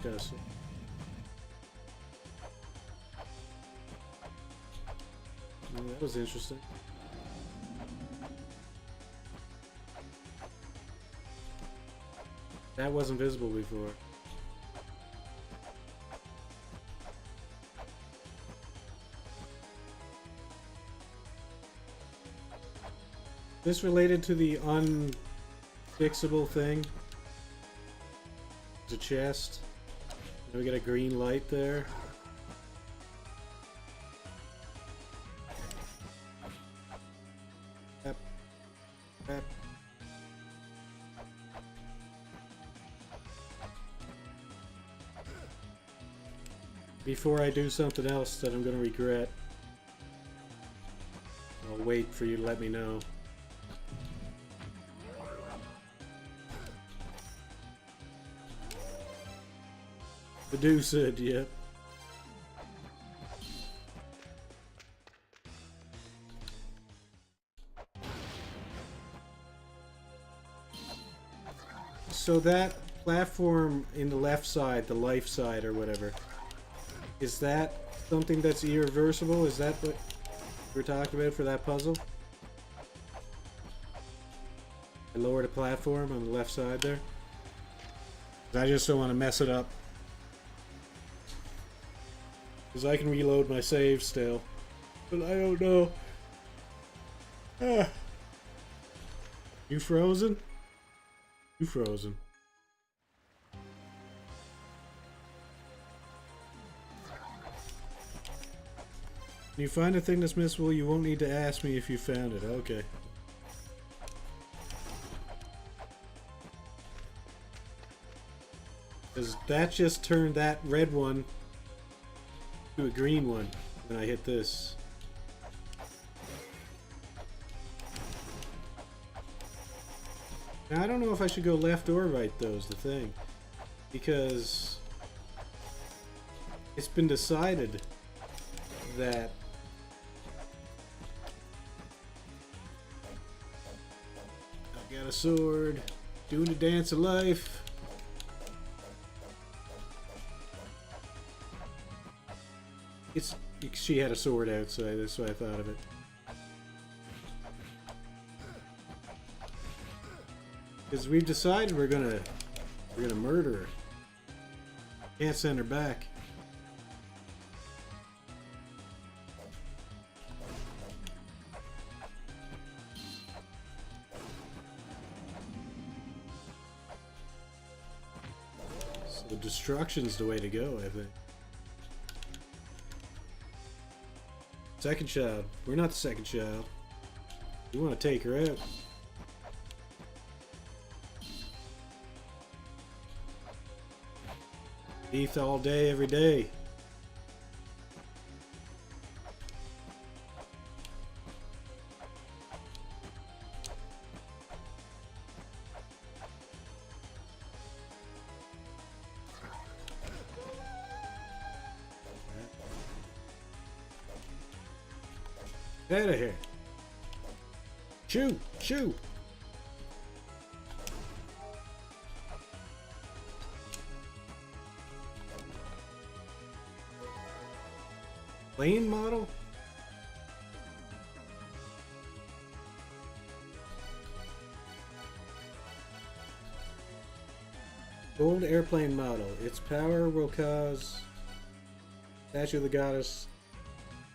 Does. That was interesting. That wasn't visible before. This related to the unfixable thing? There's a chest. We got a green light there. Yep. Yep. Before I do something else that I'm going to regret, I'll wait for you to let me know. The Deuced, yep. So that platform in the left side, the life side or whatever, is that something that's irreversible? Is that what we're talking about for that puzzle? I lower the platform on the left side there. I just don't want to mess it up. Because I can reload my save still. But I don't know. Ah. You frozen? You frozen. When you find a thing that's missable, you won't need to ask me if you found it. Okay. Because that just turned that red one to a green one when I hit this. Now I don't know if I should go left or right though is the thing. Because it's been decided that I got a sword, doing the dance of life. She had a sword outside, that's why I thought of it. Because we've decided we're gonna murder her. Can't send her back. So destruction's the way to go, I think. Second child. We're not the second child. We want to take her out. Teeth all day, every day. Out of here. Shoo! Shoo! Plane model? Gold airplane model. Its power will cause statue of the goddess,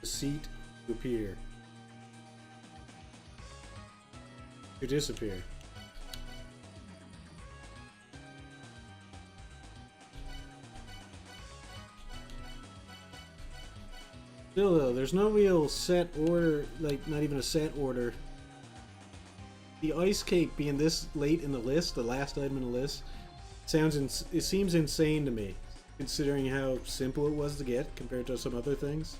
the seat, to appear. To disappear. Still though, there's no real set order, like not even a set order. The ice cake being this late in the list, the last item in the list, it seems insane to me. considering how simple it was to get compared to some other things.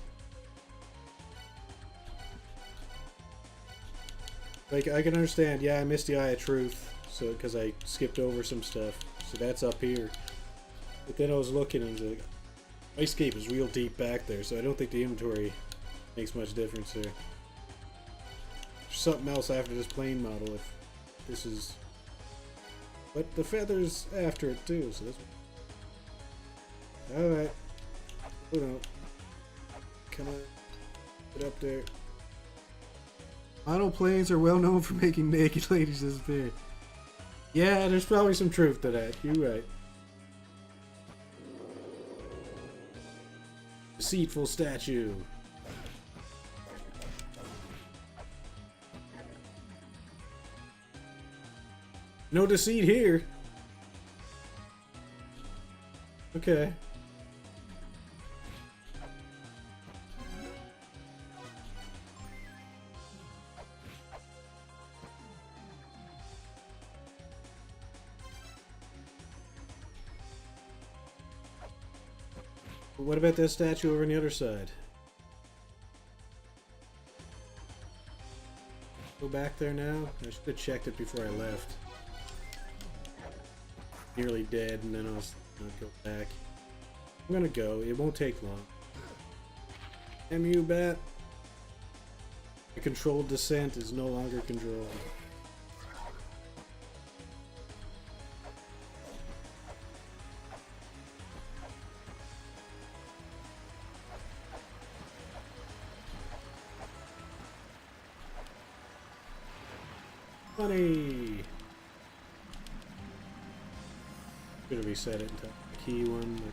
Like, I can understand, yeah, I missed the Eye of Truth, so because I skipped over some stuff, so that's up here. But then I was looking and I was like, Ice Cape is real deep back there, so I don't think the inventory makes much difference there. There's something else after this plane model if this is... But the feather's after it too, so that's... Alright. Hold on. Come on. Get up there. Model planes are well known for making naked ladies disappear. Yeah, there's probably some truth to that. You're right. Deceitful statue. No deceit here. Okay. What about that statue over on the other side? Go back there now? I should have checked it before I left. Nearly dead, and then I'll go back. I'm gonna go. It won't take long. MU bat. The controlled descent is no longer controlled. Money! Should have reset it into the key one. But...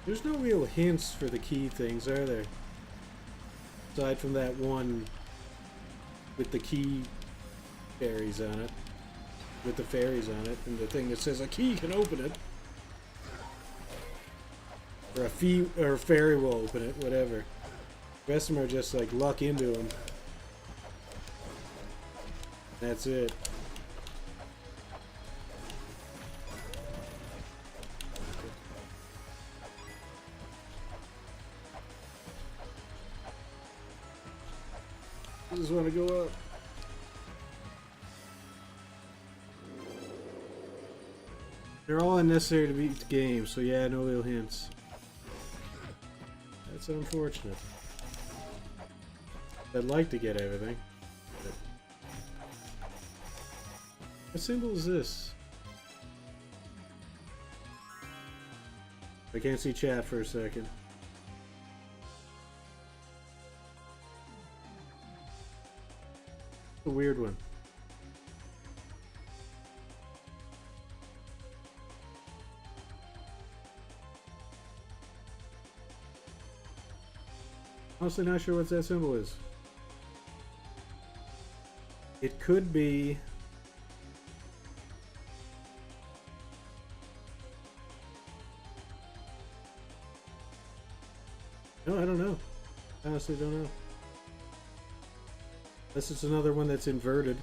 There's no real hints for the key things, are there? Aside from that one with the key fairies on it. With the fairies on it, and the thing that says a key can open it. Or a fairy will open it, whatever. The rest of them are just like luck into them. That's it. I just want to go up. They're all unnecessary to beat the game, so yeah, no real hints. That's unfortunate. I'd like to get everything. What symbol is this? I can't see chat for a second. It's a weird one. Honestly not sure what that symbol is. It could be... No, I don't know. I honestly don't know. Unless it's another one that's inverted.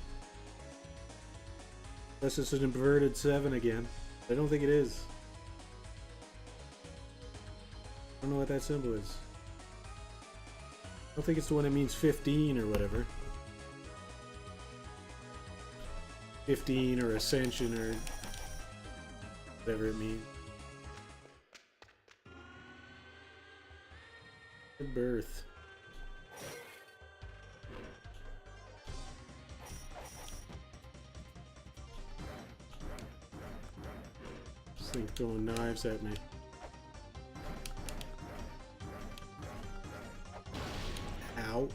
Unless it's an inverted 7 again. I don't think it is. I don't know what that symbol is. I don't think it's the one that means 15 or whatever. 15 or ascension or whatever it means. Birth. This thing's throwing knives at me. Ow.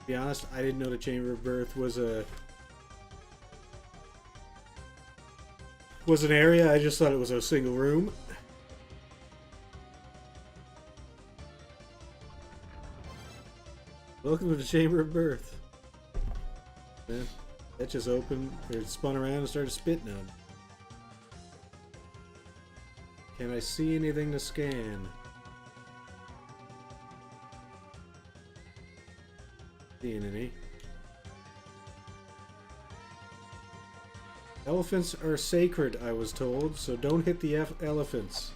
To be honest, I didn't know the Chamber of Birth was an area. I just thought it was a single room. Welcome to the Chamber of Birth. Man, that just opened, or it spun around and started spitting on me. Can I see anything to scan? Seeing any. Elephants are sacred, I was told, so don't hit the elephants.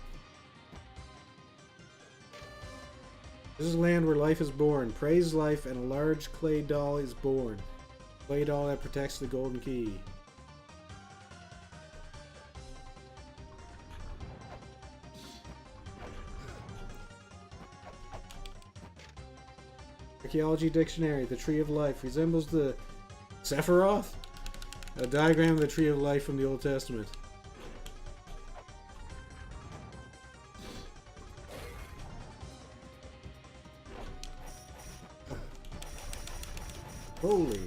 This is land where life is born. Praise life, and a large clay doll is born. Clay doll that protects the golden key. Archaeology dictionary. The tree of life resembles the Sephiroth? A diagram of the tree of life from the Old Testament. Holy.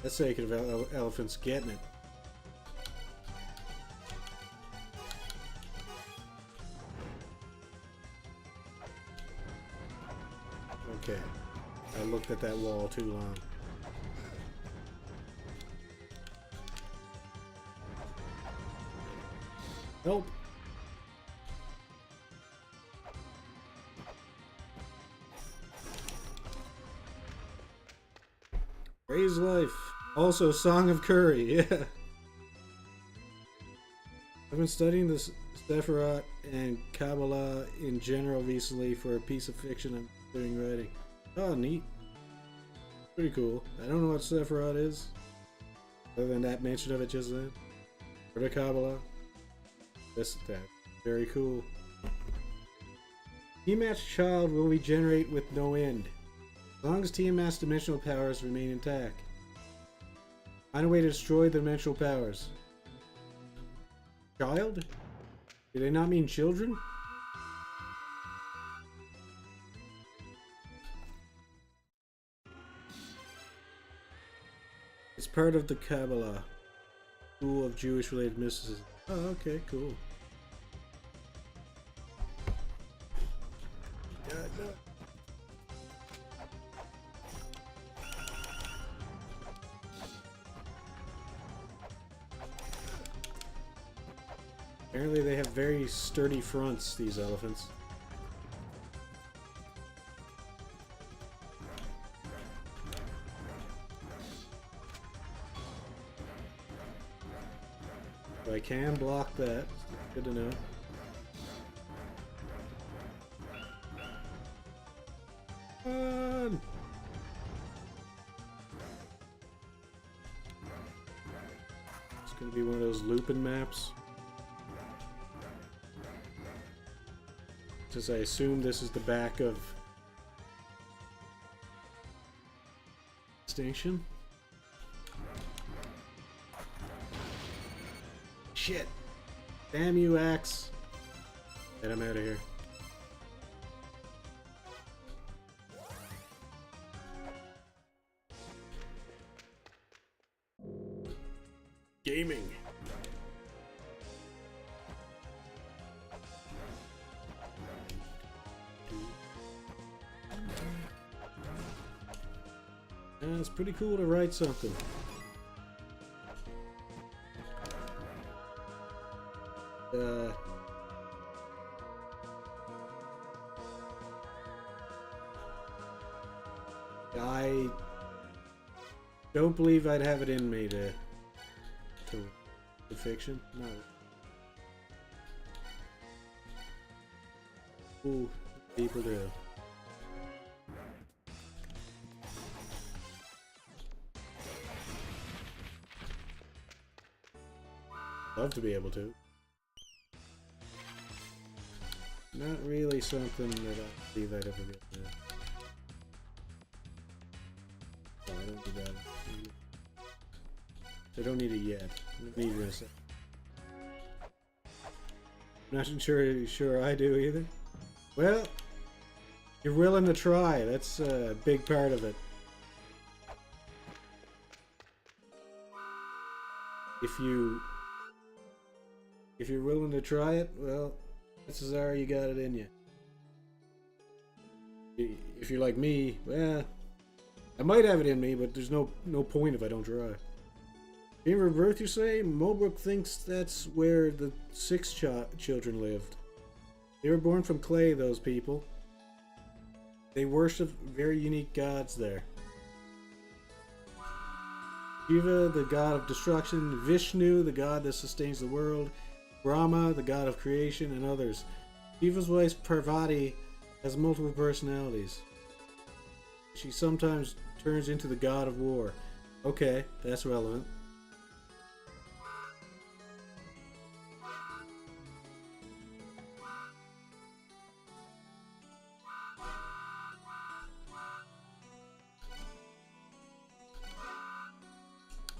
That's sake of elephants getting it. Okay. I looked at that wall too long. Nope. Praise life. Also, Song of Curry. Yeah. I've been studying this Sephiroth and Kabbalah in general recently for a piece of fiction I'm doing writing. Oh, neat. Pretty cool. I don't know what Sephiroth is, other than that mention of it just then. Or the Kabbalah. That. Very cool. Tiamat's child will regenerate with no end, as long as Tiamat's dimensional powers remain intact. Find a way to destroy the dimensional powers. Child? Do they not mean children? It's part of the Kabbalah, school of Jewish-related mysticism. Oh, okay, cool. God, no. Apparently they have very sturdy fronts, these elephants. So I can block that. Good to know. It's gonna be one of those looping maps. Since I assume this is the back of Station. Shit! Damn you, axe! Get him out of here. Gaming. And it's pretty cool to write something. I don't believe I'd have it in me to fiction. No. Ooh, people do. Love to be able to. Not really something that I believe I'd ever be able to do. Oh, I don't need that. I don't need it yet. I don't need this. I'm not sure I do either. Well, you're willing to try. That's a big part of it. If you're willing to try it, well, chances are you got it in you. If you're like me, well, I might have it in me, but there's no point if I don't try. Chamber of Birth, you say? Mulbrook thinks that's where the 6 children lived. They were born from clay, those people. They worship very unique gods there. Shiva, the god of destruction, Vishnu, the god that sustains the world, Brahma, the god of creation, and others. Shiva's wife Parvati has multiple personalities. She sometimes turns into the god of war. Okay, that's relevant.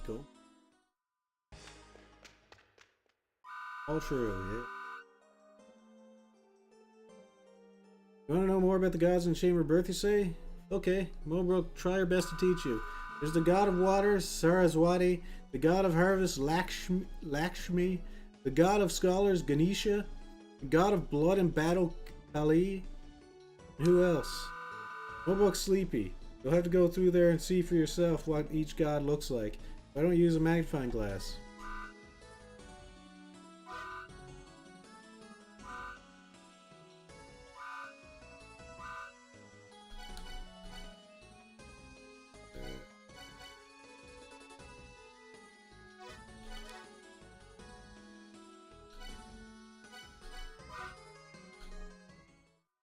Cool. All true, yeah. You want to know more about the gods in Chamber of Birth, you say? Okay, Mobrook, try our best to teach you. There's the god of water, Saraswati, the god of harvest, Lakshmi, the god of scholars, Ganesha, the god of blood and battle, Kali. And who else? Mobrook's sleepy. You'll have to go through there and see for yourself what each god looks like. Why don't you use a magnifying glass?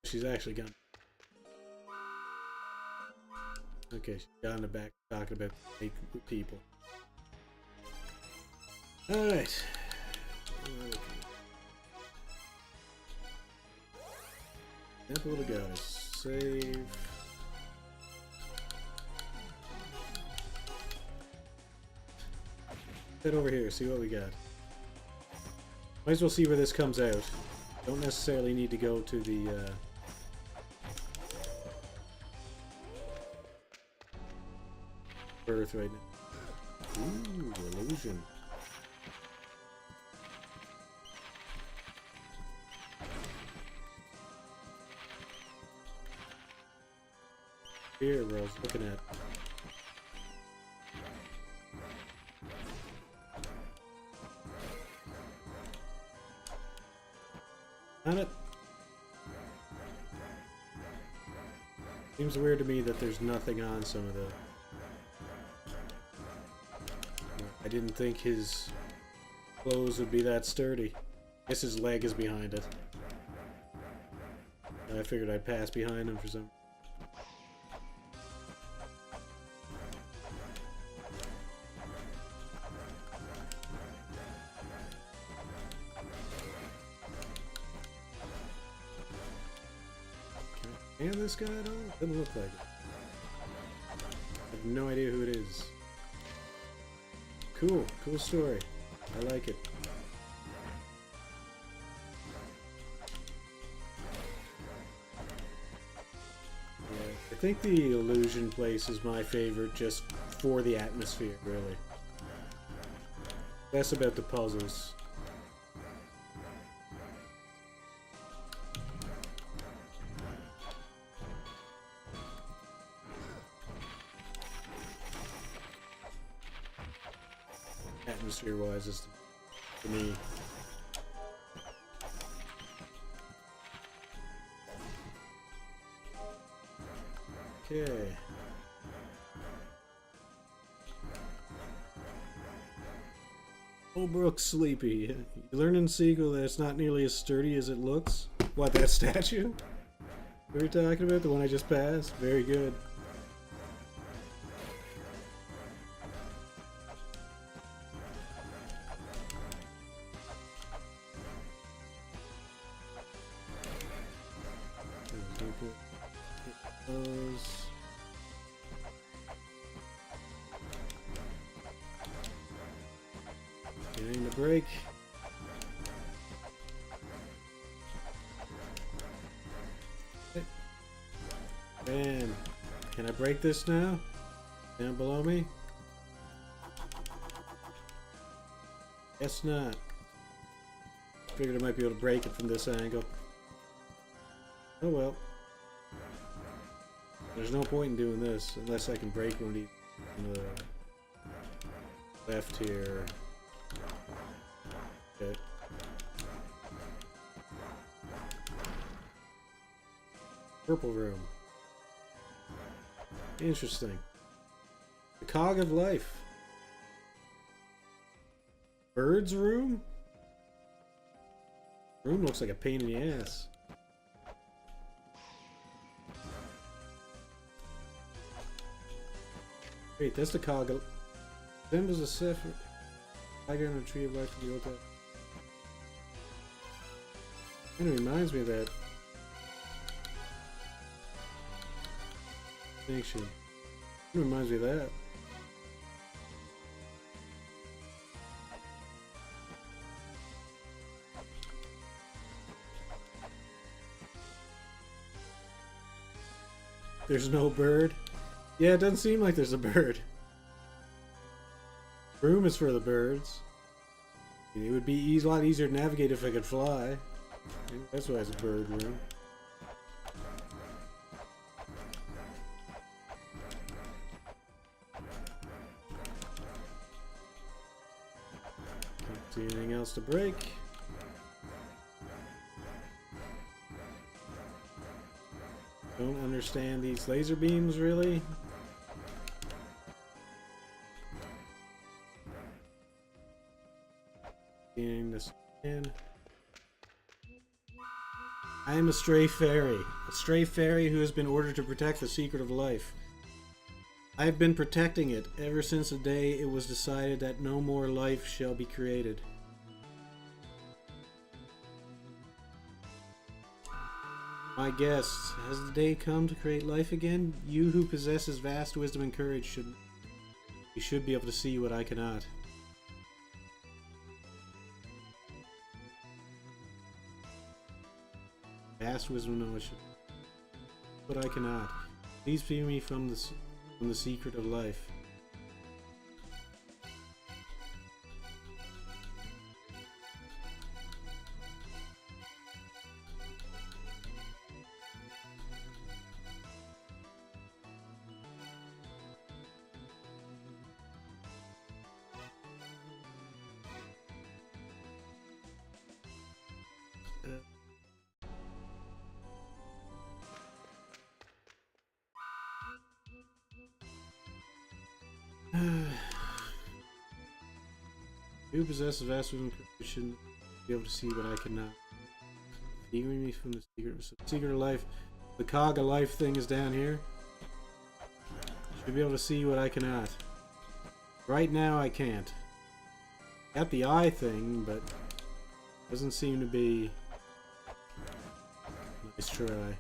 She's actually gone. Okay, she's got in the back talking about people. Alright. Temple of the Goddess. Save. Head over here, see what we got. Might as well see where this comes out. Don't necessarily need to go to the birth right now. Ooh, illusion. Here, where I was looking at. On it. Seems weird to me that there's nothing on some of the... I didn't think his clothes would be that sturdy. I guess his leg is behind it. I figured I'd pass behind him for some... Can this guy at all? Doesn't look like it. I have no idea who it is. Cool, cool story. I like it. Yeah, I think the illusion place is my favorite just for the atmosphere, really. Less about the puzzles. Atmosphere-wise, is for me. Okay. Holbrook's sleepy. You learn in sequel that it's not nearly as sturdy as it looks. What, that statue? What are you talking about? The one I just passed? Very good. Getting the break. Bam. Can I break this now? Down below me? Guess not. Figured I might be able to break it from this angle. Oh well. There's no point in doing this unless I can break one of these on the left here. Okay. Purple room. Interesting. The cog of life. Bird's room? Room looks like a pain in the ass. Wait, that's the cog of... Resembles a Sephiroth. Tiger and a tree of life from the old time. Kind of reminds me of that. Distinction. It reminds me of that. There's no bird. Yeah, it doesn't seem like there's a bird. Room is for the birds. It would be a lot easier to navigate if I could fly. That's why it's a bird room. Can't see anything else to break. Don't understand these laser beams, really. Getting this in. I am a stray fairy who has been ordered to protect the secret of life. I have been protecting it ever since the day it was decided that no more life shall be created. My guests, has the day come to create life again? You who possesses vast wisdom and courage should be able to see what I cannot. Vast wisdom and knowledge, but I cannot. Please free me from the secret of life. Who possesses vast wisdom should be able to see what I cannot. Freeing me from the secret of life. The cog of life thing is down here. Should be able to see what I cannot. Right now I can't. Got the eye thing, but doesn't seem to be. Nice try.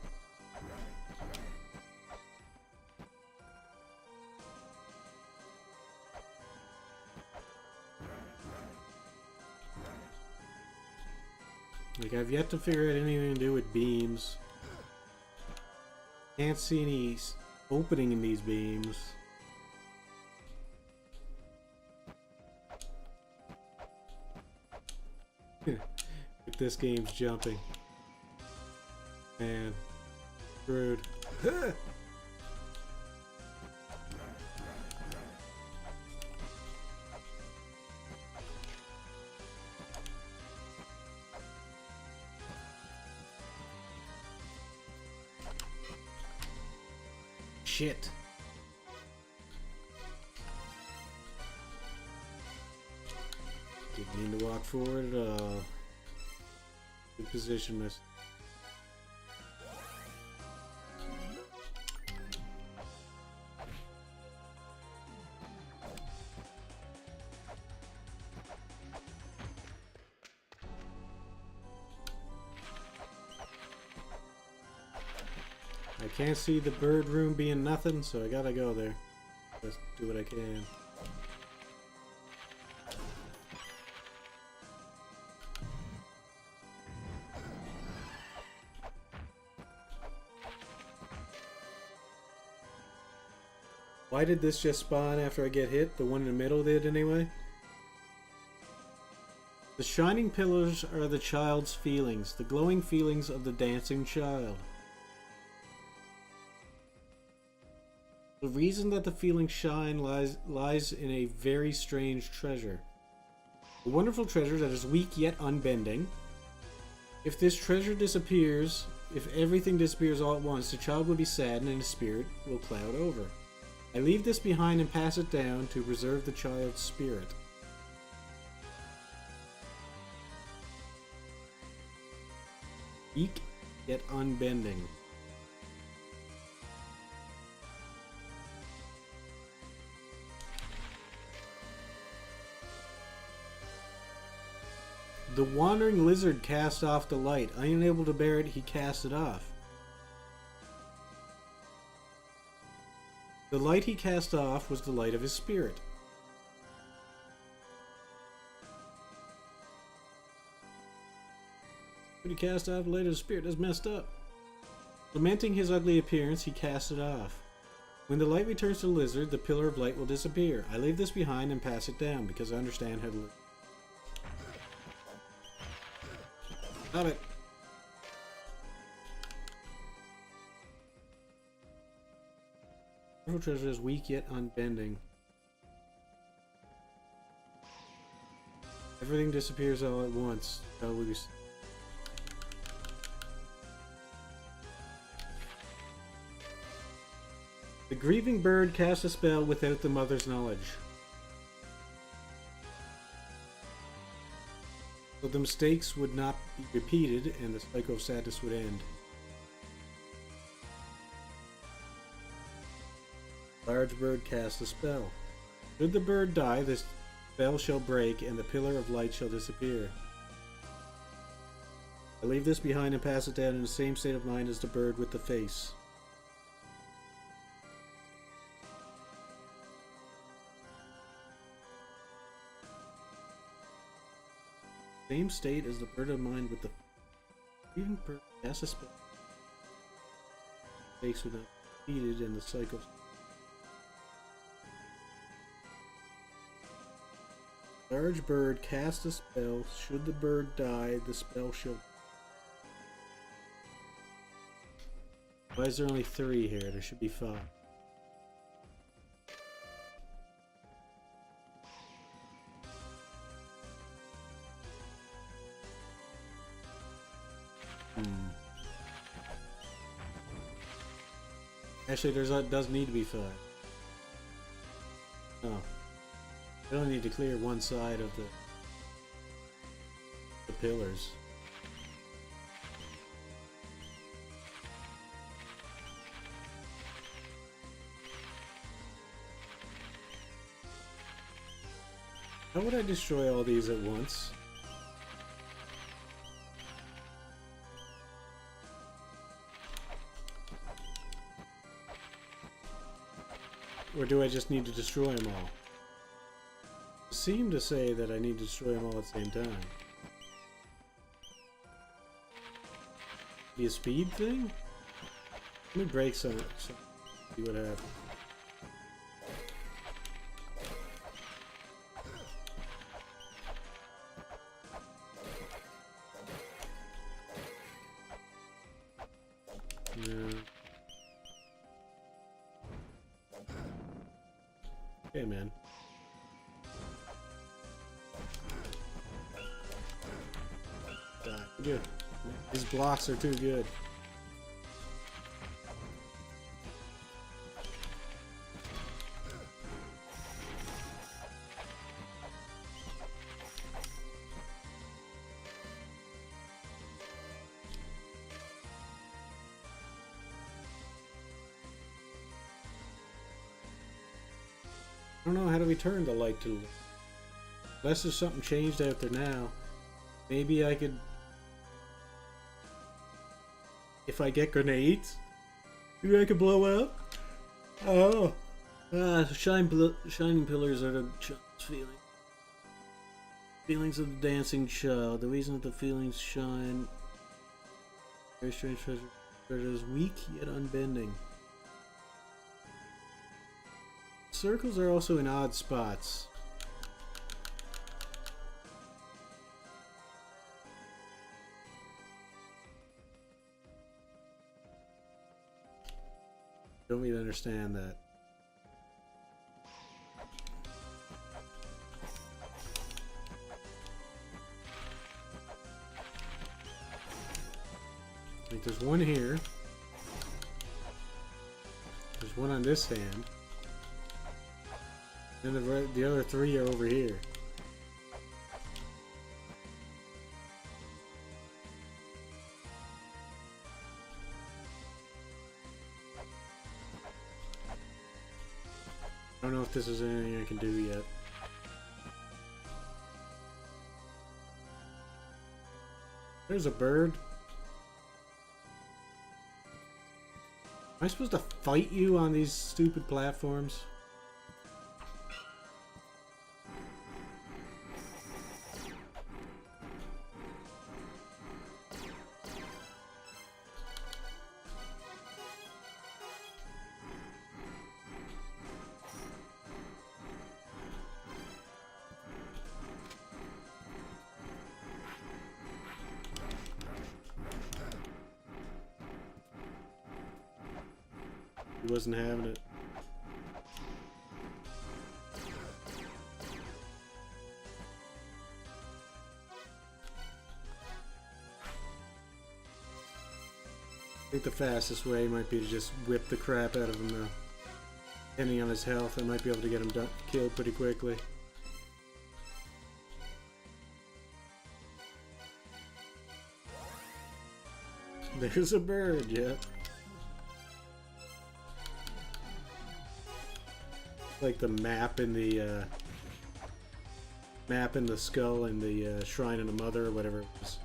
Like, I've yet to figure out anything to do with beams. Can't see any opening in these beams. If this game's jumping. Man. Screwed. Shit. Didn't mean to walk forward at all. Good position, miss. I can't see the bird room being nothing, so I gotta go there. Just do what I can. Why did this just spawn after I get hit? The one in the middle did anyway? The shining pillars are the child's feelings, the glowing feelings of the dancing child. The reason that the feelings shine lies in a very strange treasure. A wonderful treasure that is weak yet unbending. If this treasure disappears, if everything disappears all at once, the child will be saddened and his spirit will cloud over. I leave this behind and pass it down to preserve the child's spirit. Weak, yet unbending. The wandering lizard cast off the light. Unable to bear it, he cast it off. The light he cast off was the light of his spirit. But he cast off the light of his spirit. That's messed up. Lamenting his ugly appearance, he cast it off. When the light returns to the lizard, the pillar of light will disappear. I leave this behind and pass it down because I understand how to... Stop it. Wonderful treasure is weak yet unbending. Everything disappears all at once. The grieving bird cast a spell without the mother's knowledge. So the mistakes would not be repeated and the cycle of sadness would end. Large bird cast a spell. Should the bird die, the spell shall break and the pillar of light shall disappear. I leave this behind and pass it down in the same state of mind as the bird with the face. Same state as the bird of mind with the even bird cast a spell. Fakes without repeated and the cycle. Large bird cast a spell. Should the bird die, the spell shall. Why is there only 3 here? There should be 5. Actually, does need to be 5. Oh. I don't need to clear one side of the pillars. How would I destroy all these at once? Or do I just need to destroy them all? Seem to say that I need to destroy them all at the same time. Be a speed thing? Let me break some see what happens. Yeah. Okay, man. Good. These blocks are too good. I don't know how to return the light to the... Unless there's something changed out there now. Maybe I could... If I get grenades, maybe I could blow up. Oh, shining pillars are the child's feelings. Feelings of the dancing child. The reason that the feelings shine. Very strange treasure. Treasure is weak yet unbending. Circles are also in odd spots. Don't really understand that. Like there's one here. There's one on this hand. And the other three are over here. I don't know if this is anything I can do yet. There's a bird. Am I supposed to fight you on these stupid platforms? He wasn't having it. I think the fastest way might be to just whip the crap out of him though. Depending on his health, I might be able to get him killed pretty quickly. There's a bird, yep. Like the map in the skull in the Shrine of the Mother or whatever it was.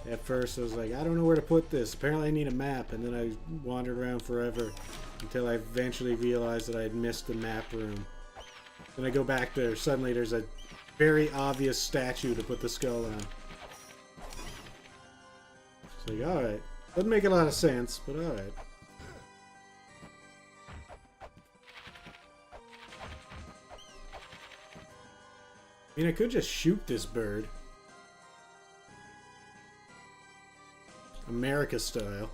At first I was like, I don't know where to put this. Apparently I need a map, and then I wandered around forever until I eventually realized that I had missed the map room. Then I go back there, suddenly there's a very obvious statue to put the skull on. It's like, alright. Doesn't make a lot of sense, but alright. I mean, I could just shoot this bird. America style.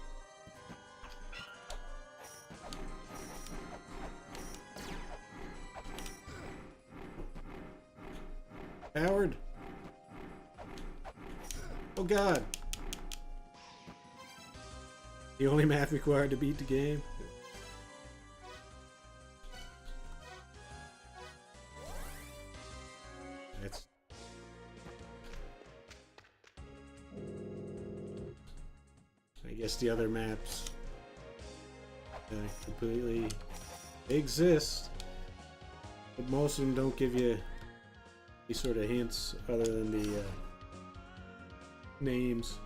Howard. Oh god. The only map required to beat the game. That's... I guess the other maps completely exist, but most of them don't give you any sort of hints other than the names.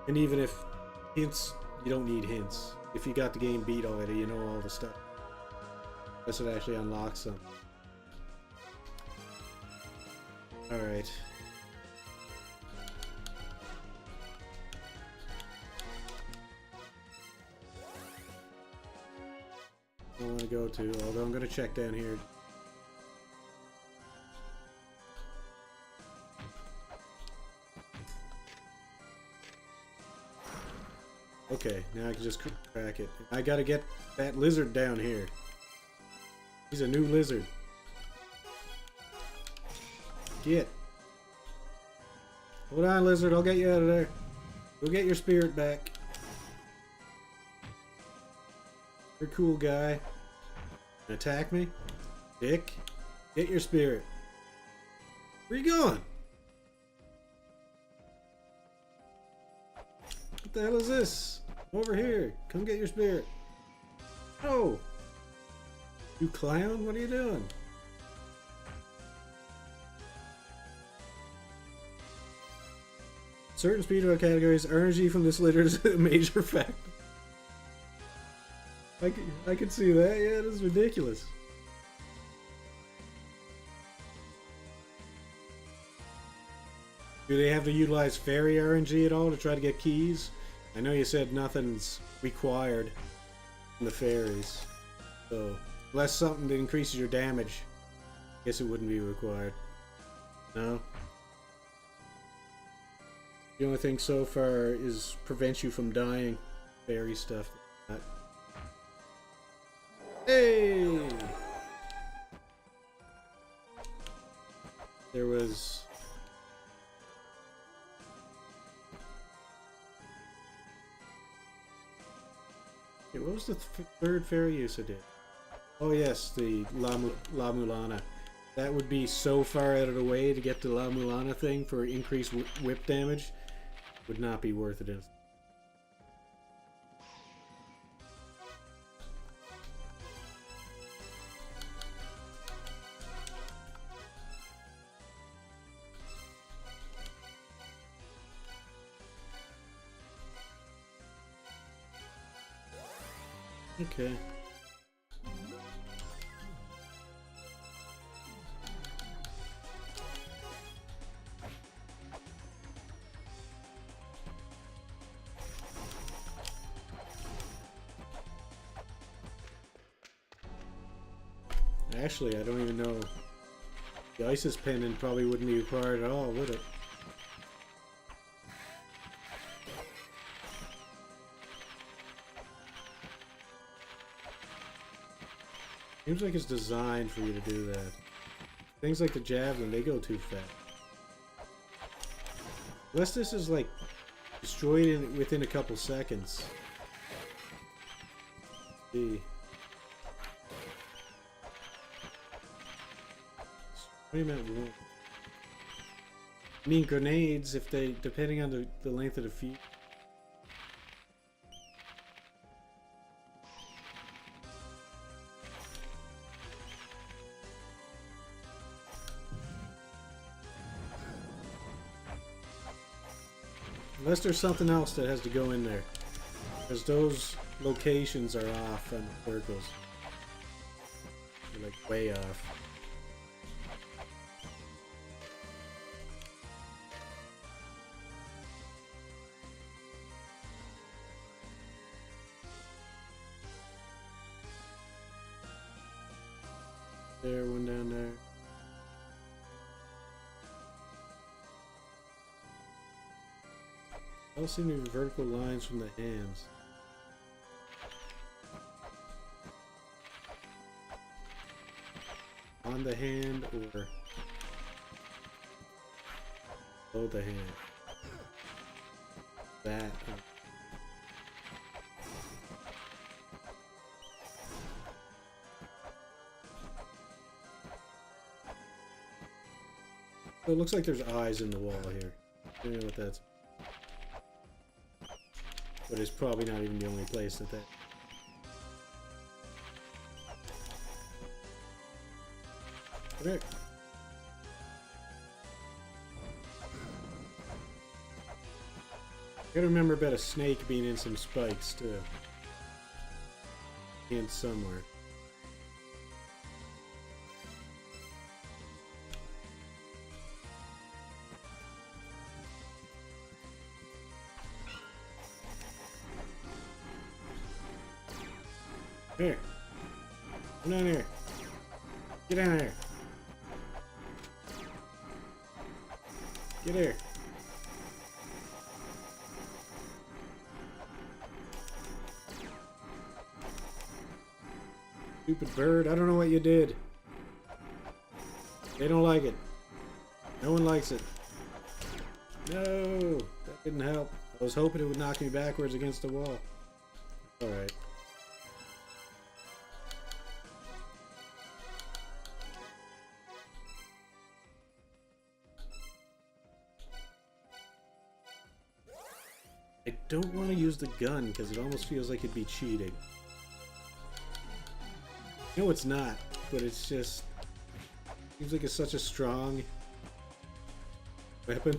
And even if hints, you don't need hints. If you got the game beat already, you know all the stuff. This would actually unlock some. Alright. I want to go to, although I'm going to check down here. Okay, now I can just crack it. I gotta get that lizard down here. He's a new lizard. Get. Hold on, lizard. I'll get you out of there. Go get your spirit back. You're a cool guy. Attack me? Dick? Get your spirit. Where you going? What the hell is this? Over here. Come get your spirit. Oh! You clown? What are you doing? Certain speedrun categories, energy from this litter is a major factor. I can see that. Yeah, this is ridiculous. Do they have to utilize fairy RNG at all to try to get keys? I know you said nothing's required in the fairies. So, unless something that increases your damage, I guess it wouldn't be required. No? The only thing so far is prevents you from dying. Fairy stuff. Hey! There was... Okay, what was the third fairy use I did? Oh yes, the La-Mulana. That would be so far out of the way to get the La-Mulana thing for increased whip damage. Would not be worth it. Okay. Actually, I don't even know. The Isis pendant probably wouldn't be required at all, would it? Seems like it's designed for you to do that. Things like the javelin, they go too fast. Unless this is like destroyed within a couple seconds. See. What do you mean? I mean grenades if they, depending on the length of the fuse. Unless there's something else that has to go in there. Because those locations are off on the circles. They're like way off. There, one down there. I don't see any vertical lines from the hands. On the hand or below the hand. That. So it looks like there's eyes in the wall here. I don't know what that's. But it's probably not even the only place that. Okay. Gotta remember about a snake being in some spikes too. And somewhere. Here. Come down here. Get down here. Get here. Stupid bird. I don't know what you did. They don't like it. No one likes it. No. That didn't help. I was hoping it would knock me backwards against the wall. Alright. I don't want to use the gun because it almost feels like it'd be cheating. No, it's not, but it's just seems like it's such a strong weapon.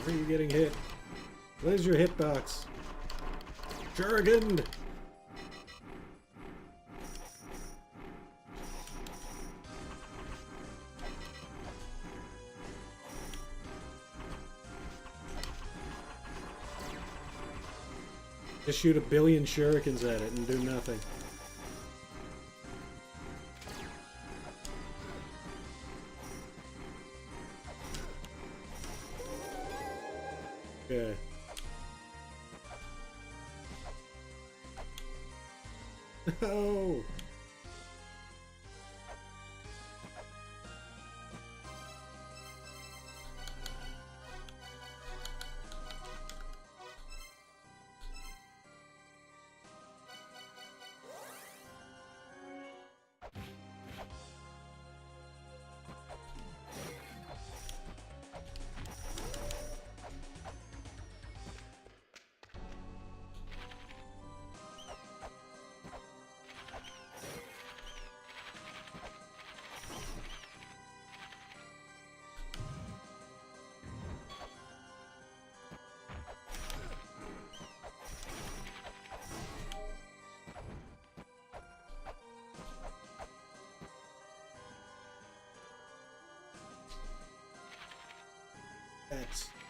Where are you getting hit? What is your hitbox? Jurgen! Just shoot a billion shurikens at it and do nothing. Okay. No!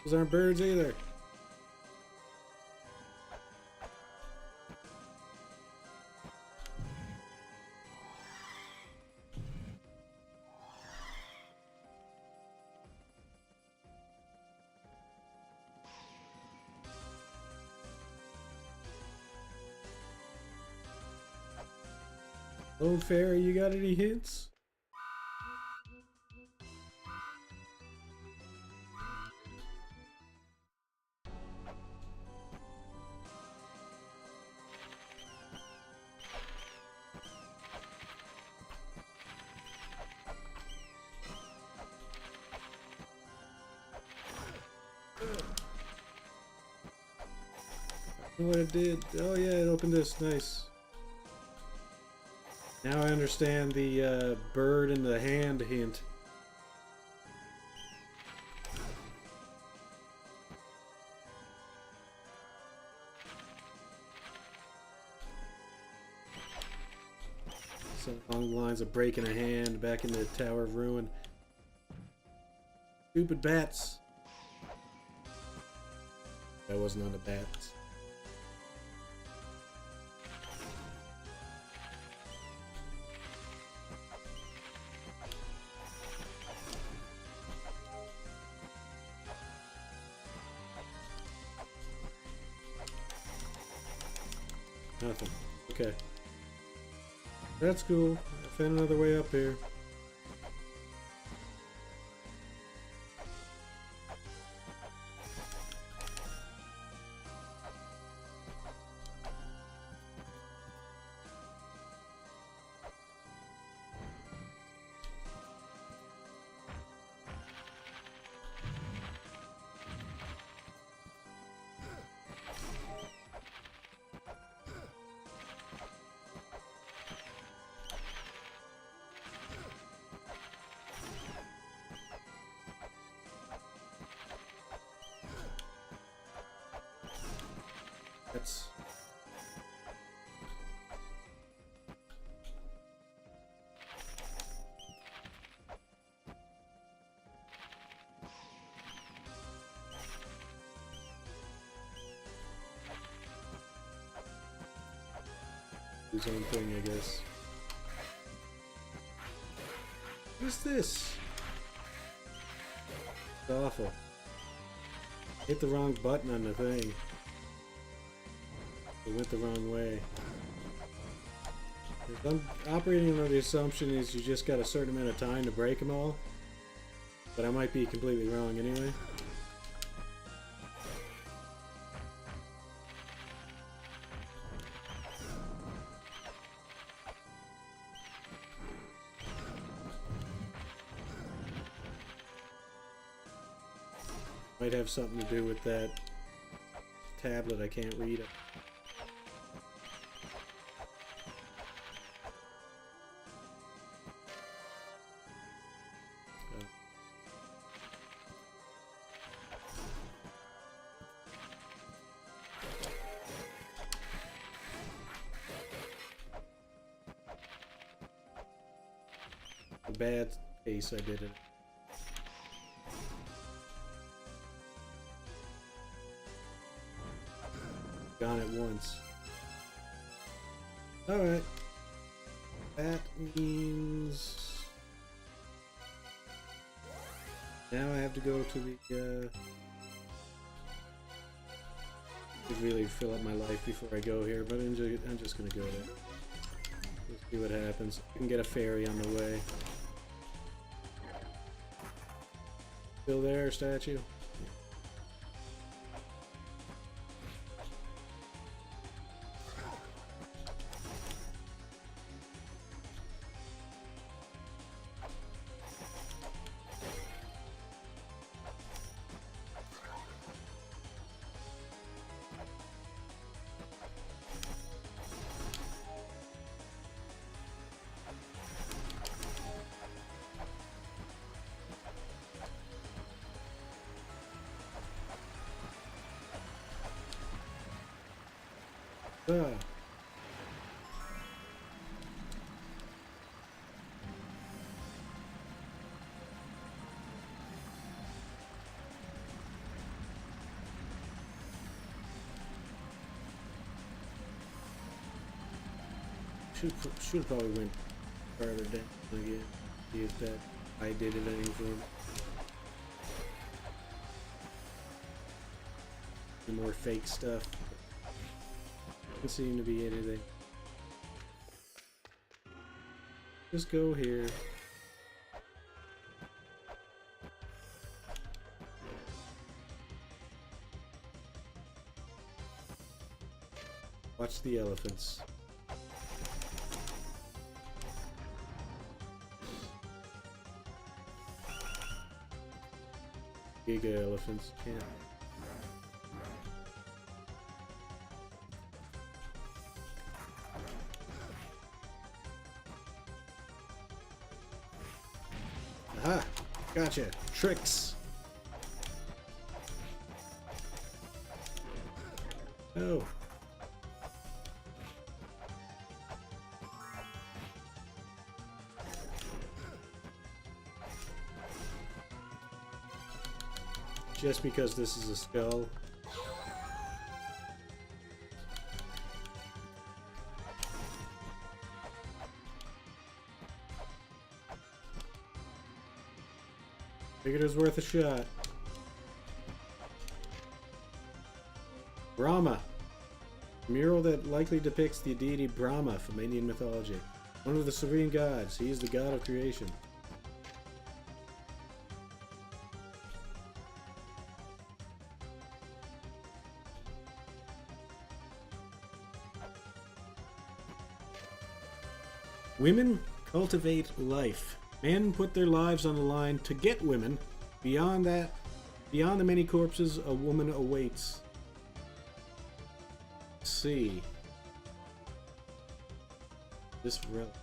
Those aren't birds either. Oh, Fairy, you got any hints? What it did? Oh yeah, it opened this. Nice. Now I understand the bird in the hand hint. So along the lines of breaking a hand back in the Tower of Ruin. Stupid bats. That wasn't on the bats. Nothing. Okay. That's cool. I found another way up here. That's... his own thing, I guess. What is this? It's awful. Hit the wrong button on the thing. It went the wrong way. I'm operating under the assumption is you just got a certain amount of time to break them all. But I might be completely wrong anyway. Might have something to do with that tablet I can't read it. A bad case I did it. Gone at once. Alright. That means... now I have to go to the, to really fill up my life before I go here, but I'm just gonna go there. Let's see what happens. I can get a fairy on the way. Still there, statue? Should probably went farther down again. See if that I did anything for him. Some more fake stuff. Doesn't seem to be anything. Just go here. Watch the elephants. Giga elephants, yeah. Aha! Gotcha! Tricks! Oh! Just because this is a skull. Figured it was worth a shot. Brahma. A mural that likely depicts the deity Brahma from Indian mythology. One of the serene gods. He is the god of creation. Women cultivate life. Men put their lives on the line to get women. Beyond that, beyond the many corpses, a woman awaits. Let's see. This relic.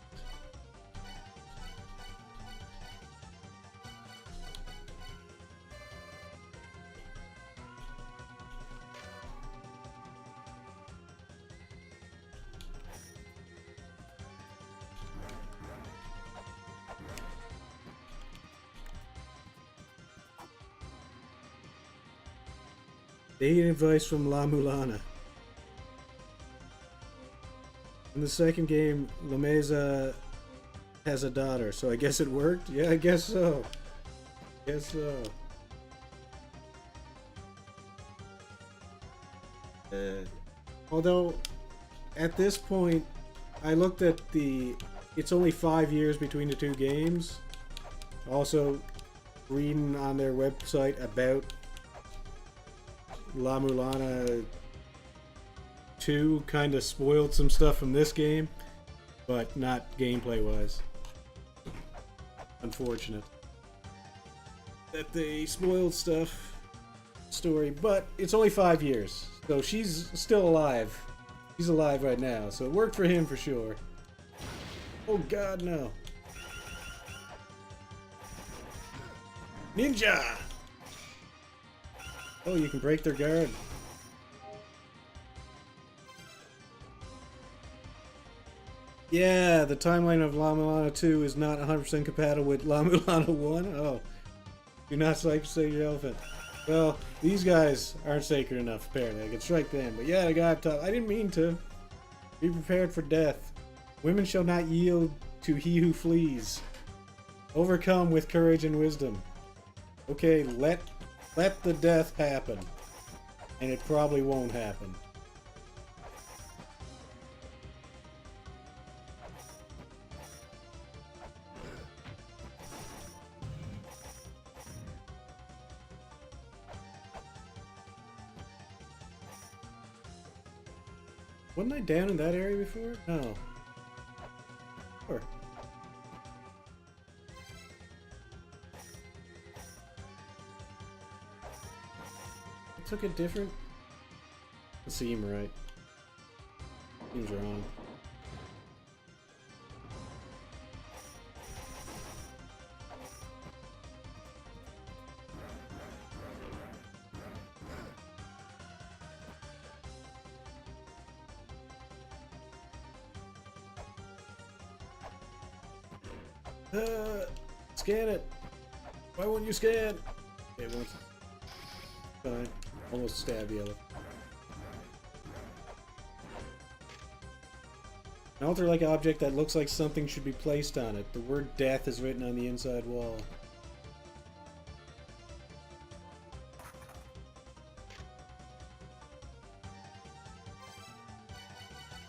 Dating advice from La-Mulana. In the second game, Lameza has a daughter, so I guess it worked? Yeah, I guess so. Guess so. Although, at this point, I looked at the... It's only 5 years between the two games. Also, reading on their website about La-Mulana 2 kind of spoiled some stuff from this game, but not gameplay wise. Unfortunate that they spoiled stuff story, but it's only 5 years, so she's still alive. He's alive right now, so it worked for him for sure. Oh god, no. Ninja! Oh, you can break their guard. Yeah, the timeline of La-Mulana 2 is not 100% compatible with La-Mulana 1. Oh. Do not save your elephant. Well, these guys aren't sacred enough, apparently. I can strike them. But yeah, the guy up top. I didn't mean to. Be prepared for death. Women shall not yield to he who flees. Overcome with courage and wisdom. Okay, let the death happen. And it probably won't happen. Wasn't I down in that area before? No. Sure. I took it different? Doesn't seem right. Seems wrong. Scan it! Why won't you scan? Okay, once. Fine. Almost stabbed the other. An altar-like object that looks like something should be placed on it. The word death is written on the inside wall.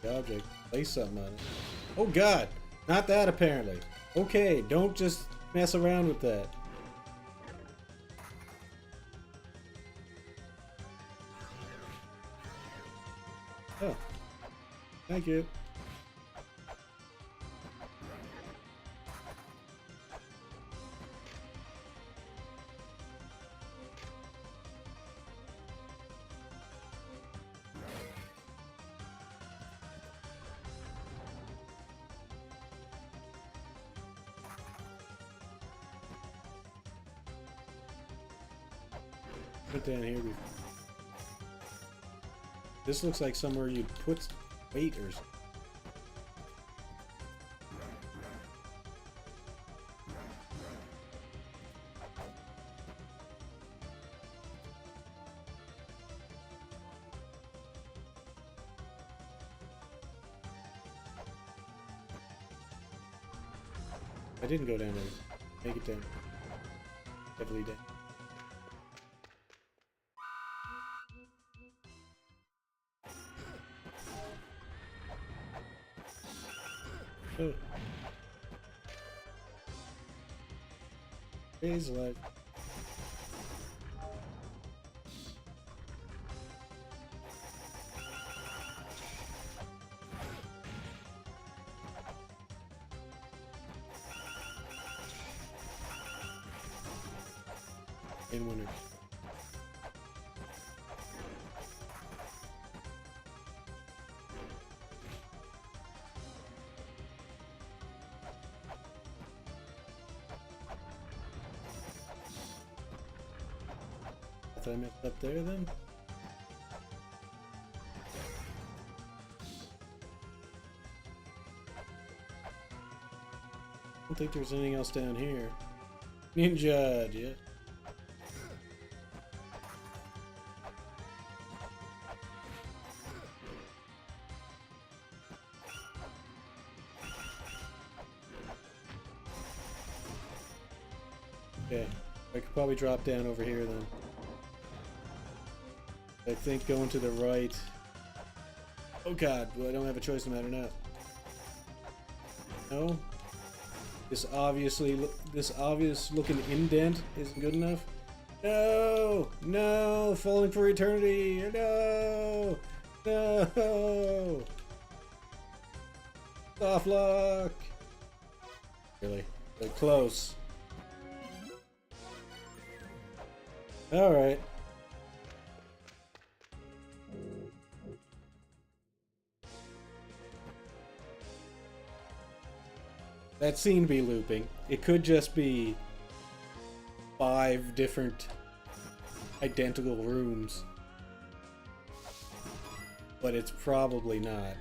The object. Place something on it. Oh god! Not that apparently. Okay, don't just mess around with that. Oh. Thank you. Put down here before. This looks like somewhere you'd put weight or something. I didn't go down there. Make it down. Heavily down. Oh. Phase life. In winter. I messed up there then? I don't think there's anything else down here. Ninja, yeah. Okay, I could probably drop down over here then. I think going to the right. Oh god, well I don't have a choice no matter not. No? This obvious looking indent isn't good enough. No! No! Falling for eternity! No! No! Soft lock! Really? They're close. Alright. That seemed to be looping. It could just be 5 different identical rooms. But it's probably not.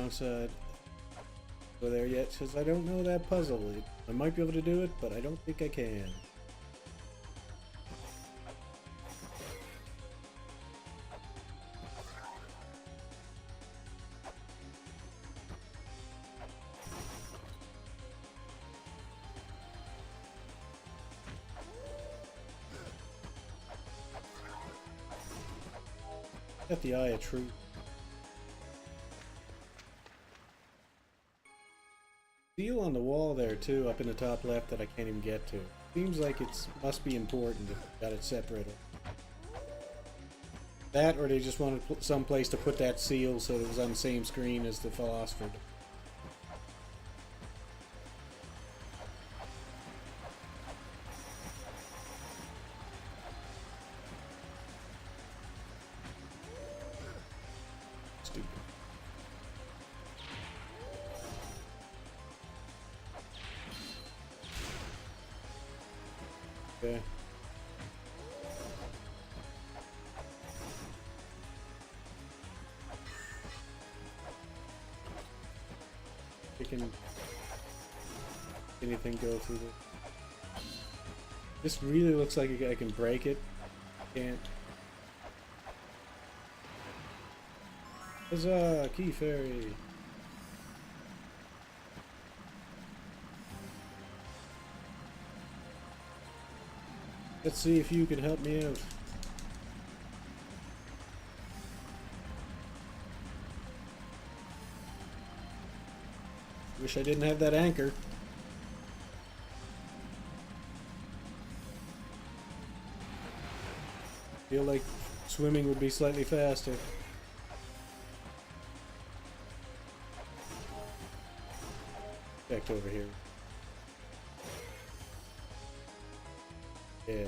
wrong side. Go there yet, because I don't know that puzzle. I might be able to do it, but I don't think I can. Got the Eye of Truth. Seal on the wall there too, up in the top left, that I can't even get to. Seems like it must be important if I got it separated. That, or they just wanted some place to put that seal so it was on the same screen as the philosopher. Stupid. Okay. Can anything go through this? This really looks like I can break it. Can't. Huzzah! Key fairy. Let's see if you can help me out. Wish I didn't have that anchor. Feel like swimming would be slightly faster. Back over here. Yeah.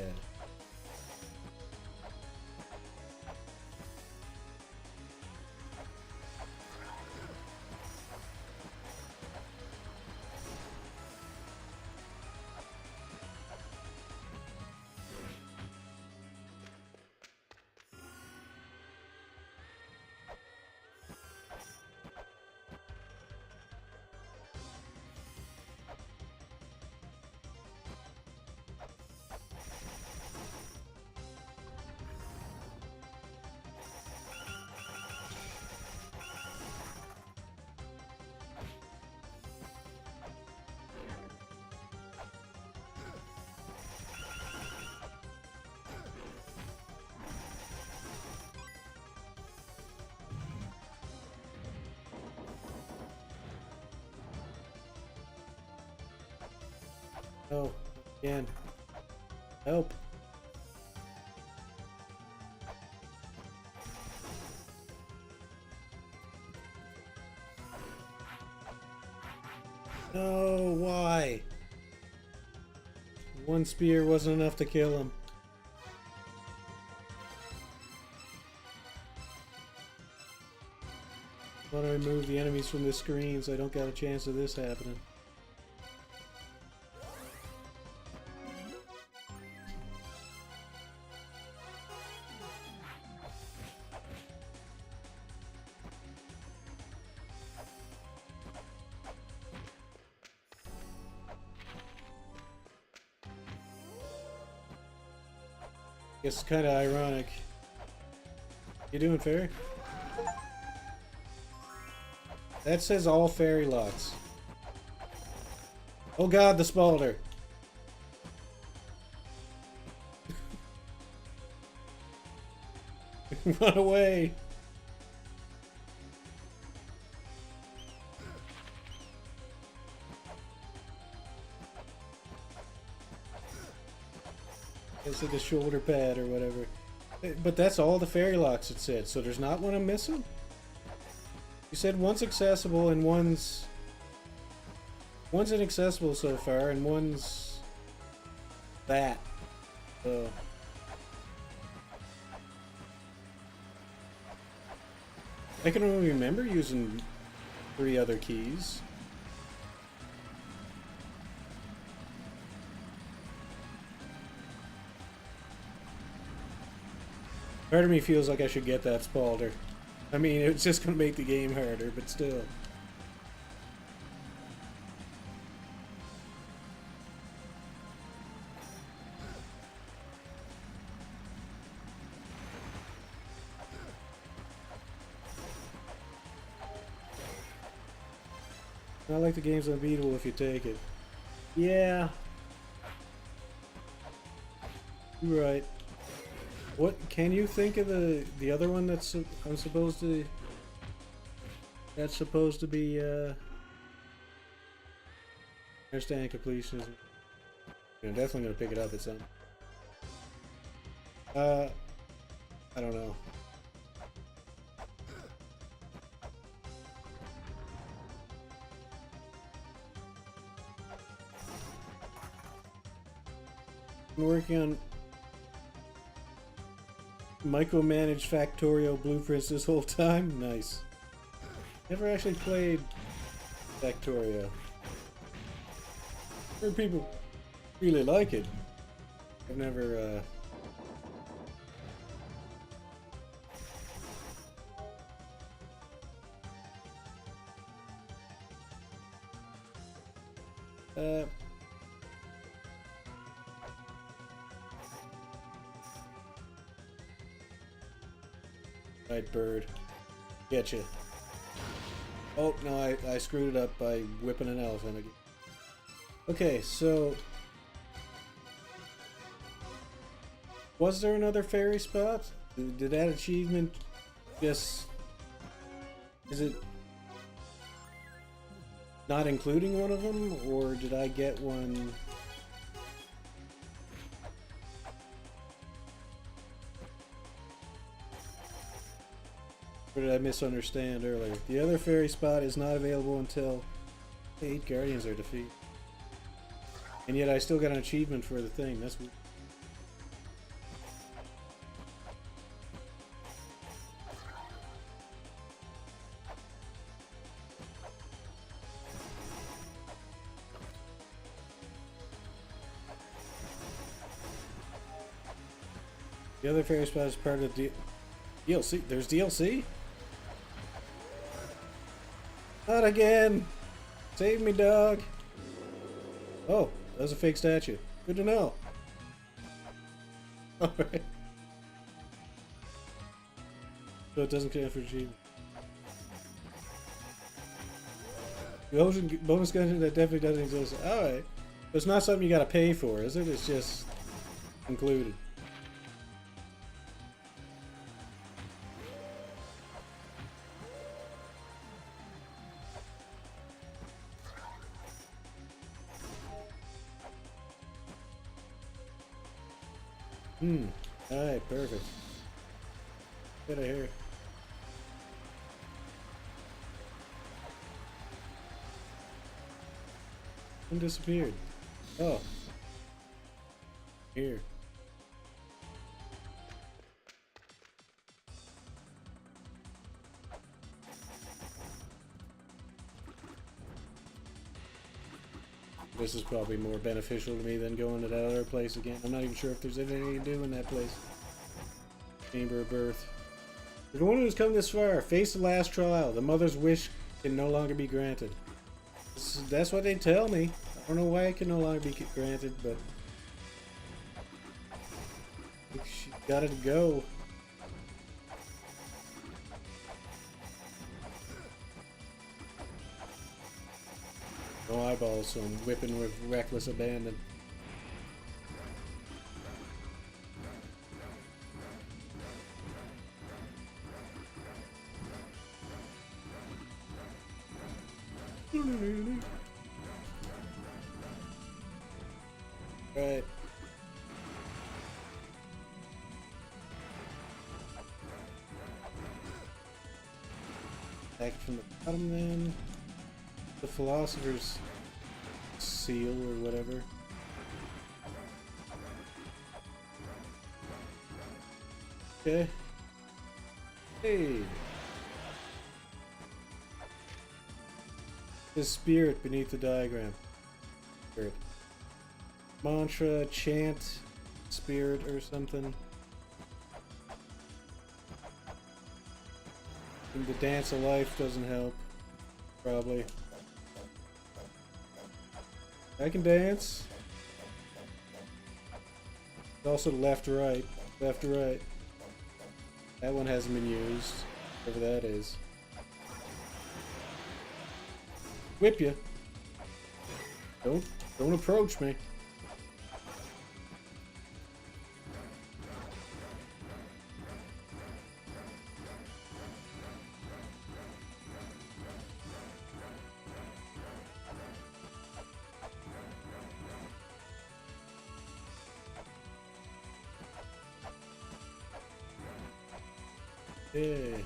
Oh, again. Help. No, why? One spear wasn't enough to kill him. I want to remove the enemies from the screen so I don't get a chance of this happening. It's kind of ironic. You doing fairy? That says all fairy lots. Oh god, the spalder. Run away. It's like a shoulder pad or whatever. But that's all the fairy locks it said, so there's not one I'm missing? You said one's accessible and one's inaccessible so far and one's that. So I can only remember using 3 other keys. Part of me feels like I should get that spalder. I mean, it's just gonna make the game harder, but still. Not like the game's unbeatable if you take it. Yeah. You're right. What can you think of the other one that's I'm supposed to that's supposed to be understand completion? I'm definitely gonna pick it up at some. I don't know. I'm working on micromanaged Factorio blueprints this whole time. Nice. Never actually played Factorio. Heard people really like it. I've never right, bird. Getcha. Oh, no, I screwed it up by whipping an elephant again. Okay, so... was there another fairy spot? Did that achievement just... is it not including one of them, or did I get one... or did I misunderstand earlier? The other fairy spot is not available until 8 guardians are defeated. And yet I still got an achievement for the thing. That's weird. The other fairy spot is part of the DLC. There's DLC? Not again! Save me, dog! Oh, that was a fake statue. Good to know. Alright. So it doesn't count for achievement. The bonus content that definitely doesn't exist. Alright. But it's not something you gotta pay for, is it? It's just included. Alright, perfect. Get out of here. And disappeared. Oh. Here. This is probably more beneficial to me than going to that other place again. I'm not even sure if there's anything to do in that place. Chamber of Birth. For the one who's come this far, face the last trial. The mother's wish can no longer be granted. That's what they tell me. I don't know why it can no longer be granted, but... she gotta go. No eyeballs, so I'm whipping with reckless abandon. Right. Back from the bottom then. The Philosopher's Seal or whatever. Okay. Hey. The spirit beneath the diagram. Spirit. Mantra, chant, spirit or something. And the dance of life doesn't help. Probably. I can dance. Also left to right. Left to right. That one hasn't been used. Whatever that is. whip you. Don't approach me. Yay.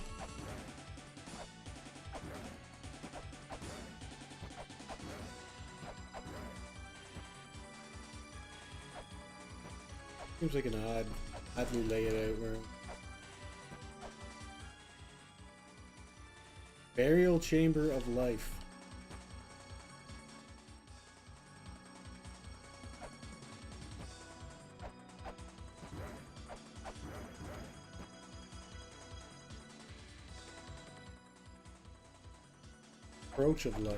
Seems like an oddly laid out room. Burial Chamber of Life. Approach of life.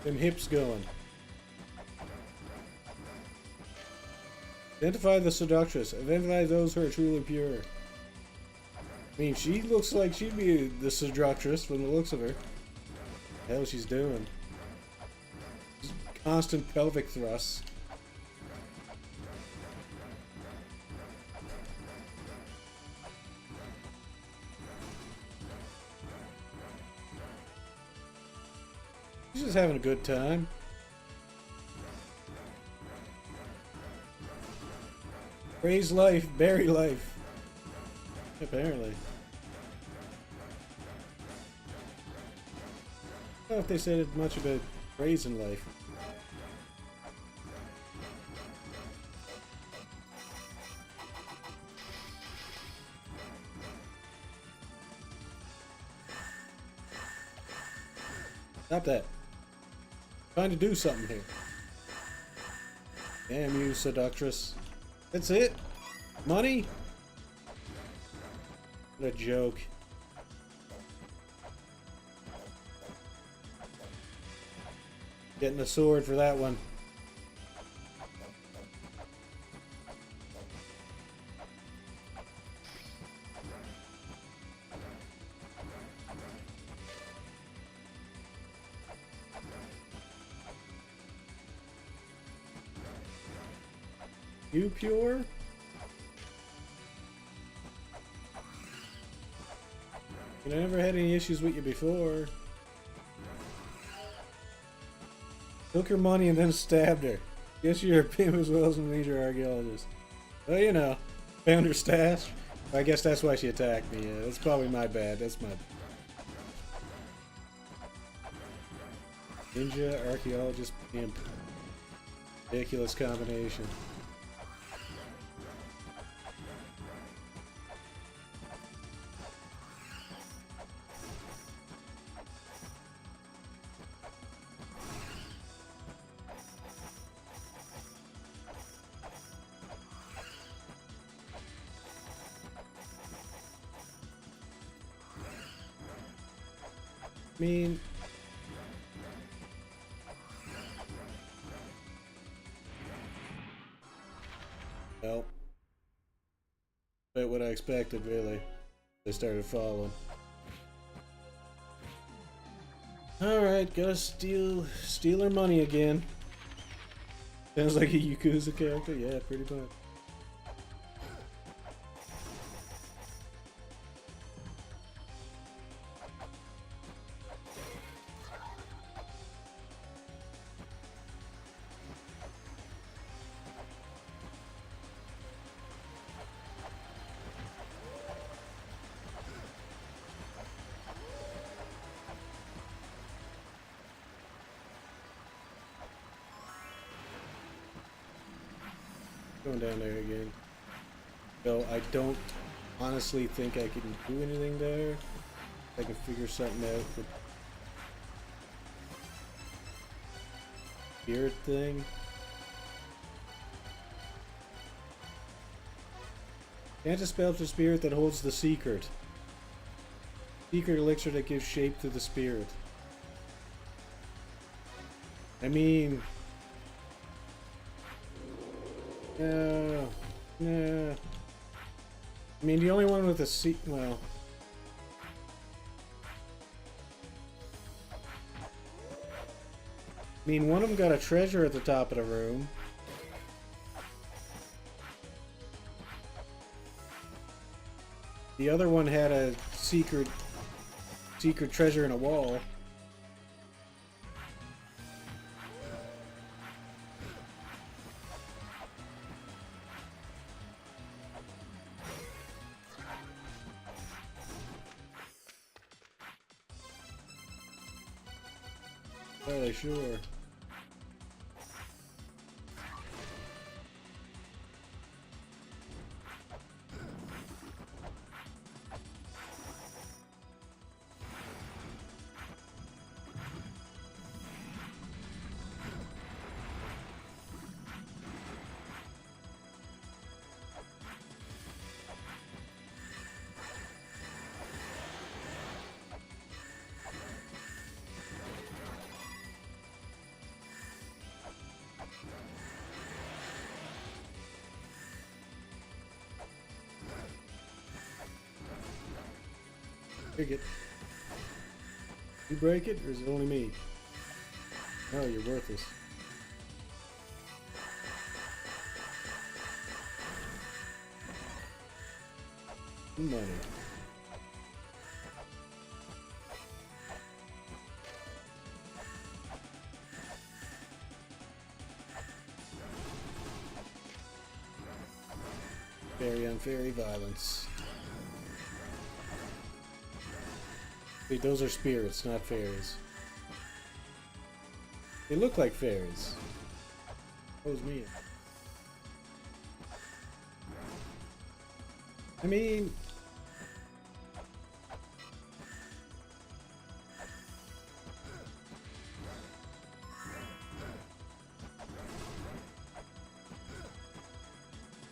Them hips going. Identify the seductress. Identify those who are truly pure. I mean, she looks like she'd be the seductress from the looks of her. The hell she's doing. Constant pelvic thrusts. She's just having a good time. Praise life, bury life. Apparently. I don't know if they said much about praising life. Stop that. Trying to do something here. Damn you, seductress. That's it? Money? What a joke. Getting a sword for that one. You pure? I never had any issues with you before. Took her money and then stabbed her. Guess you're a pimp as well as a major archaeologist. Well, you know, found her stash. I guess that's why she attacked me. Yeah, that's probably my bad. That's my ninja, archaeologist, pimp. Ridiculous combination. I mean, well, about what I expected, really. They started following. Alright, gotta steal her money again. Sounds like a Yakuza character, yeah, pretty much. Going down there again. So I don't honestly think I can do anything there. I can figure something out with spirit thing. Can't dispel the spirit that holds the secret. Secret elixir that gives shape to the spirit. I mean, no. I mean, the only one with a well. I mean, one of them got a treasure at the top of the room. The other one had a secret treasure in a wall. Really sure. Break it. You break it, or is it only me? No, you're worthless. Money. Very unfair violence. Wait, those are spirits, not fairies. They look like fairies. That was me. I mean...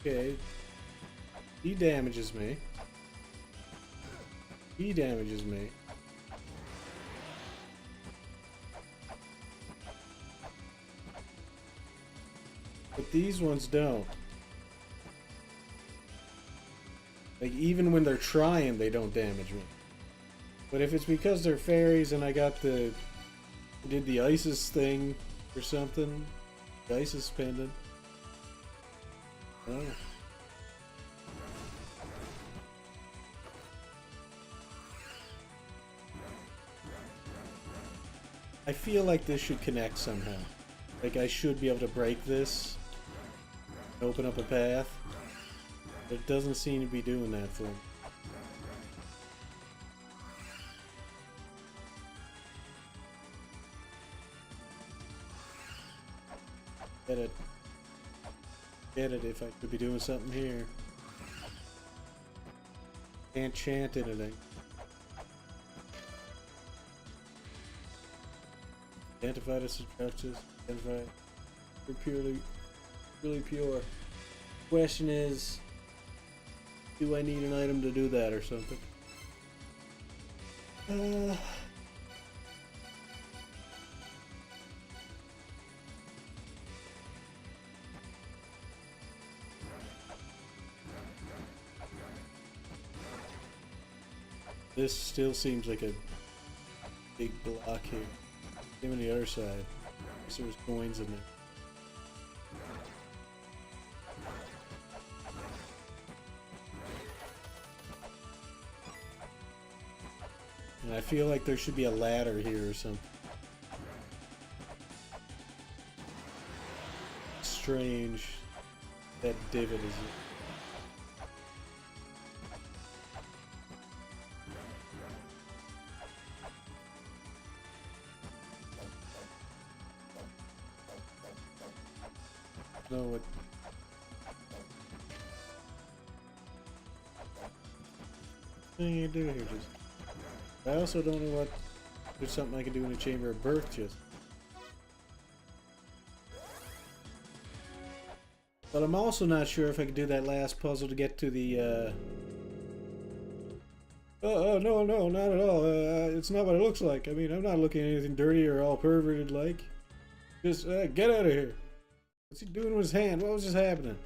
Okay. He damages me. He damages me. But these ones don't. Like, even when they're trying, they don't damage me. But if it's because they're fairies and I got the... did the ISIS thing or something. The ISIS pendant. Oh. I feel like this should connect somehow. Like, I should be able to break this. Open up a path. But it doesn't seem to be doing that for me. Get it. Get it if I could be doing something here. Can't chant anything. Identify the structures. Identify. We're really pure. Question is, do I need an item to do that or something? This still seems like a big block here. Same on the other side. So there's coins in there. And I feel like there should be a ladder here or something. Strange. That divot is... No, what... What can you do here? Just... I also don't know what... There's something I can do in the Chamber of Birth just. But I'm also not sure if I can do that last puzzle to get to the, Oh, no, not at all. It's not what it looks like. I mean, I'm not looking at anything dirty or all perverted like. Just, get out of here. What's he doing with his hand? What was just happening?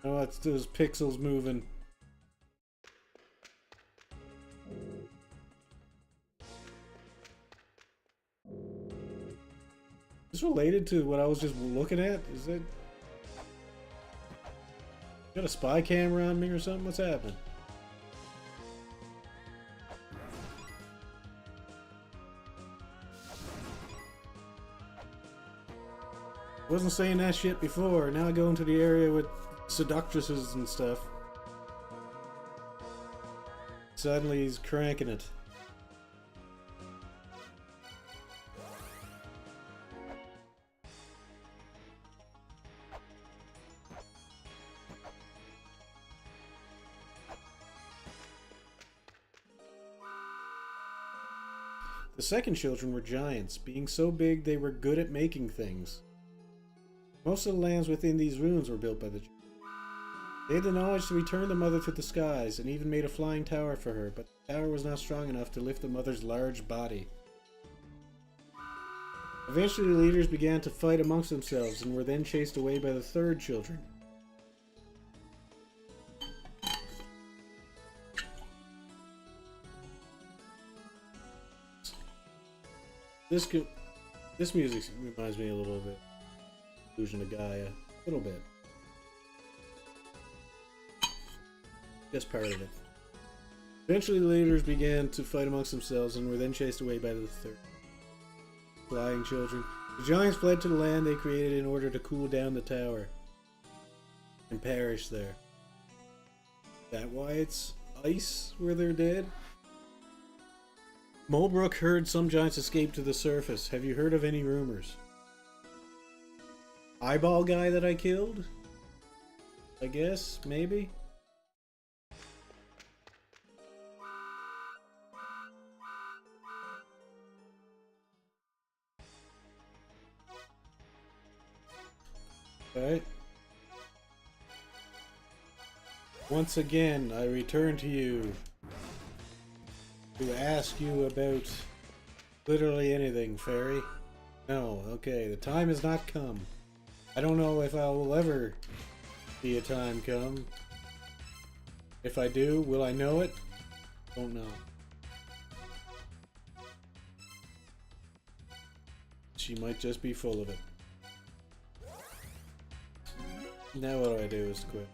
Oh, it's those pixels moving. this related to what I was just looking at? Is it... Got a spy camera on me or something? What's happening? Wasn't saying that shit before. Now I go into the area with seductresses and stuff. Suddenly he's cranking it. The second children were giants, being so big they were good at making things. Most of the lands within these ruins were built by the children. They had the knowledge to return the mother to the skies, and even made a flying tower for her, but the tower was not strong enough to lift the mother's large body. Eventually the leaders began to fight amongst themselves, and were then chased away by the third children. This music reminds me a little bit of Illusion of Gaia. A little bit. Just part of it. Eventually the leaders began to fight amongst themselves and were then chased away by the third flying children. The giants fled to the land they created in order to cool down the tower and perish there. Is that why it's ice where they're dead? Mulbrook heard some giants escape to the surface. Have you heard of any rumors? Eyeball guy that I killed? I guess, maybe? Alright. Once again, I return to you to ask you about literally anything, fairy. No, okay, the time has not come. I don't know if I will ever see a time come. If I do, will I know it? Don't know. She might just be full of it. Now what do I do is quit.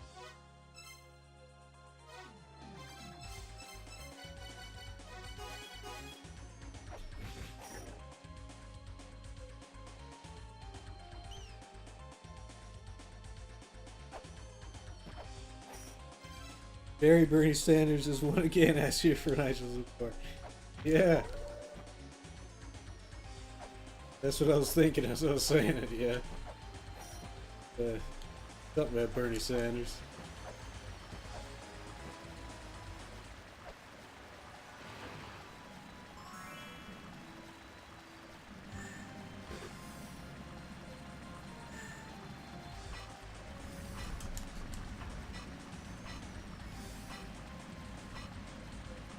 Barry Bernie Sanders is one again. Ask you for Nigel's report. Yeah. That's what I was thinking as I was saying it, yeah. Something about Bernie Sanders.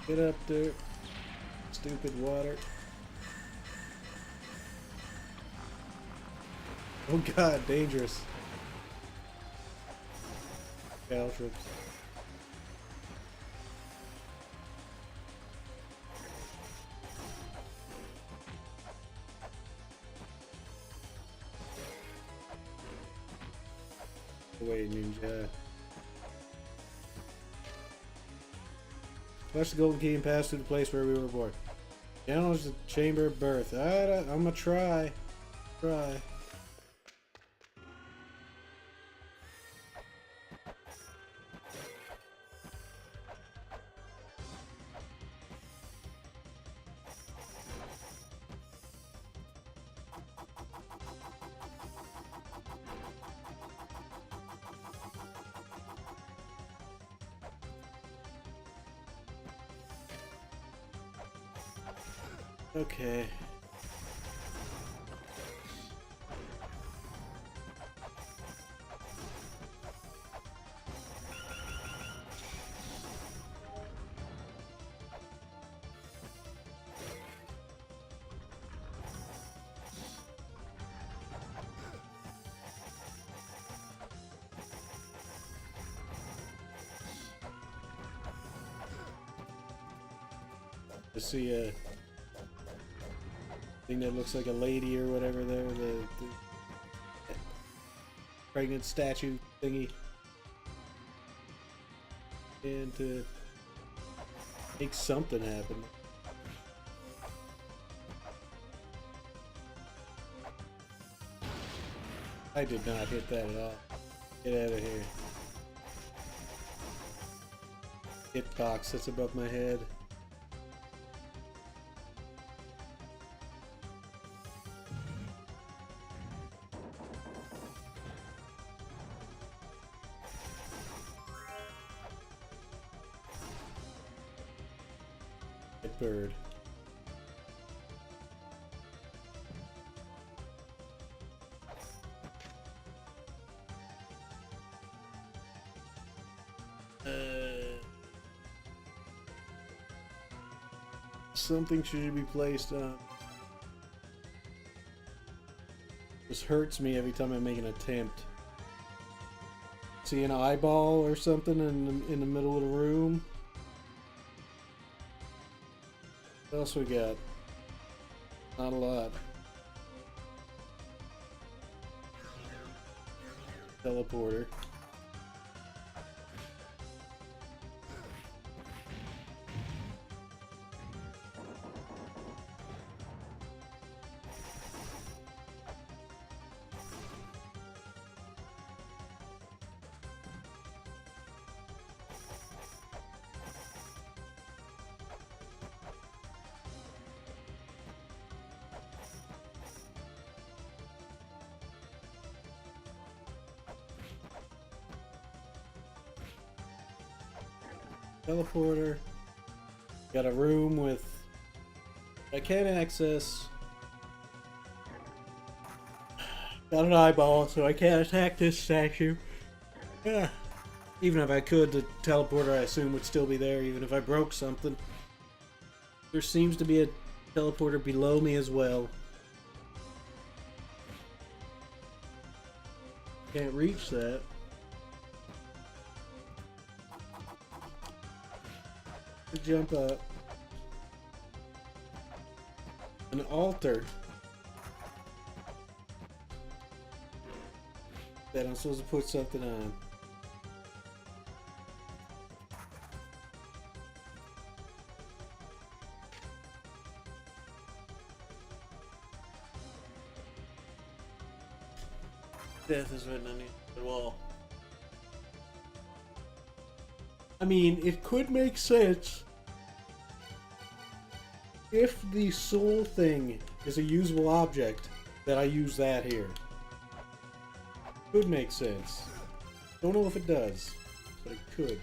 Get up there, stupid water. Oh god, dangerous. Caltrips. Away, ninja. Flush the golden key and pass through the place where we were born. Challenge the chamber of birth. I'm gonna try. Try. Okay. To see thing that looks like a lady or whatever there, the pregnant statue thingy. And to make something happen. I did not hit that at all. Get out of here. Hitbox that's above my head. Bird. Something should be placed on. This hurts me every time I make an attempt. See an eyeball or something in the middle of the room? What else we got? Not a lot. Teleporter. Teleporter. Got a room with I can't access. Got an eyeball, so I can't attack this statue. Yeah. Even if I could, the teleporter I assume would still be there, even if I broke something. There seems to be a teleporter below me as well. Can't reach that. Jump up. An altar that I'm supposed to put something on. Death is written on the wall. I mean, it could make sense if the soul thing is a usable object that I use that here. Could make sense. Don't know if it does, but it could.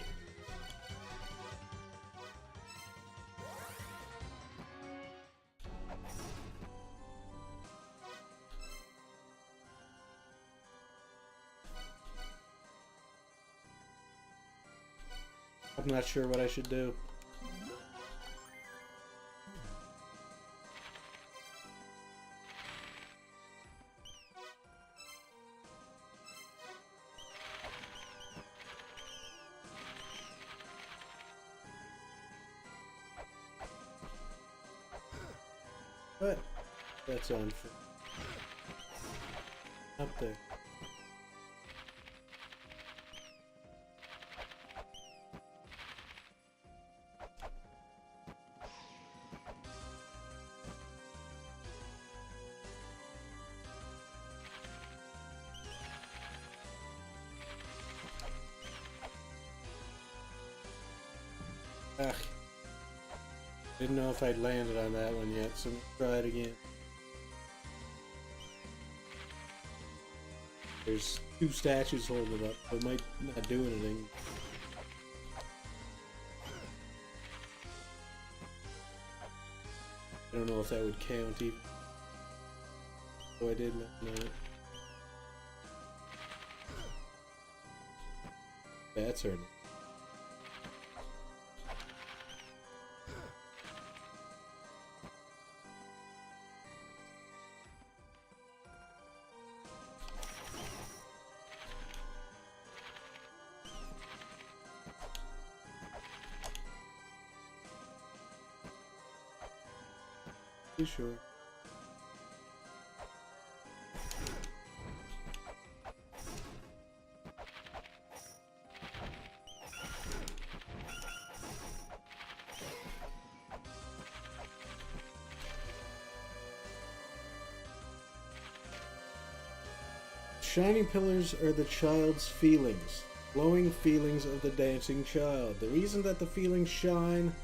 I'm not sure what I should do. But that's unfair. Up there. Ugh. Didn't know if I'd landed on that one yet, so let's try it again. There's two statues holding it up, so it might not do anything. I don't know if that would count even. Oh, I did land on it. That's hurting. You sure? shining pillars are the child's feelings, glowing feelings of the dancing child. The reason that the feelings shine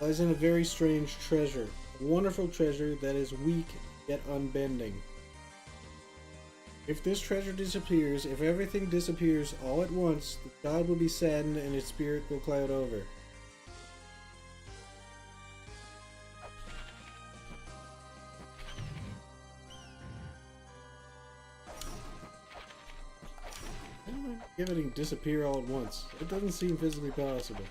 lies in a very strange treasure, a wonderful treasure that is weak yet unbending. If this treasure disappears, if everything disappears all at once, the child will be saddened and its spirit will cloud over. How do I get everything disappear all at once? It doesn't seem physically possible.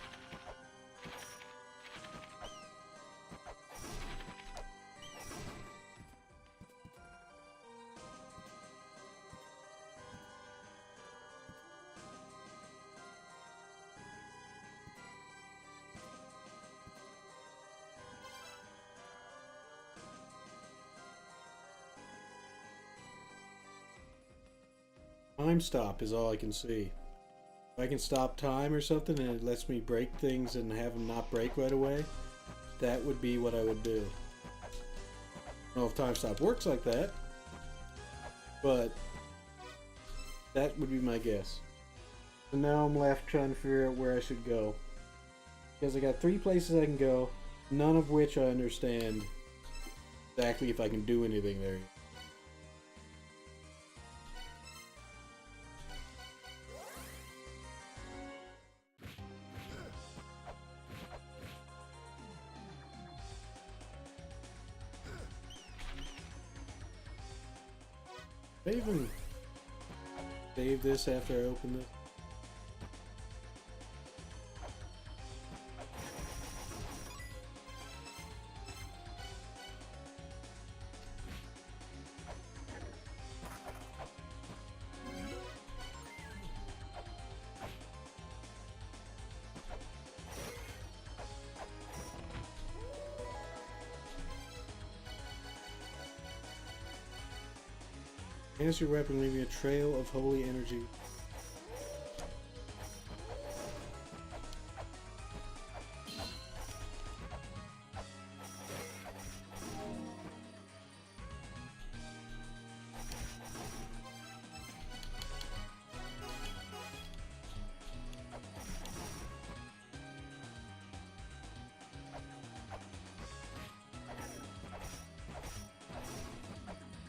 Time stop is all I can see. If I can stop time or something and it lets me break things and have them not break right away, that would be what I would do. I don't know if time stop works like that, but that would be my guess. So now I'm left trying to figure out where I should go. Because I got 3 places I can go, none of which I understand exactly if I can do anything there. I even save this after I open this. Enhance your weapon, leaving a trail of holy energy.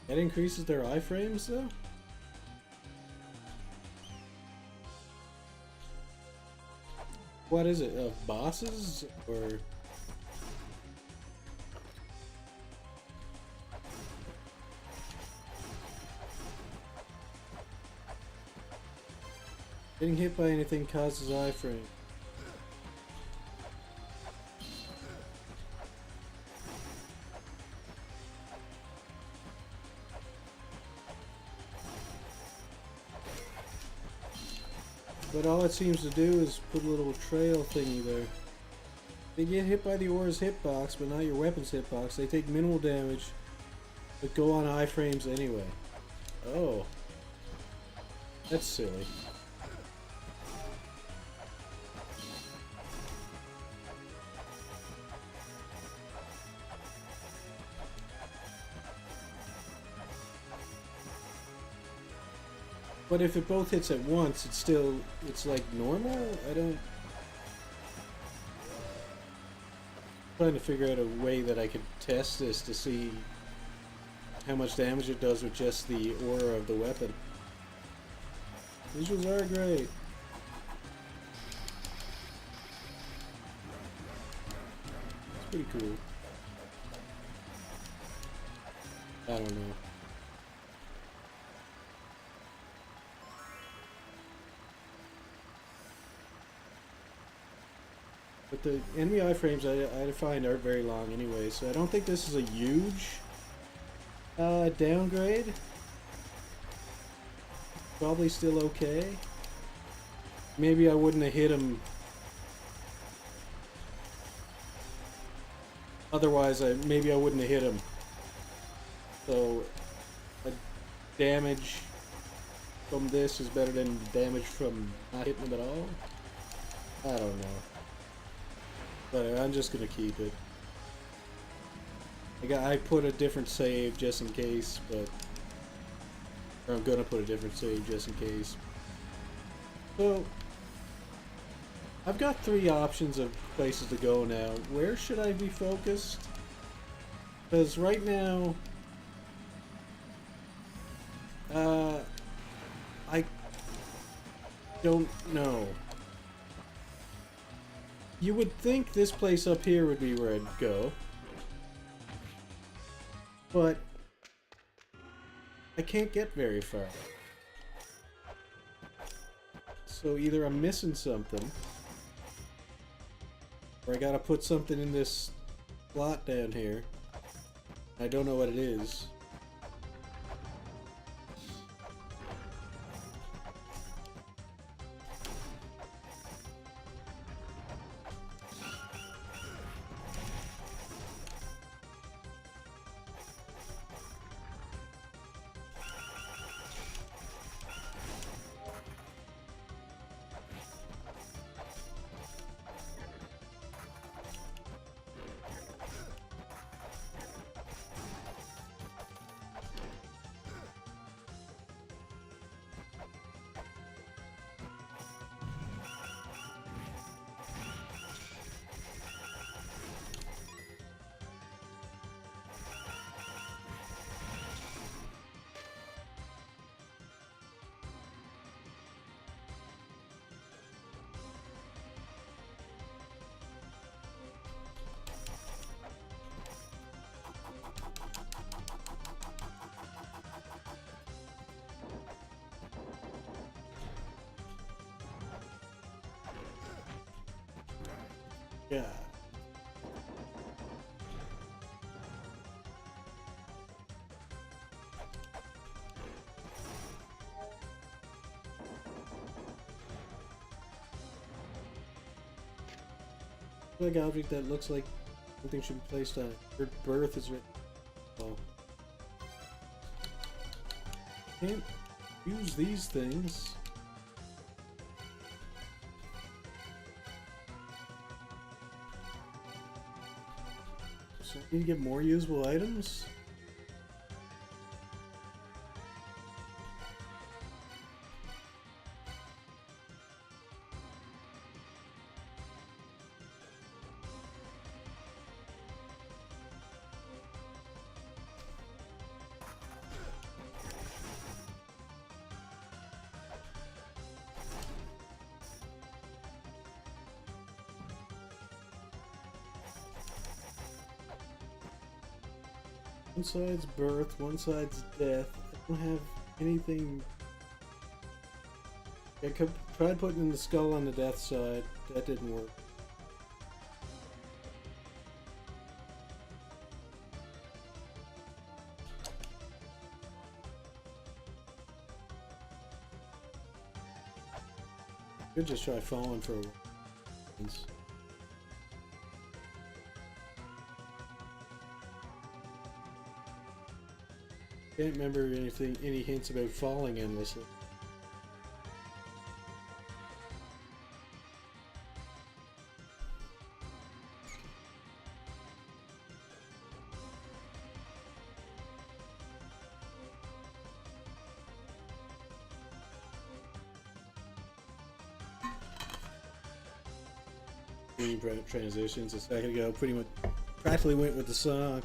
That increases their iframes, though? What is it, bosses? Or... Getting hit by anything causes iframe. But all it seems to do is put a little trail thingy there. They get hit by the aura's hitbox, but not your weapon's hitbox. They take minimal damage, but go on iframes anyway. Oh. That's silly. But if it both hits at once, it's like normal? I don't... I'm trying to figure out a way that I could test this to see how much damage it does with just the aura of the weapon. Visuals are great. It's pretty cool. I don't know. But the enemy iframes I find aren't very long anyway, so I don't think this is a huge downgrade. Probably still okay. Maybe I wouldn't have hit him. Otherwise, maybe I wouldn't have hit him. So, damage from this is better than damage from not hitting him at all? I don't know. But I'm just gonna keep it. I put a different save just in case, but Or I'm gonna put a different save just in case. So, I've got 3 options of places to go now. Where should I be focused? Because right now, I don't know. You would think this place up here would be where I'd go. But I can't get very far. So either I'm missing something, or I gotta put something in this slot down here. I don't know what it is. Yeah. Like object that looks like something should be placed on it. Your birth is written. Oh. Can't use these things. So I need to get more usable items? One side's birth, one side's death. I don't have anything. I tried putting in the skull on the death side. That didn't work. Could just try falling for a while. Can't remember any hints about falling endlessly. Transitions a second ago pretty much practically went with the song.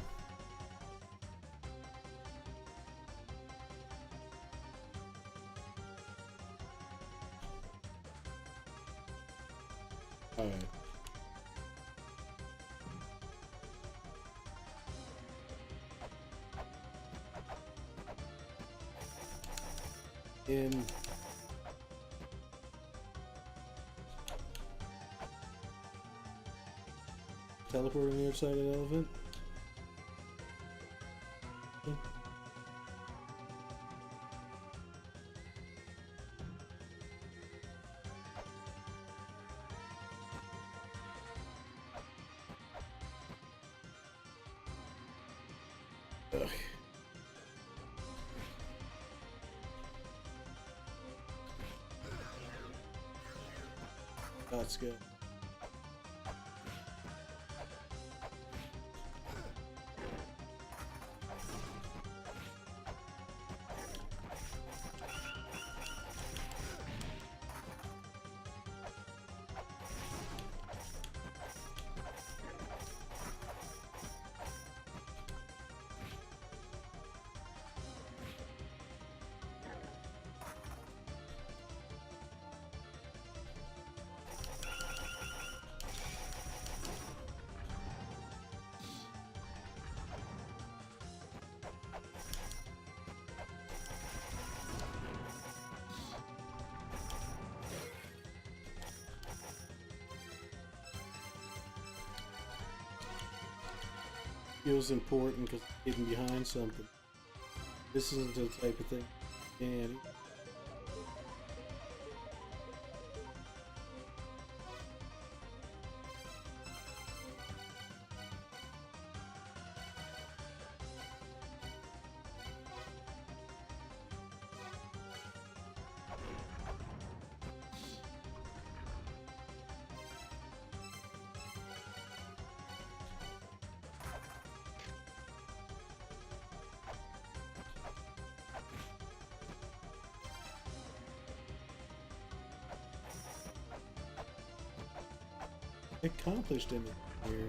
Alright. In teleport on the other side of the elephant. Ugh. That's good. feels important because it's hidden behind something. This isn't the type of thing. And accomplished in it here.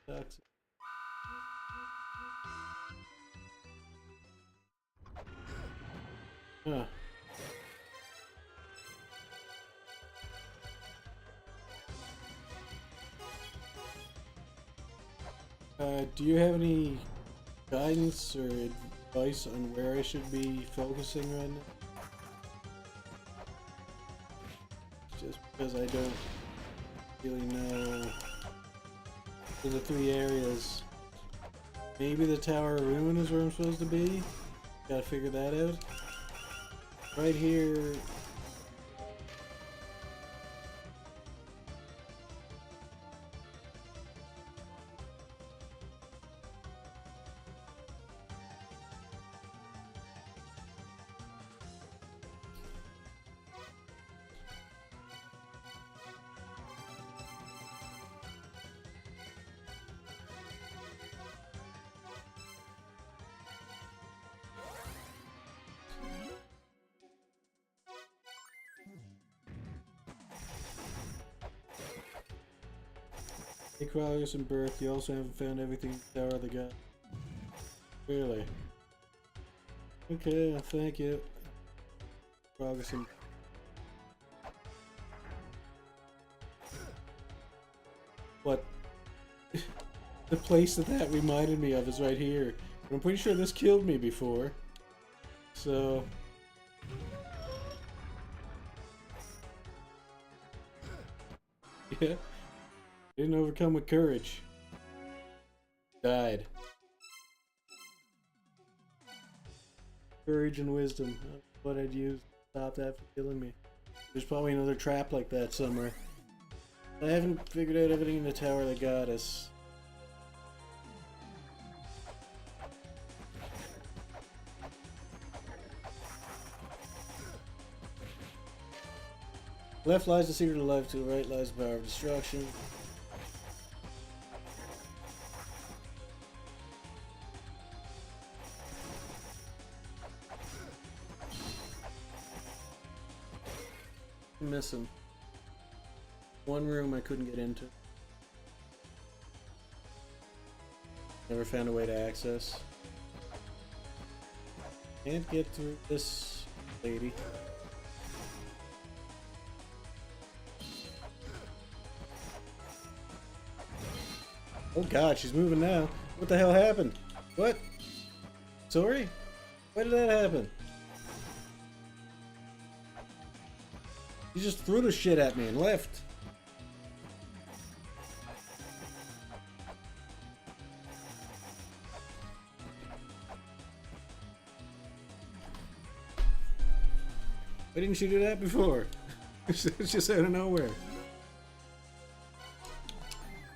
Sucks. Huh. Do you have any guidance or advice on where I should be focusing right now? Just because I don't really know the three areas. Maybe the Tower of Ruin is where I'm supposed to be. Gotta figure that out. Right here. Hey, Crowley's and Birth, you also haven't found everything in the Tower of the God. Really? Okay, well, thank you. Progress and what? The place that reminded me of is right here. I'm pretty sure this killed me before. So yeah. Didn't overcome with courage. Died. Courage and wisdom. That's what I'd use to stop that from killing me. There's probably another trap like that somewhere. I haven't figured out everything in the Tower that got us. Left lies the secret of life, to the right lies the power of destruction. I'm missing one room I couldn't get into. Never found a way to access. Can't get through this lady. Oh god, she's moving now. What the hell happened? What? Sorry? Why did that happen? He just threw the shit at me and left. Why didn't she do that before? It's just out of nowhere.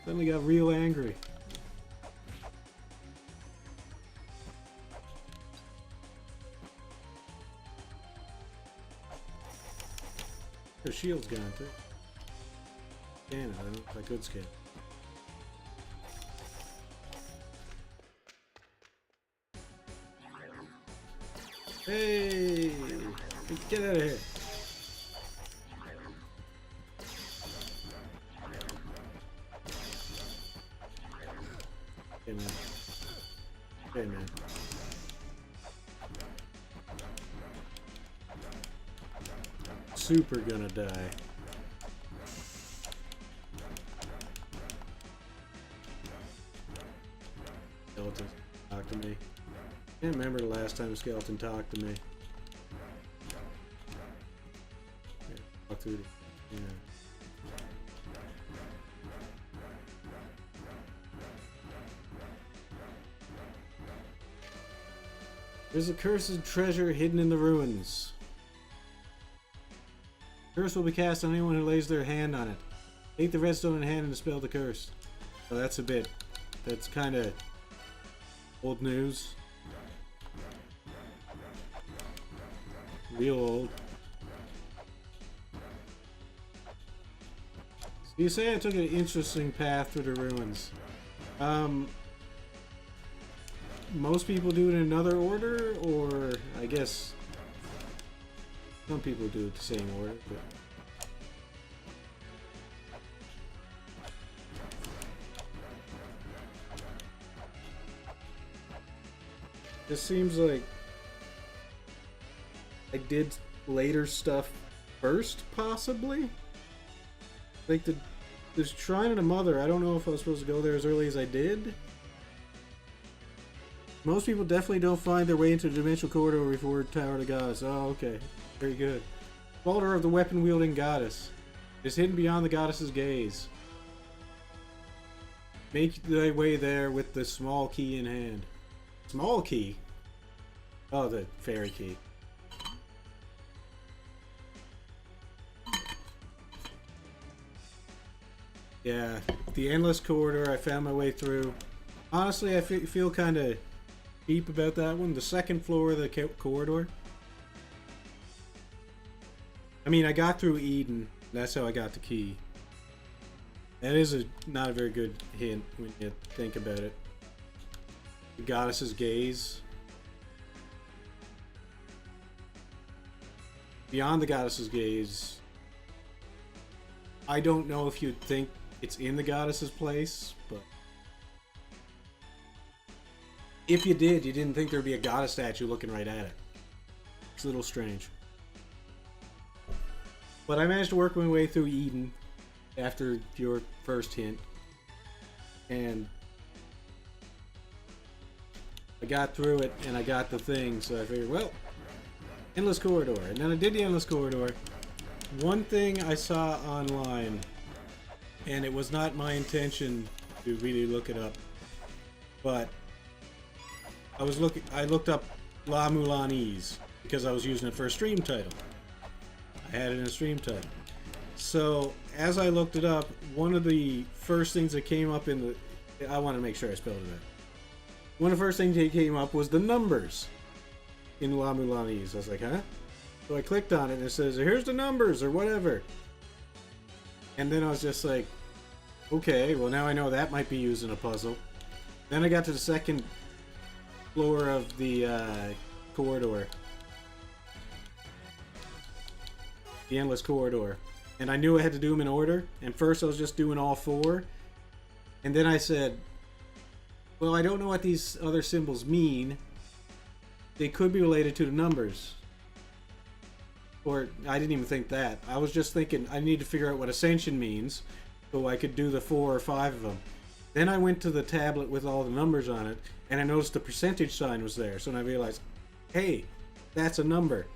Suddenly got real angry. Her shield's gone too. Scan it, I don't know if I could scan. Hey! Get out of here! Okay, man. Okay, man. Super gonna die. Skeleton, talk to me. Can't remember the last time a skeleton talked to me. Yeah, walk through the... Yeah. There's a cursed treasure hidden in the ruins. Curse will be cast on anyone who lays their hand on it. Take the redstone in hand and dispel the curse. Oh, that's a bit... That's kind of... old news. Real old. So you say I took an interesting path through the ruins. Most people do it in another order, or I guess some people do it the same order, but it seems like I did later stuff first, possibly? Like the Shrine of the Mother, I don't know if I was supposed to go there as early as I did. Most people definitely don't find their way into the Dimensional Corridor before Tower of the Goddess. Oh, okay. Very good. Altar of the Weapon-Wielding Goddess. It is hidden beyond the Goddess's gaze. Make thy way there with the small key in hand. Small key? Oh, the fairy key. Yeah, the Endless Corridor I found my way through. Honestly, I feel kind of deep about that one. The second floor of the corridor. I mean, I got through Eden. That's how I got the key. That is not a very good hint when you think about it. The Goddess's gaze. Beyond the Goddess's gaze. I don't know if you'd think it's in the Goddess's place, but if you did, you didn't think there'd be a goddess statue looking right at it. It's a little strange. But I managed to work my way through Eden after your first hint. And I got through it and I got the thing, so I figured, well, Endless Corridor. And then I did the Endless Corridor. One thing I saw online, and it was not my intention to really look it up, but I looked up La-Mulana because I was using it for a stream title. I had it in a stream title. So as I looked it up, one of the first things that came up in the... I want to make sure I spelled it out. One of the first things that came up was the numbers in La-Mulana. I was like, huh? So I clicked on it and it says, here's the numbers or whatever. And then I was just like, okay, well now I know that might be used in a puzzle. Then I got to the second floor of the corridor. The Endless Corridor. And I knew I had to do them in order. And first I was just doing all four. And then I said, well, I don't know what these other symbols mean. They could be related to the numbers. Or, I didn't even think that. I was just thinking, I need to figure out what Ascension means. So I could do the 4 or 5 of them. Then I went to the tablet with all the numbers on it. And I noticed the percentage sign was there. So then I realized, hey, that's a number.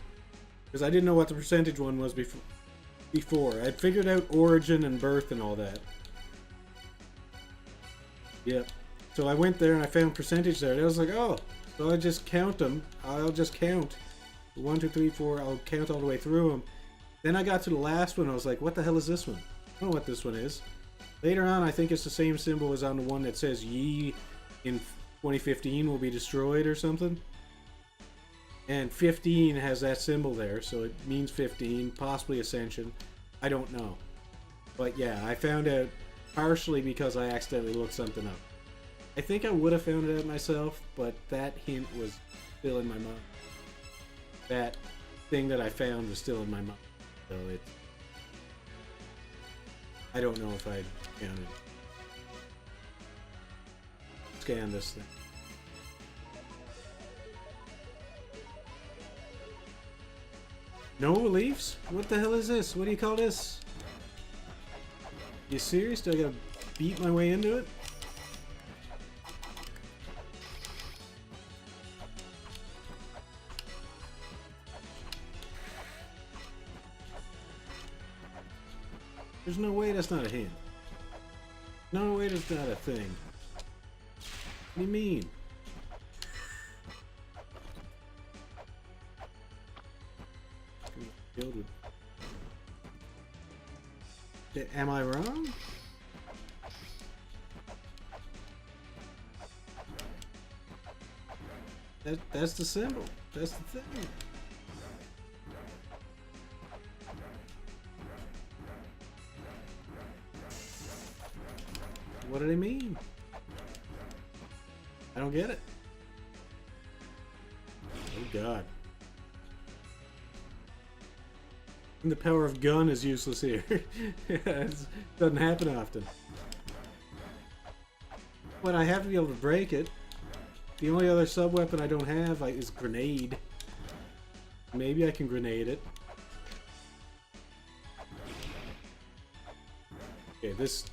Because I didn't know what the percentage one was before. I'd figured out origin and birth and all that. Yep. So I went there and I found percentage there. And I was like, oh, so I just count them. I'll just count. 1, 2, 3, 4. I'll count all the way through them. Then I got to the last one. I was like, what the hell is this one? I don't know what this one is. Later on, I think it's the same symbol as on the one that says Yi in 2015 will be destroyed or something. And 15 has that symbol there, so it means 15, possibly Ascension. I don't know. But yeah, I found out partially because I accidentally looked something up. I think I would have found it out myself, but that hint was still in my mind. That thing that I found was still in my mind. So I don't know if I found it. scan this thing. No reliefs? What the hell is this? What do you call this? You serious? Do I gotta beat my way into it? There's no way that's not a hint. No way that's not a thing. What do you mean? Am I wrong? That's the symbol. That's the thing. What do they mean? I don't get it. Oh god. The power of gun is useless here. It doesn't happen often. But I have to be able to break it. The only other sub-weapon I don't have is grenade. Maybe I can grenade it. Okay, this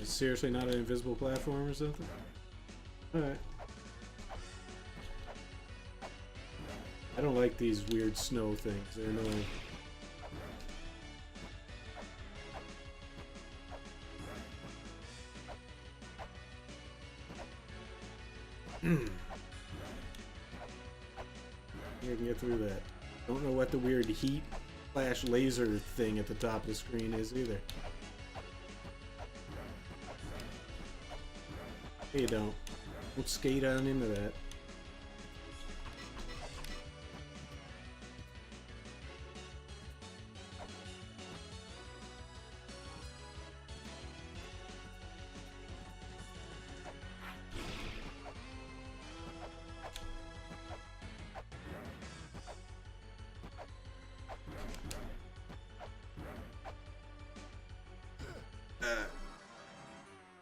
is seriously not an invisible platform or something? Alright. I don't like these weird snow things. They're annoying. I can get through that. Don't know what the weird heat flash laser thing at the top of the screen is either. You don't. Don't skate on into that.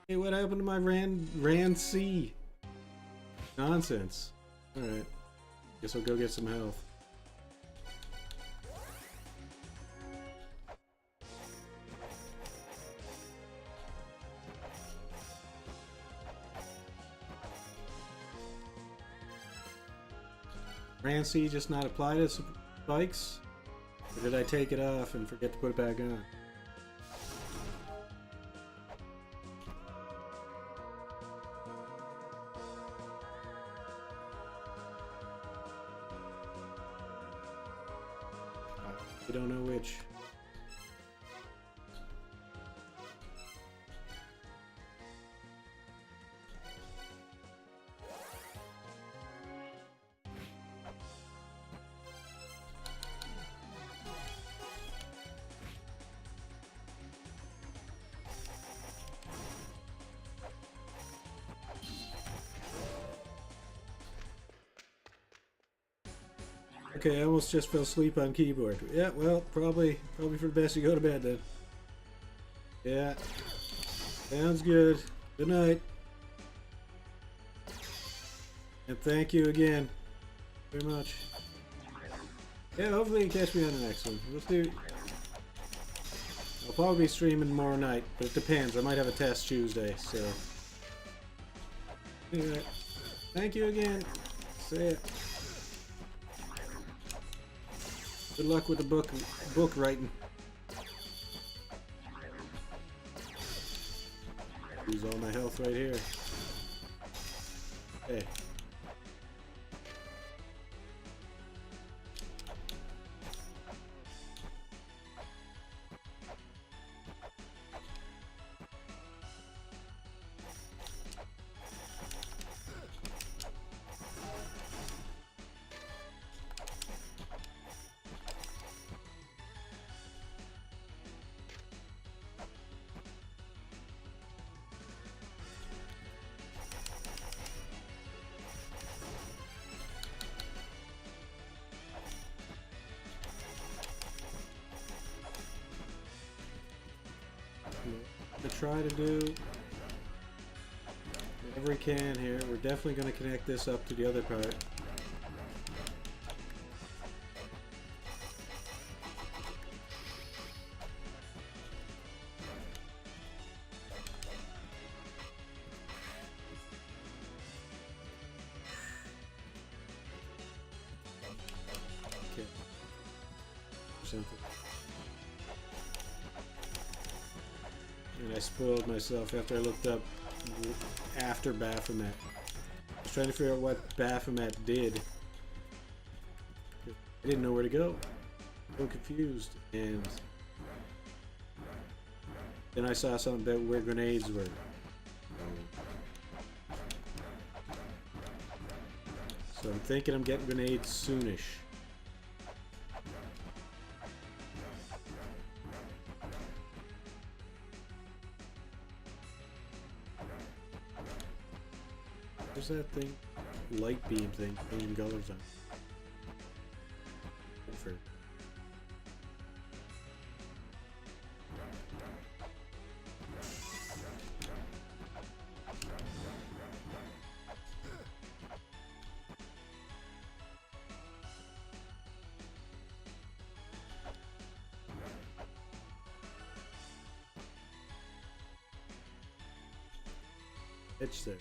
Hey, what happened to my Rand C? Nonsense. Alright. Guess I'll go get some health. Rand C just not apply to spikes? Or did I take it off and forget to put it back on? We don't know which. Okay, I almost just fell asleep on keyboard. Yeah, well, probably for the best you go to bed then. Yeah. Sounds good. Good night. And thank you again. Very much. Yeah, hopefully you can catch me on the next one. We'll do. I'll probably be streaming tomorrow night, but it depends. I might have a test Tuesday, so. Anyway, thank you again. See ya. Good luck with the book writing. Use all my health right here. Okay. To try to do. Whatever we can here. We're definitely going to connect this up to the other part. Okay. Something. And I spoiled myself after I looked up after Baphomet. I was trying to figure out what Baphomet did. I didn't know where to go. So confused. And then I saw something about where grenades were. So I'm thinking I'm getting grenades soonish. Where's that thing? Light beam thing, changing colors on. For edge there.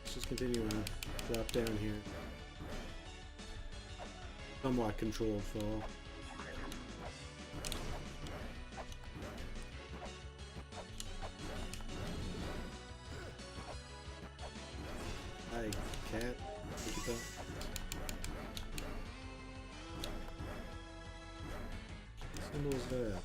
Let's just continue on. Drop down here. Somewhat controlled fall. Hi, cat. Look at that. What symbol is that?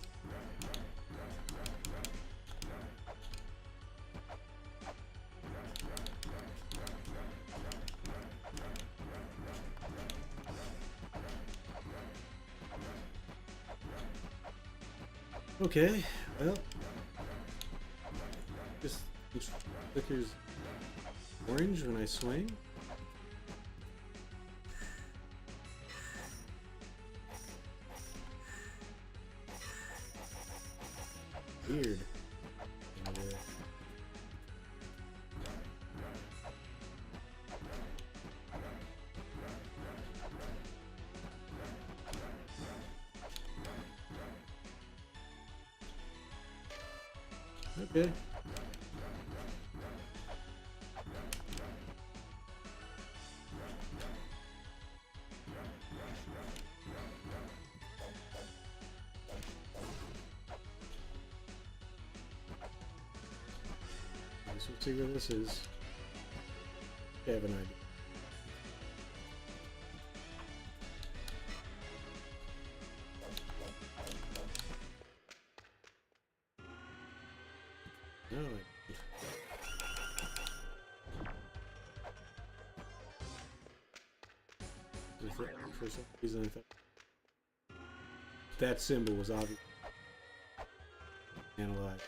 Okay, well, just flickers orange when I swing. Weird. Okay. Let's see where this is. I have an idea. No, for some reason I thought that symbol was obvious. Analyze.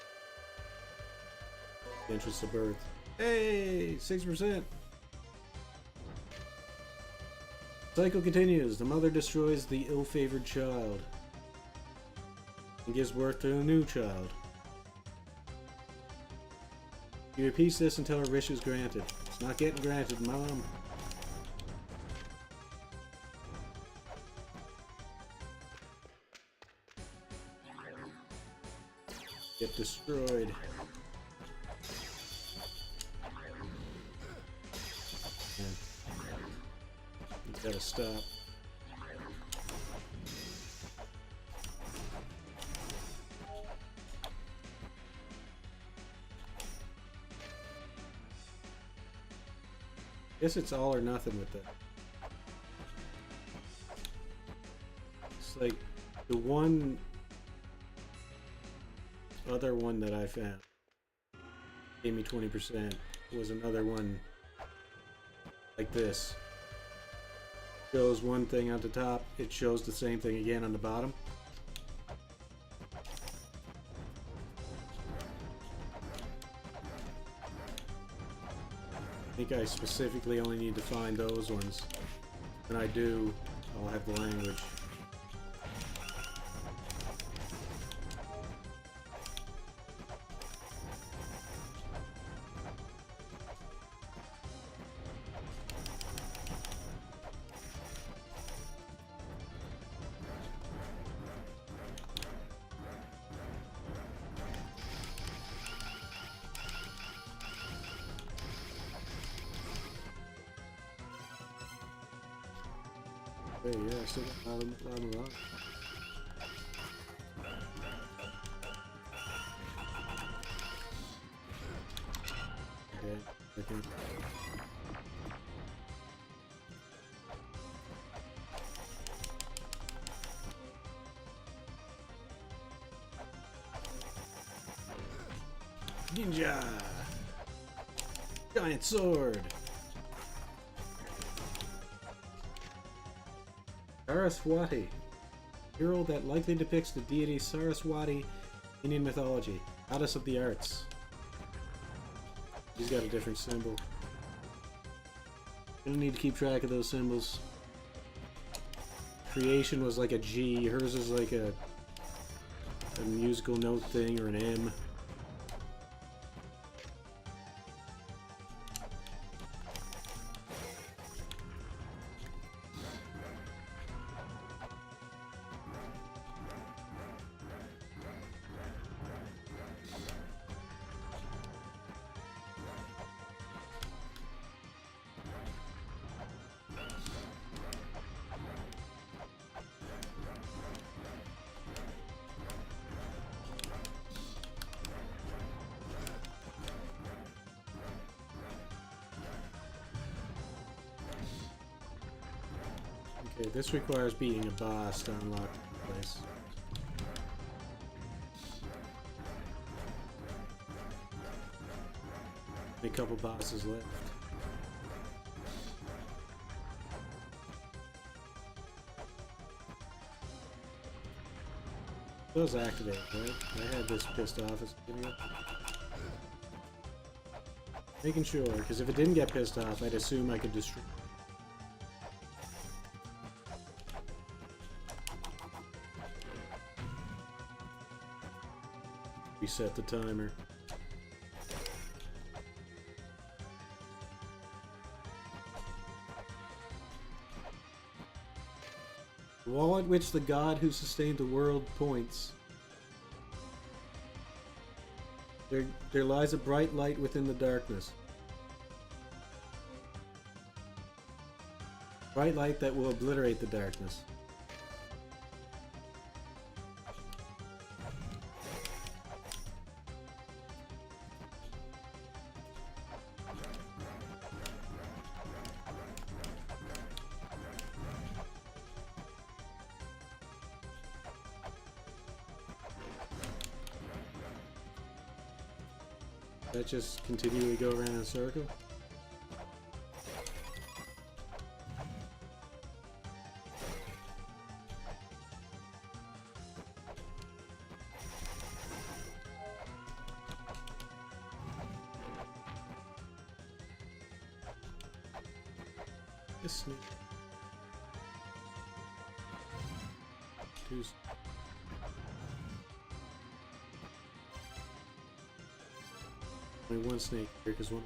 Entrance to birth. Hey, 6%. Cycle continues. The mother destroys the ill-favored child and gives birth to a new child. She repeats this until her wish is granted. It's not getting granted, Mom. Get destroyed. You gotta stop. Guess it's all or nothing with that. It's like the one other one that I found gave me 20%. was another one like this. Shows one thing on the top, it shows the same thing again on the bottom. I think I specifically only need to find those ones. When I do, I'll have the language. Hey, yeah, I still got La-Mulana. Okay, okay. Ninja! Giant sword! Saraswati. Hero that likely depicts the deity Saraswati in Indian mythology. Goddess of the arts. He's got a different symbol. Gonna need to keep track of those symbols. Creation was like a G. Hers is like a musical note thing or an M. Okay, this requires beating a boss to unlock the place. A couple bosses left. It does activate, right? I had this pissed off at the beginning. Making sure, because if it didn't get pissed off, I'd assume I could destroy. Reset the timer. The wall at which the god who sustained the world points. There lies a bright light within the darkness. Bright light that will obliterate the darkness. That just continually go around in a circle? This snake. Only one snake here, because one.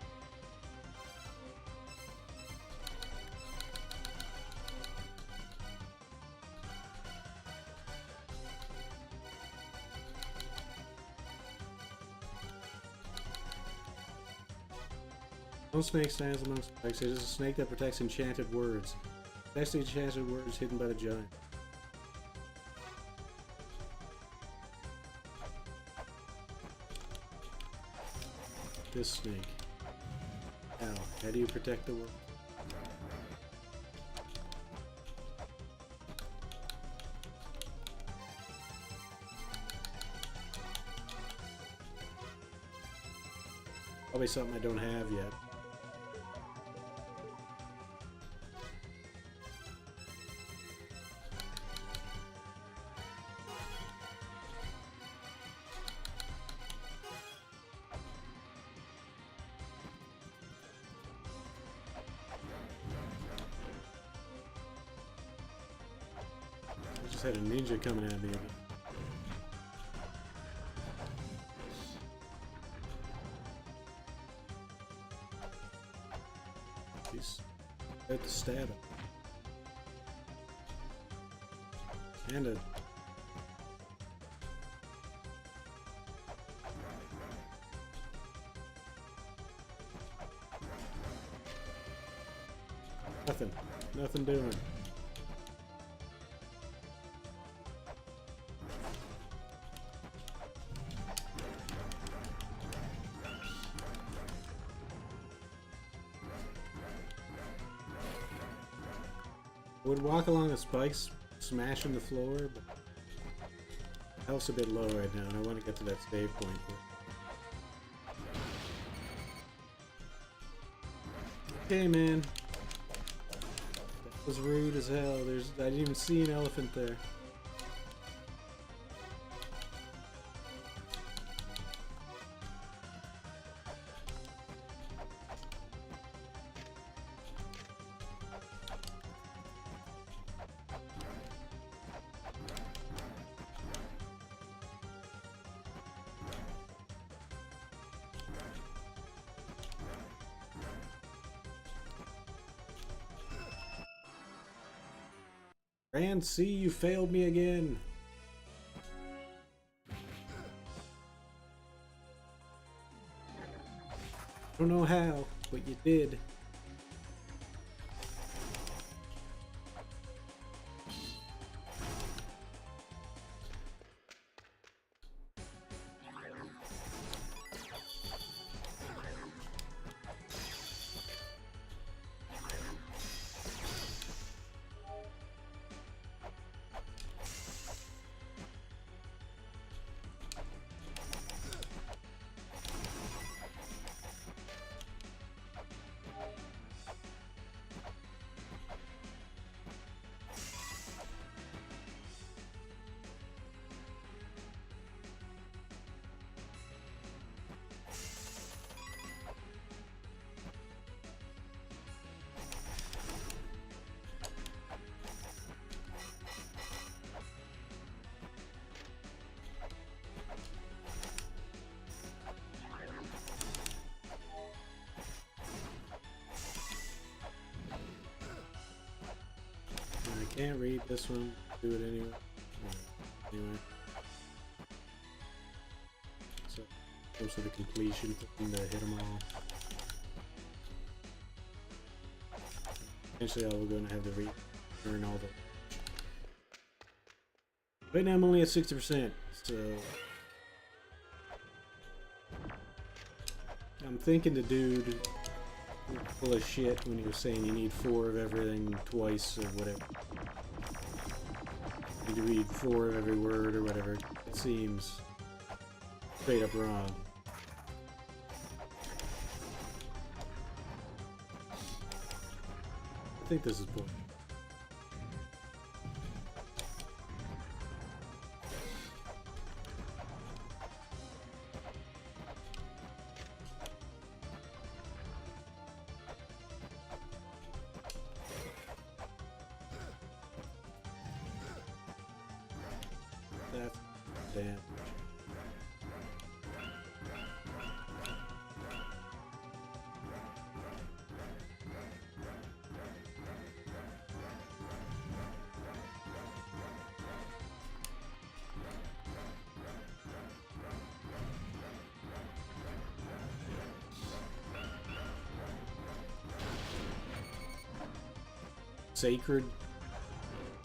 No snake stands amongst spikes. It is a snake that protects enchanted words. Protects the enchanted words hidden by the giant. This snake. How do you protect the world? Probably something I don't have yet. I just had a ninja coming at me. He's about to stab it. And a... Nothing. Nothing doing. Would walk along the spikes, smashing the floor, but health's a bit low right now, and I want to get to that save point. Okay, man. That was rude as hell. I didn't even see an elephant there. Rand, see, you failed me again. I don't know how, but you did. Can't read this one. Do it anyway. Anyway. So, close to the completion thing to hit them all. Eventually, we're going to have to return all the. Right now, I'm only at 60%. So, I'm thinking the dude full of shit when he was saying you need 4 of everything twice or whatever. You need to read 4 of every word or whatever. It seems straight up wrong. I think this is bullshit. That's damn. Sacred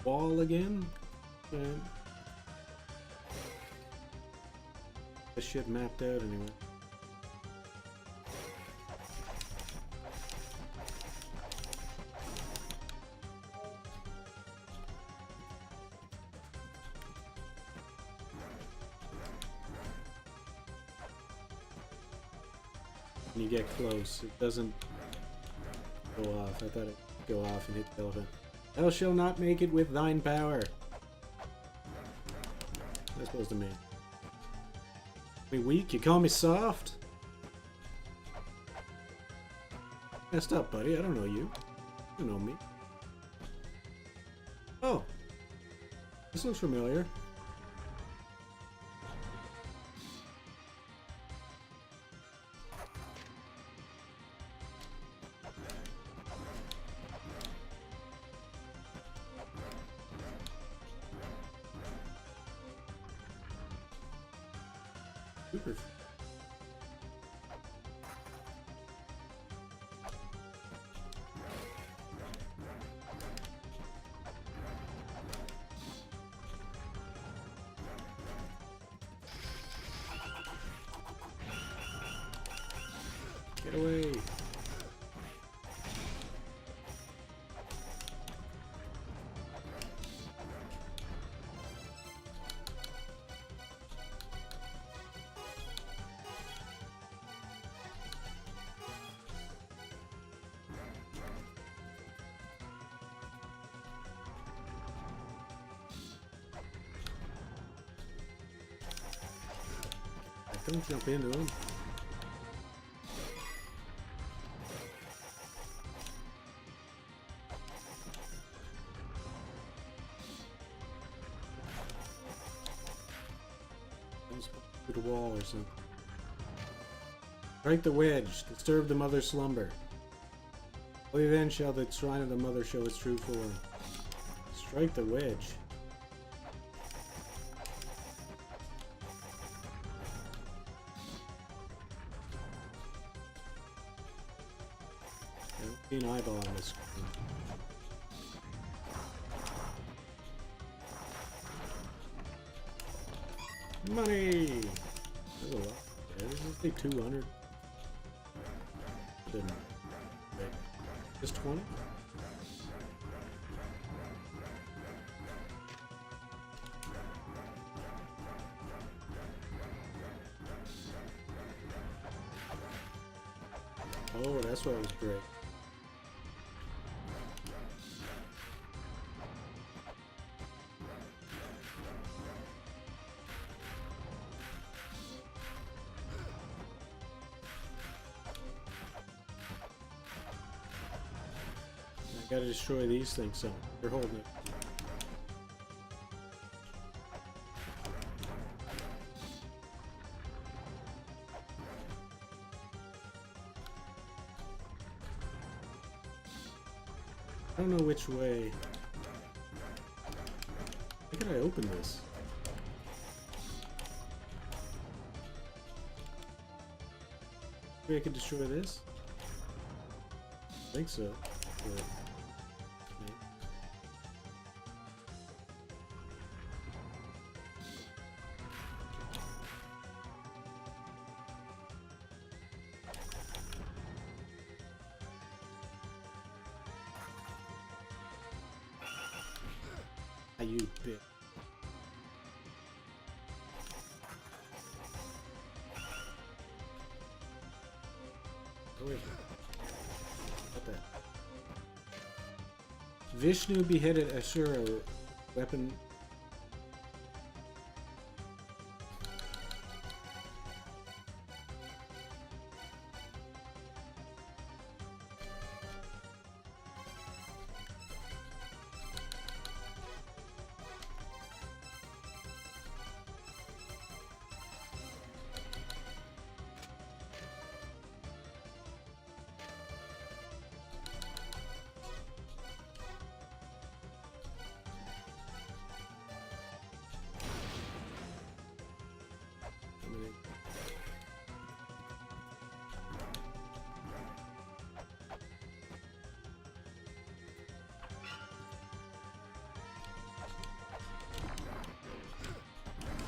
wall again? This shit mapped out anyway. when you get close. It doesn't go off. I thought it would go off and hit the elephant. Thou shalt not make it with thine power. That's supposed to mean. Me weak? You call me soft? Messed up, buddy. I don't know you. You know me. Oh. This looks familiar. Super. Get away. Don't jump into them. Through the wall or something. Strike the wedge, disturb the mother's slumber. Only then shall the shrine of the mother show its true form. Strike the wedge. I don't see an eyeball on this screen. Money! There's a lot. Yeah, this is like 200. Didn't. Wait. Just 20? Oh, that's why it was great. I gotta destroy these things, so they're holding it. I don't know which way. How can I open this? Maybe I could destroy this? I think so. But you bitch. Oh, wait. What that? Vishnu beheaded Asura weapon.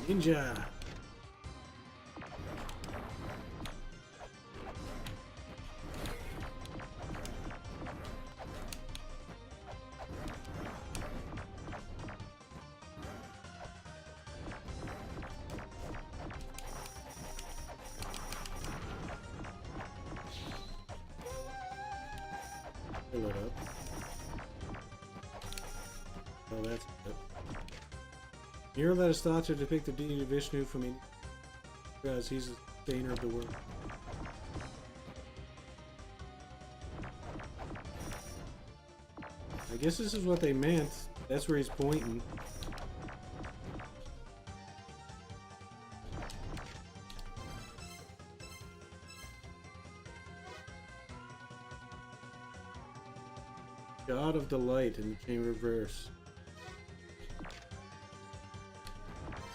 Ninja! Oh, that's it. Hero that is thought to depict the deity Vishnu from India because he's a sustainer of the world. I guess this is what they meant. That's where he's pointing. God of Delight in the Chamber of Verse.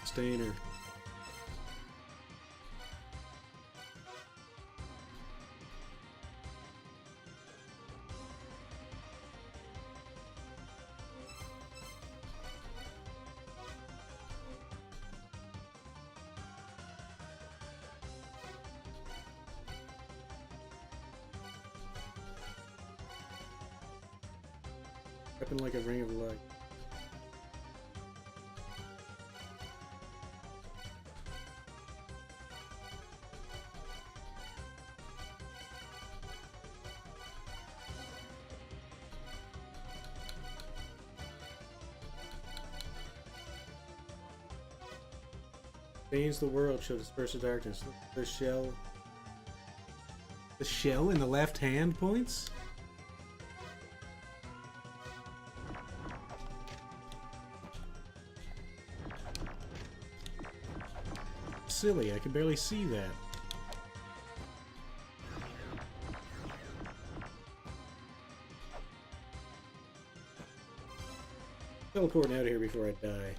Stainer. Weapon like a ring of light. Stains the world, shall disperse the darkness. The shell. The shell in the left hand points? Silly, I can barely see that. Teleporting out of here before I die.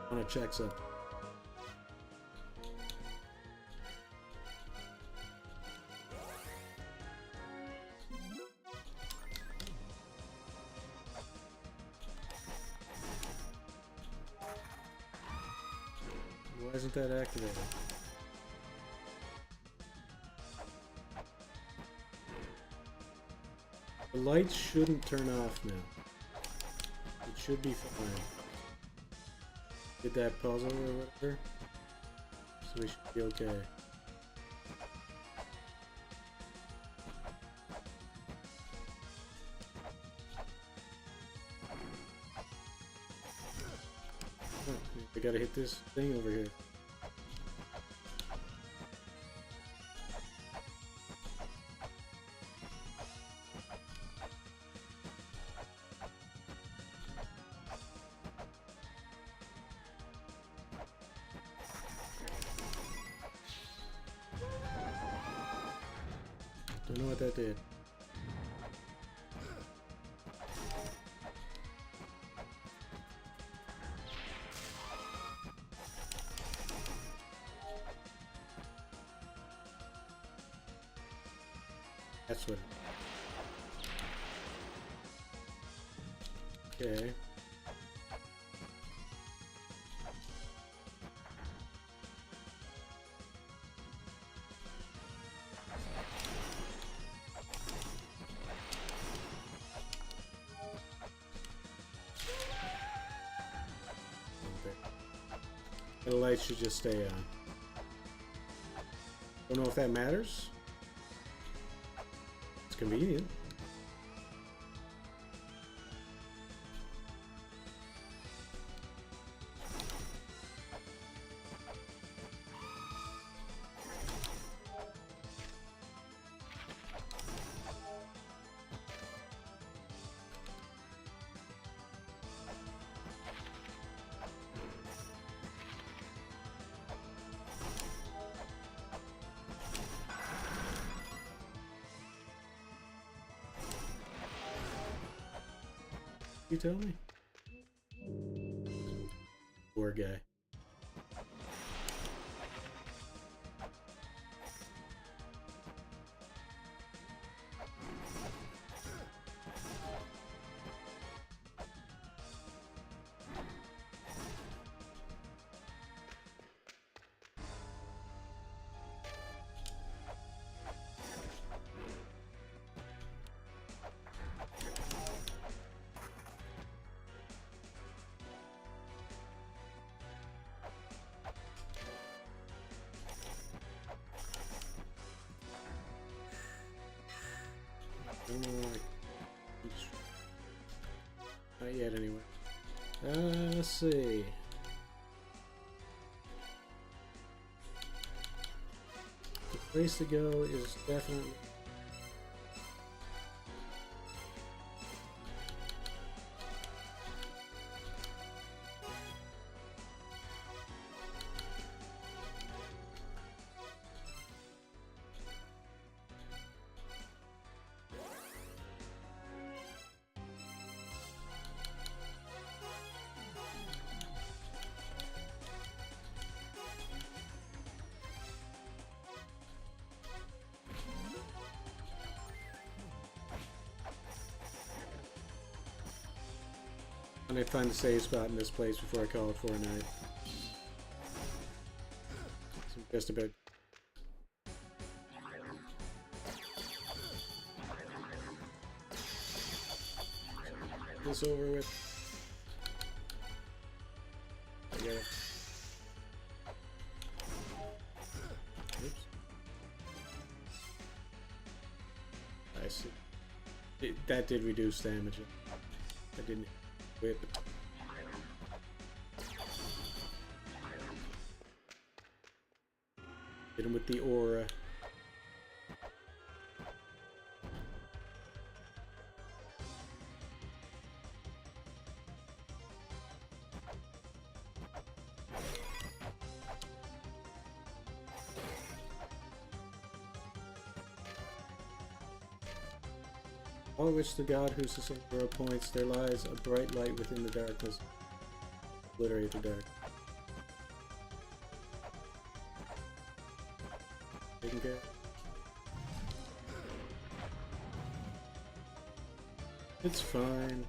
I want to check something. Why isn't that activated? The lights shouldn't turn off now. It should be fine. Did that puzzle or whatever, so we should be okay. Oh, I gotta hit this thing over here. Don't know what that did. That's what. Okay. The lights should just stay on. Don't know if that matters. It's convenient. You tell me. Poor guy. Not yet, anyway. Let's see. The place to go is definitely... I'm gonna find a save spot in this place before I call it for a night. So just about. This over with. I got it. Oops. I see. That did reduce damage. I didn't whip. Hit him with the aura. All of which the god who sustains 0 points, there lies a bright light within the darkness. Obliterate the dark. Taken care. It's fine.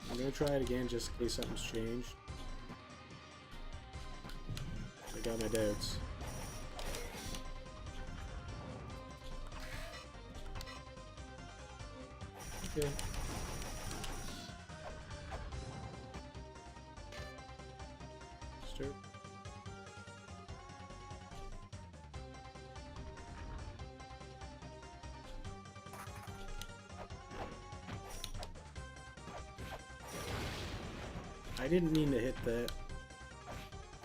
I'm gonna try it again just in case something's changed. I got my doubts. Okay. Start. I didn't mean to hit that.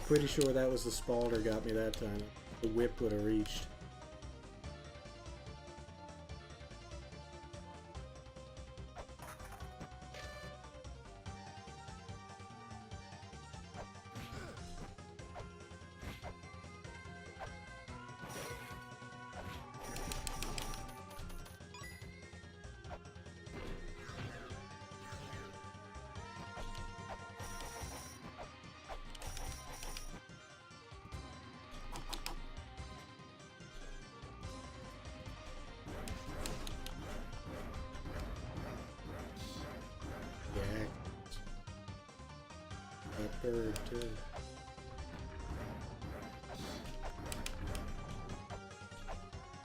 Pretty sure that was the spalter got me that time. The whip would have reached. That bird too.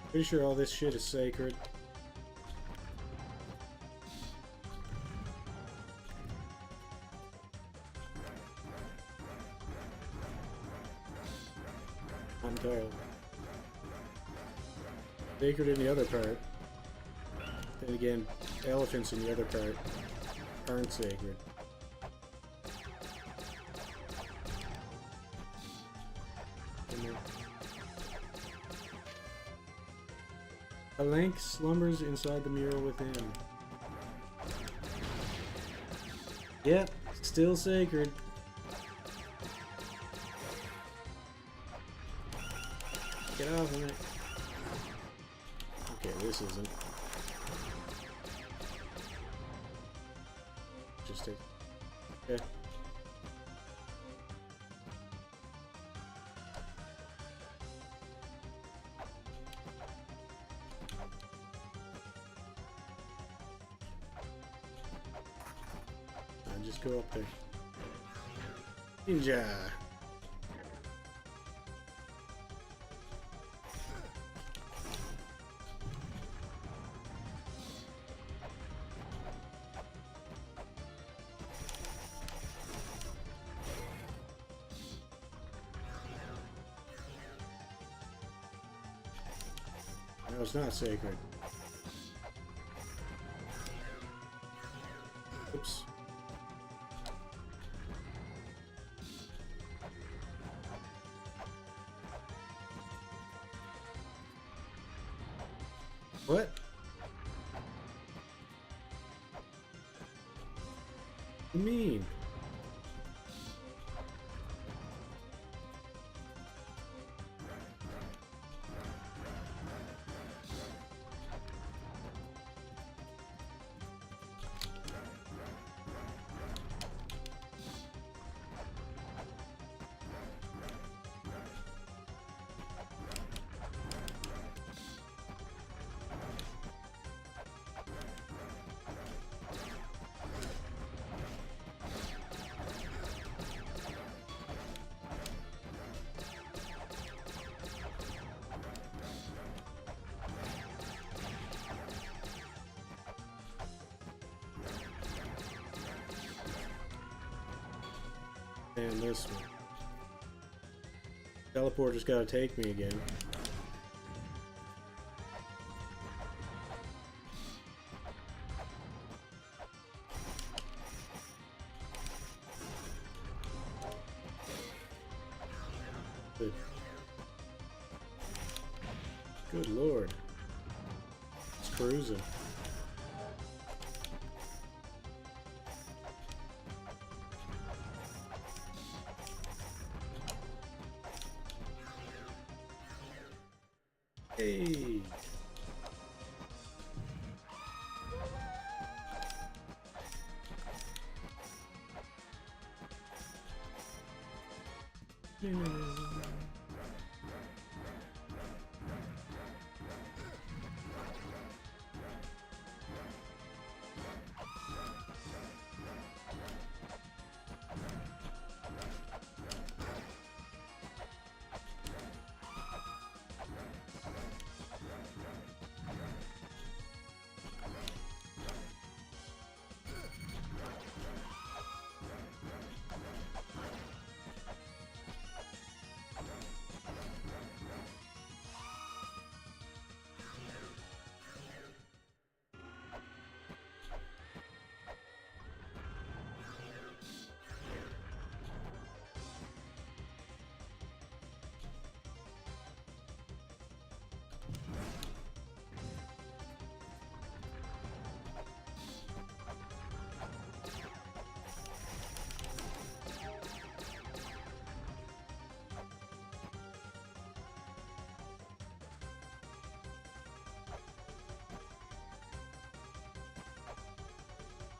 Pretty sure all this shit is sacred. I'm told. Sacred in the other part. Then again, elephants in the other part aren't sacred. A link slumbers inside the mural within. Yep, still sacred. Get off of it. Okay, this isn't. Just take. Okay. Just go up there. Ninja! No, it's not sacred. Oops. What? What do you mean? And this one. Teleport just gotta take me again. Good lord. It's cruising. Hey.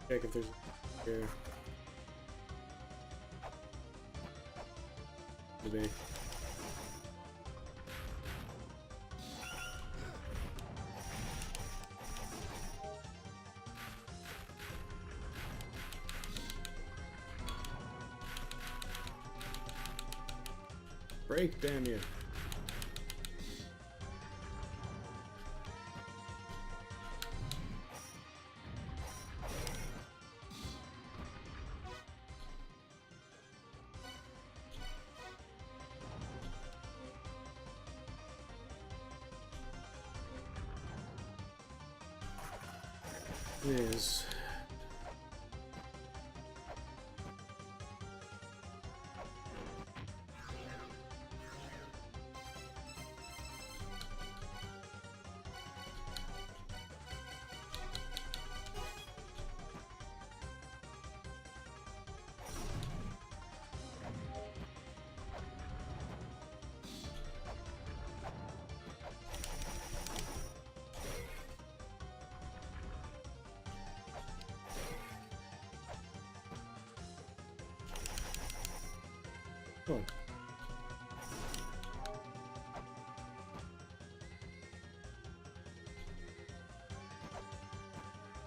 Check if there's here. Maybe. Break, damn you. Is oh.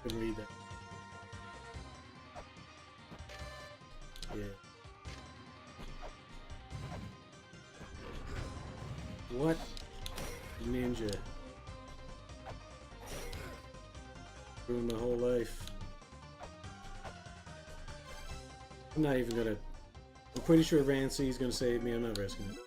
Couldn't read that. Yeah. What? Ninja. Ruined my whole life. I'm not even gonna... I'm pretty sure Rancy is gonna save me. I'm not risking it.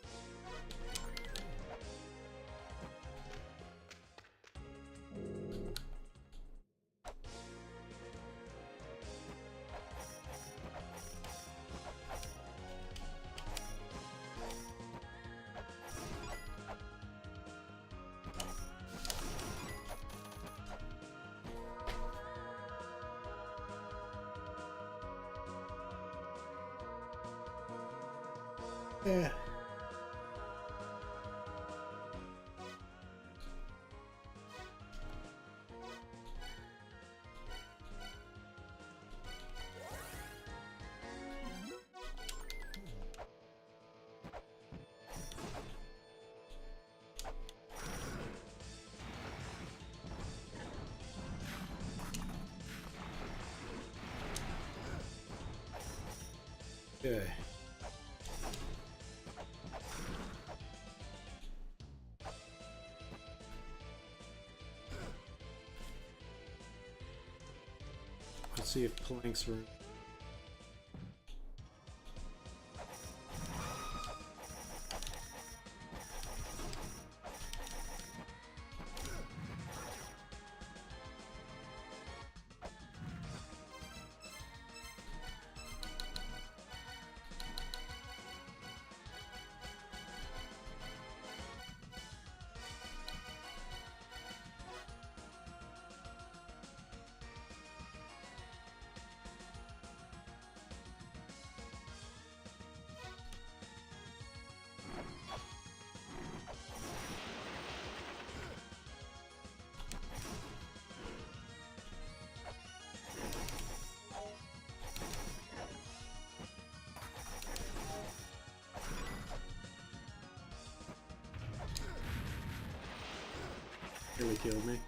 Yeah. Okay. Let's see if planks were. Really killed me.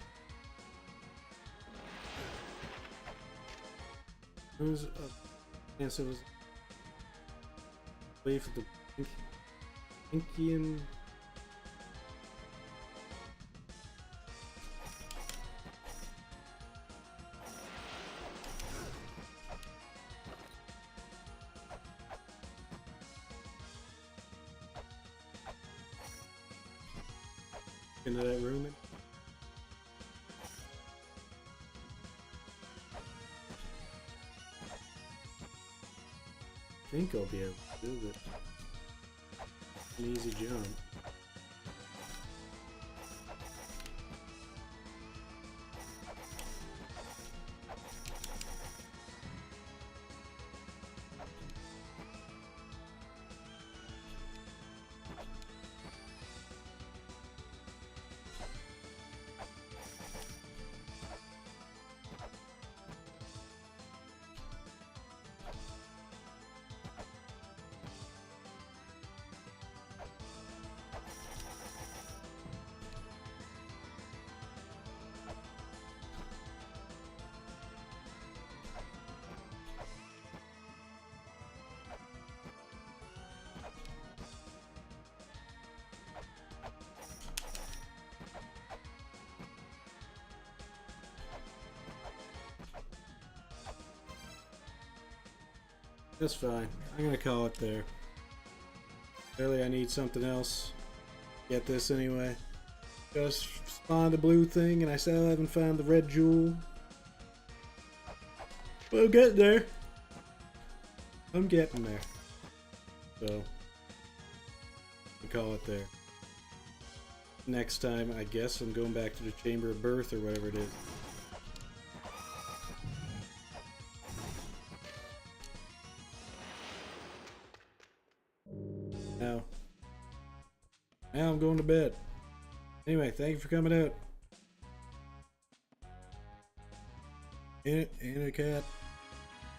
Who's up? Yes, it was. Wait for the Pinkian. Into that room. I think I'll be able to do it. An easy jump. That's fine. I'm gonna call it there. Clearly I need something else. Get this anyway. Just spawned the blue thing and I still haven't found the red jewel. We'll get there. I'm getting there. So, we'll call it there. Next time, I guess I'm going back to the Chamber of Birth or whatever it is. Now I'm going to bed. Anyway, thank you for coming out. Anna Cat.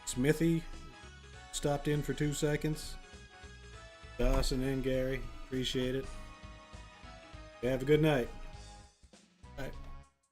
Smithy stopped in for 2 seconds. Dawson and Gary. Appreciate it. Have a good night.